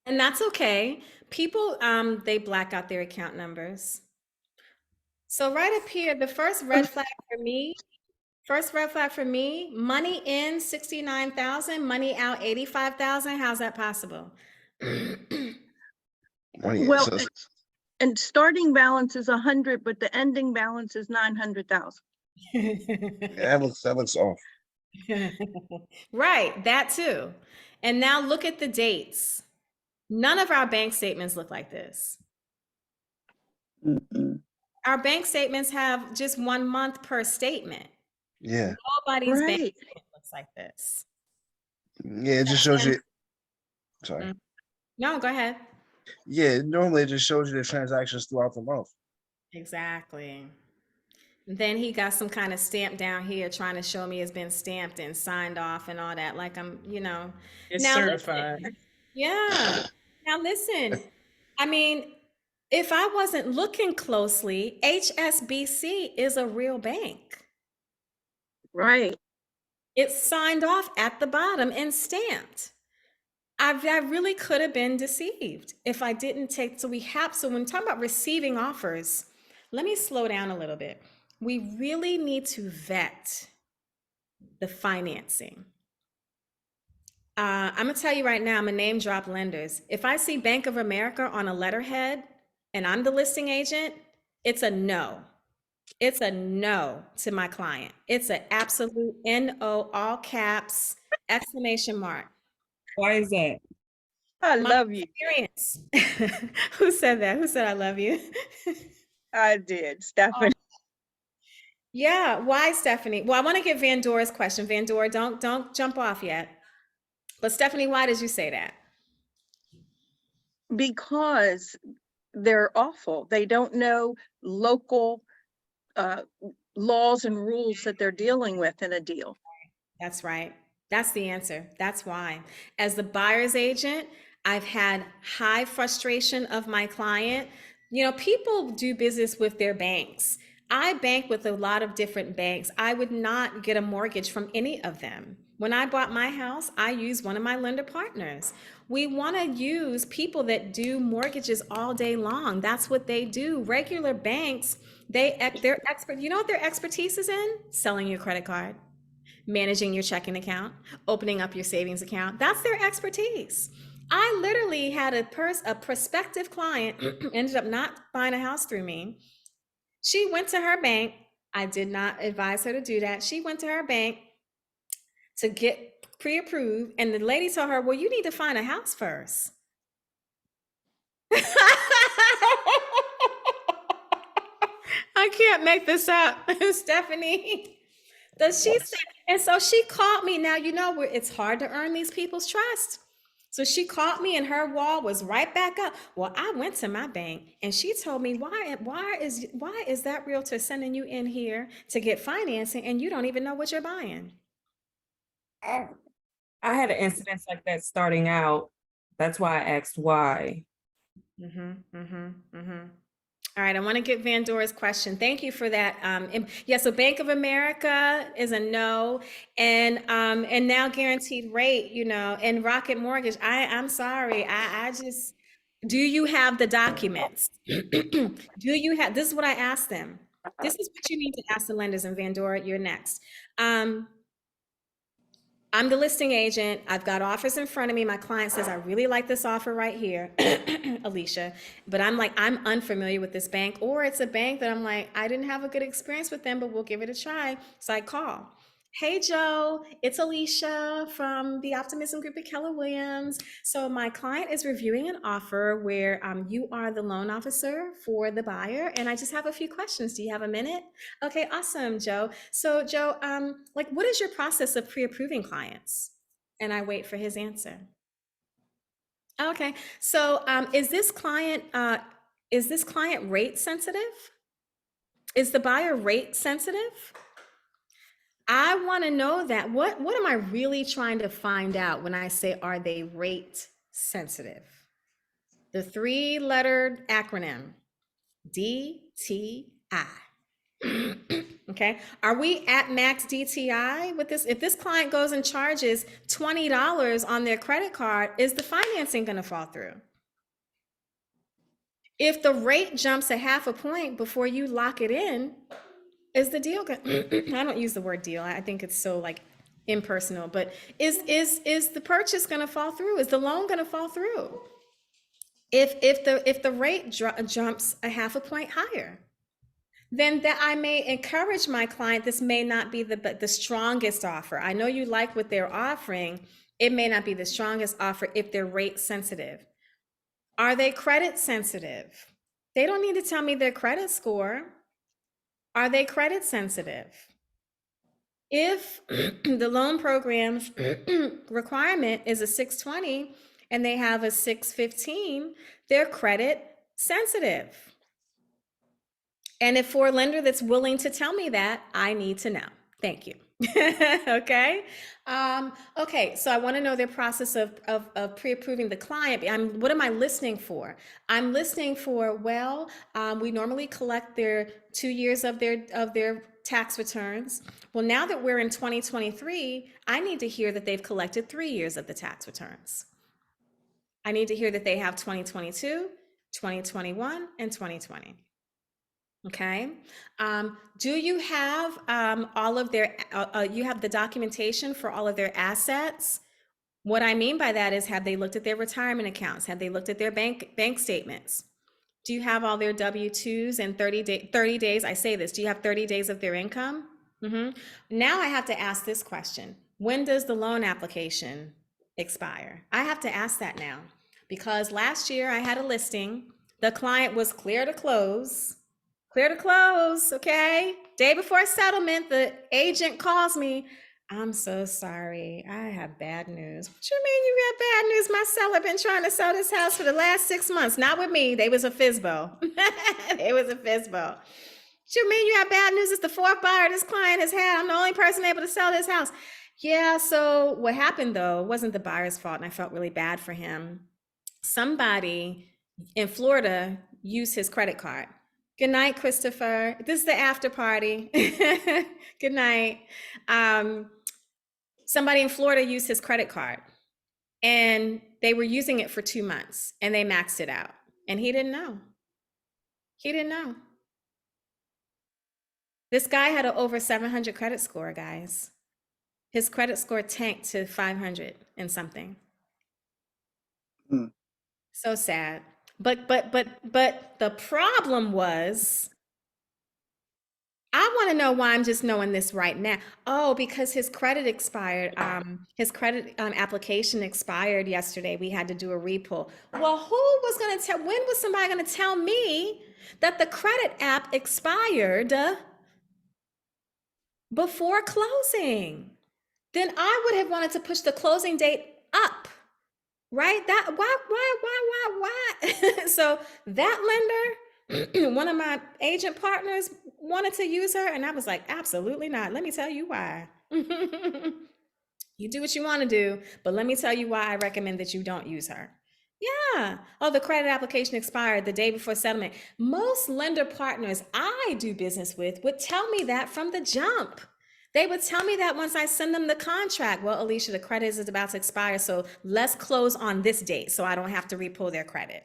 And that's okay. People, they black out their account numbers. So right up here, the first red flag for me, money in 69,000, money out 85,000. How's that possible? Well, So and starting balance is 100, but the ending balance is 900,000. that looks off. Right, that too. And now look at the dates. None of our bank statements look like this. Mm-mm. Our bank statements have just 1 month per statement. Yeah. Nobody's bank Right. statement looks like this. Yeah, it just shows you. Sorry. Mm. No, go ahead. Yeah, normally it just shows you the transactions throughout the month. Exactly. Then he got some kind of stamp down here trying to show me it's been stamped and signed off and all that. Like I'm, It's Now listen. certified. Yeah. Now listen, I mean, if I wasn't looking closely, HSBC is a real bank. Right. It's signed off at the bottom and stamped. I really could have been deceived if I didn't take, so when we talk about receiving offers, let me slow down a little bit. We really need to vet the financing. I'm gonna tell you right now, I'm gonna name drop lenders. If I see Bank of America on a letterhead and I'm the listing agent, it's a no. It's a no to my client. It's an absolute NO, all caps, exclamation mark. Why is that? I My love you. Experience. Who said that? Who said I love you? I did, Stephanie. Yeah, why, Stephanie? Well, I want to get Van Dora's question. Van Dora, don't jump off yet. But Stephanie, why did you say that? Because they're awful. They don't know local laws and rules that they're dealing with in a deal. That's right. That's the answer. That's why. As the buyer's agent, I've had high frustration of my client. People do business with their banks. I bank with a lot of different banks. I would not get a mortgage from any of them. When I bought my house, I used one of my lender partners. We want to use people that do mortgages all day long. That's what they do. Regular banks, they're expert. You know what their expertise is in? Selling your credit card, managing your checking account, opening up your savings account. That's their expertise. I literally had a prospective client ended up not buying a house through me. She went to her bank. I did not advise her to do that. She went to her bank to get pre-approved, and the lady told her, well, you need to find a house first. I can't make this up, Stephanie. And so she called me. Now, it's hard to earn these people's trust. So she called me and her wall was right back up. Well, I went to my bank and she told me, why is that realtor sending you in here to get financing and you don't even know what you're buying? I had an incident like that starting out. That's why I asked why. All right, I want to get Van Dora's question. Thank you for that. So Bank of America is a no, and now guaranteed rate, and Rocket Mortgage. I'm sorry, I just. Do you have the documents? Do you have? This is what I asked them. This is what you need to ask the lenders. And Van Dora, you're next. I'm the listing agent. I've got offers in front of me. My client says, I really like this offer right here, Alicia, but I'm unfamiliar with this bank, or it's a bank that I'm like, I didn't have a good experience with them, but we'll give it a try. So I call. Hey, Joe, it's Alicia from the Optimism Group at Keller Williams. So my client is reviewing an offer where you are the loan officer for the buyer, and I just have a few questions. Do you have a minute? Okay, awesome, Joe. So Joe, what is your process of pre-approving clients? And I wait for his answer. Okay, so is this client rate sensitive? Is the buyer rate sensitive? I want to know that. What am I really trying to find out when I say, are they rate sensitive? The 3-lettered acronym, DTI. Okay, are we at max DTI with this? If this client goes and charges $20 on their credit card, is the financing going to fall through? If the rate jumps a half a point before you lock it in, is the deal good? I don't use the word deal. I think it's so like impersonal, but is the purchase going to fall through? Is the loan going to fall through? If the rate jumps a half a point higher, then that I may encourage my client. This may not be the strongest offer. I know you like what they're offering. It may not be the strongest offer if they're rate sensitive. Are they credit sensitive? They don't need to tell me their credit score. Are they credit sensitive? If the loan program's requirement is a 620 and they have a 615, they're credit sensitive. And if for a lender that's willing to tell me that, I need to know. Thank you. Okay. Okay. So I want to know their process of pre-approving the client. What am I listening for? I'm listening for, well, we normally collect their 2 years of their tax returns. Well, now that we're in 2023, I need to hear that they've collected 3 years of the tax returns. I need to hear that they have 2022, 2021, and 2020. Okay. Do you have all of their, you have the documentation for all of their assets? What I mean by that is, have they looked at their retirement accounts? Have they looked at their bank statements? Do you have all their W-2s and 30 days? I say this, do you have 30 days of their income? Now I have to ask this question. When does the loan application expire? I have to ask that now, because last year I had a listing. The client was clear to close. Clear to close, okay? Day before settlement, the agent calls me. I'm so sorry, I have bad news. What you mean you got bad news? My seller been trying to sell this house for the last 6 months. Not with me, they was a FSBO. It was a FSBO. What you mean you have bad news? It's the 4th buyer this client has had. I'm the only person able to sell this house. Yeah, so what happened though, wasn't the buyer's fault, and I felt really bad for him. Somebody in Florida used his credit card. Good night, Christopher. This is the after party. Good night. Somebody in Florida used his credit card, and they were using it for 2 months, and they maxed it out, and he didn't know. He didn't know. This guy had an over 700 credit score, guys. His credit score tanked to 500 and something. So sad. But the problem was, I want to know why I'm just knowing this right now. Oh, because his credit expired. His credit application expired yesterday. We had to do a repull. Well, who was going to tell? When was somebody going to tell me that the credit app expired before closing? Then I would have wanted to push the closing date up. Right? That why? So that lender, one of my agent partners, wanted to use her, and I was like, absolutely not. Let me tell you why. You do what you want to do, but let me tell you why I recommend that you don't use her. Yeah. Oh, the credit application expired the day before settlement. Most lender partners I do business with would tell me that from the jump. They would tell me that once I send them the contract. Well, Alicia, the credit is about to expire, so let's close on this date so I don't have to repull their credit.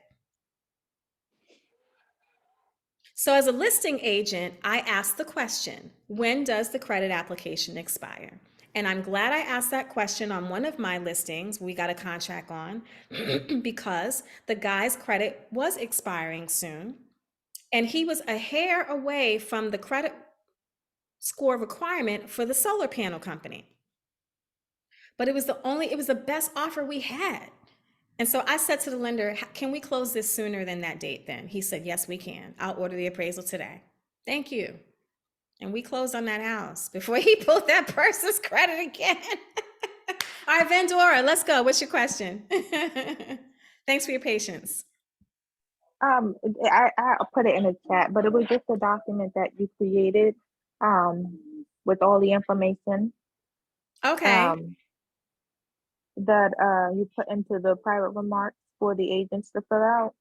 So as a listing agent, I ask the question, when does the credit application expire? And I'm glad I asked that question on one of my listings we got a contract on because the guy's credit was expiring soon, and he was a hair away from the credit score requirement for the solar panel company. But it was the best offer we had. And so I said to the lender, can we close this sooner than that date then? He said, yes, we can. I'll order the appraisal today. Thank you. And we closed on that house before he pulled that person's credit again. All right, Vandora, let's go. What's your question? Thanks for your patience. I put it in the chat, but it was just a document that you created with all the information Okay. that you put into the private remarks for the agents to fill out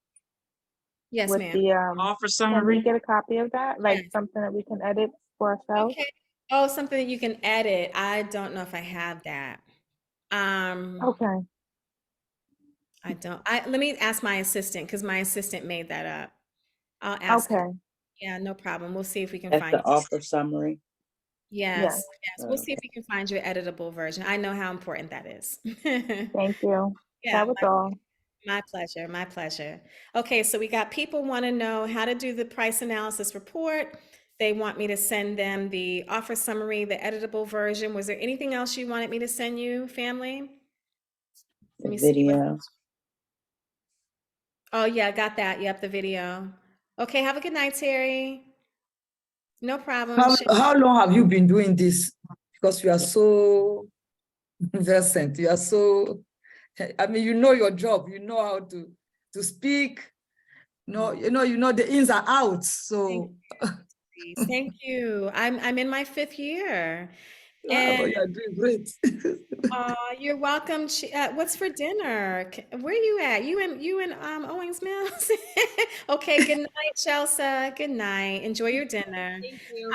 Yes, with ma'am. the Offer can we summary. get a copy of that? Like Yes. something that we can edit for ourselves? Okay. Oh, something that you can edit. I don't know if I have that. Okay. I don't. Let me ask my assistant because my assistant made that up. I'll ask her. Okay. Yeah, no problem. We'll see if we can That's find. the offer summary. Yes. Yes, yes. We'll see if we can find you an editable version. I know how important that is. Thank you. Yeah, That was all. my pleasure, my pleasure. Okay, so we got people want to know how to do the price analysis report. They want me to send them the offer summary, the editable version. Was there anything else you wanted me to send you, family? Let The me see what. video. Oh, yeah, I got that. Yep, the video. Okay, have a good night, Terry. No problem. How long have you been doing this? Because you are so versant. You are so, I mean, you know your job. You know how to speak. No, you know the ins and outs. So Thank you. I'm in my 5th year. but And you are doing great. you're welcome. What's for dinner? Where you at? You in Owings Mills? Okay, good night, Chelsea. Good night. Enjoy your dinner. Thank you.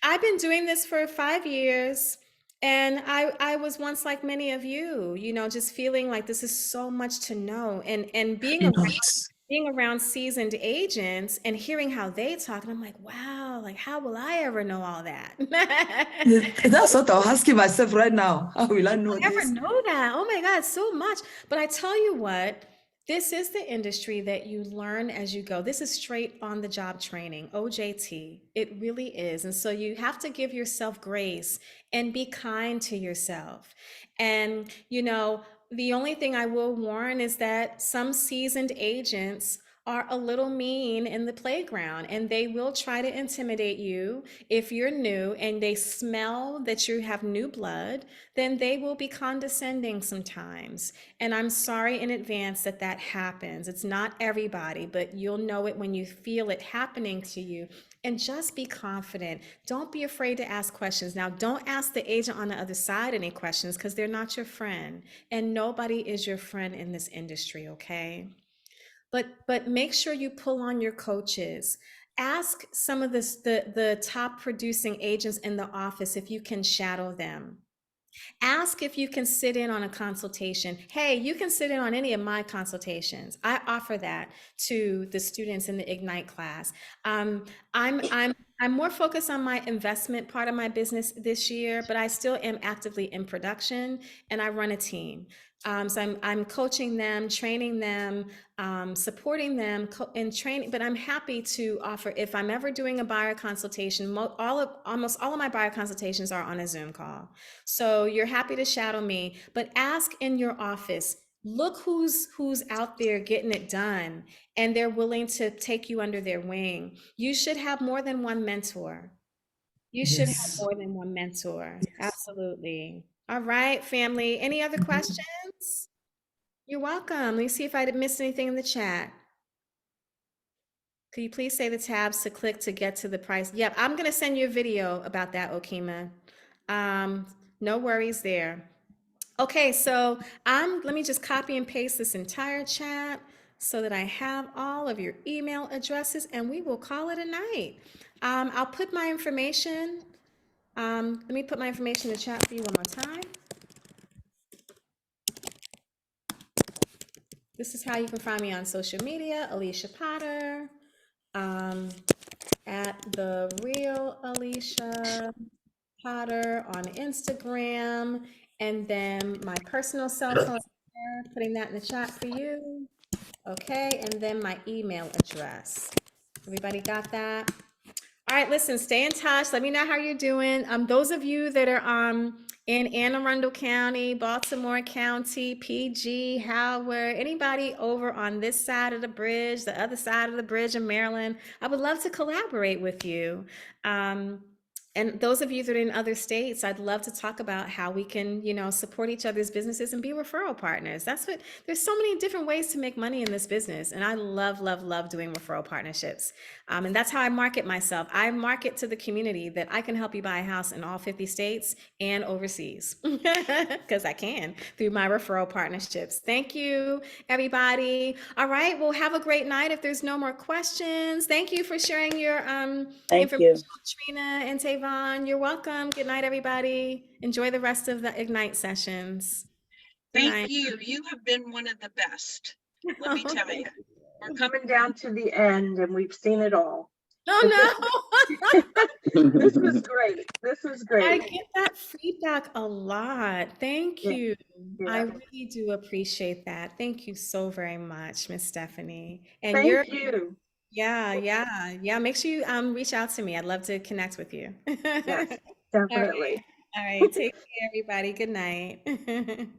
I've been doing this for 5 years, and I was once like many of you, just feeling like this is so much to know, and being around seasoned agents and hearing how they talk, and I'm like, wow, like how will I ever know all that? That's what I'm asking myself right now. How will I know I never this? know that. Oh my God, so much. But I tell you what, this is the industry that you learn as you go. This is straight on the job training, OJT. It really is. And so you have to give yourself grace and be kind to yourself. And, the only thing I will warn is that some seasoned agents are a little mean in the playground, and they will try to intimidate you. If you're new and they smell that you have new blood, then they will be condescending sometimes. And I'm sorry in advance that that happens. It's not everybody, but you'll know it when you feel it happening to you. And just be confident. Don't be afraid to ask questions. Now, don't ask the agent on the other side any questions because they're not your friend. And nobody is your friend in this industry, okay? But make sure you pull on your coaches. Ask some of the top producing agents in the office if you can shadow them. Ask if you can sit in on a consultation. Hey, you can sit in on any of my consultations. I offer that to the students in the Ignite class. I'm more focused on my investment part of my business this year, but I still am actively in production, and I run a team. So I'm coaching them, training them, supporting them, and training. But I'm happy to offer, if I'm ever doing a buyer consultation, almost all of my buyer consultations are on a Zoom call. So you're happy to shadow me, but ask in your office. Look who's out there getting it done, and they're willing to take you under their wing. You should have more than one mentor. You should have Yes. more than one mentor. Absolutely. All right, family. Any other questions? You're welcome. Let me see if I didn't miss anything in the chat. Could you please say the tabs to click to get to the price? Yep, I'm going to send you a video about that, Okima. No worries there. Okay, so let me just copy and paste this entire chat so that I have all of your email addresses, and we will call it a night. I'll put my information. Let me put my information in the chat for you one more time. This is how you can find me on social media, Alicia Potter, at the real Alicia Potter on Instagram, and then my personal cell phone, putting that in the chat for you. Okay, and then my email address. Everybody got that? All right, listen, stay in touch. Let me know how you're doing. Those of you that are in Anne Arundel County, Baltimore County, PG, Howard, anybody over on this side of the bridge, the other side of the bridge in Maryland, I would love to collaborate with you. And those of you that are in other states, I'd love to talk about how we can, support each other's businesses and be referral partners. There's so many different ways to make money in this business. And I love, love, love doing referral partnerships. And that's how I market myself. I market to the community that I can help you buy a house in all 50 states and overseas, because I can through my referral partnerships. Thank you, everybody. All right, well, have a great night. If there's no more questions, thank you for sharing your Thank information, you. with Trina and Tavon. You're welcome. Good night, everybody. Enjoy the rest of the Ignite sessions. Good Thank night. you. You have been one of the best. Let me tell you. We're coming down to the end and we've seen it all. Oh no. This was great. This was I great. get that feedback a lot. Thank Yeah, you. I yeah. really do appreciate that. Thank you so very much, Miss Stephanie. And Thank you. yeah. Make sure you reach out to me. I'd love to connect with you. Yes, All right. definitely. All right. Take care, everybody. Good night.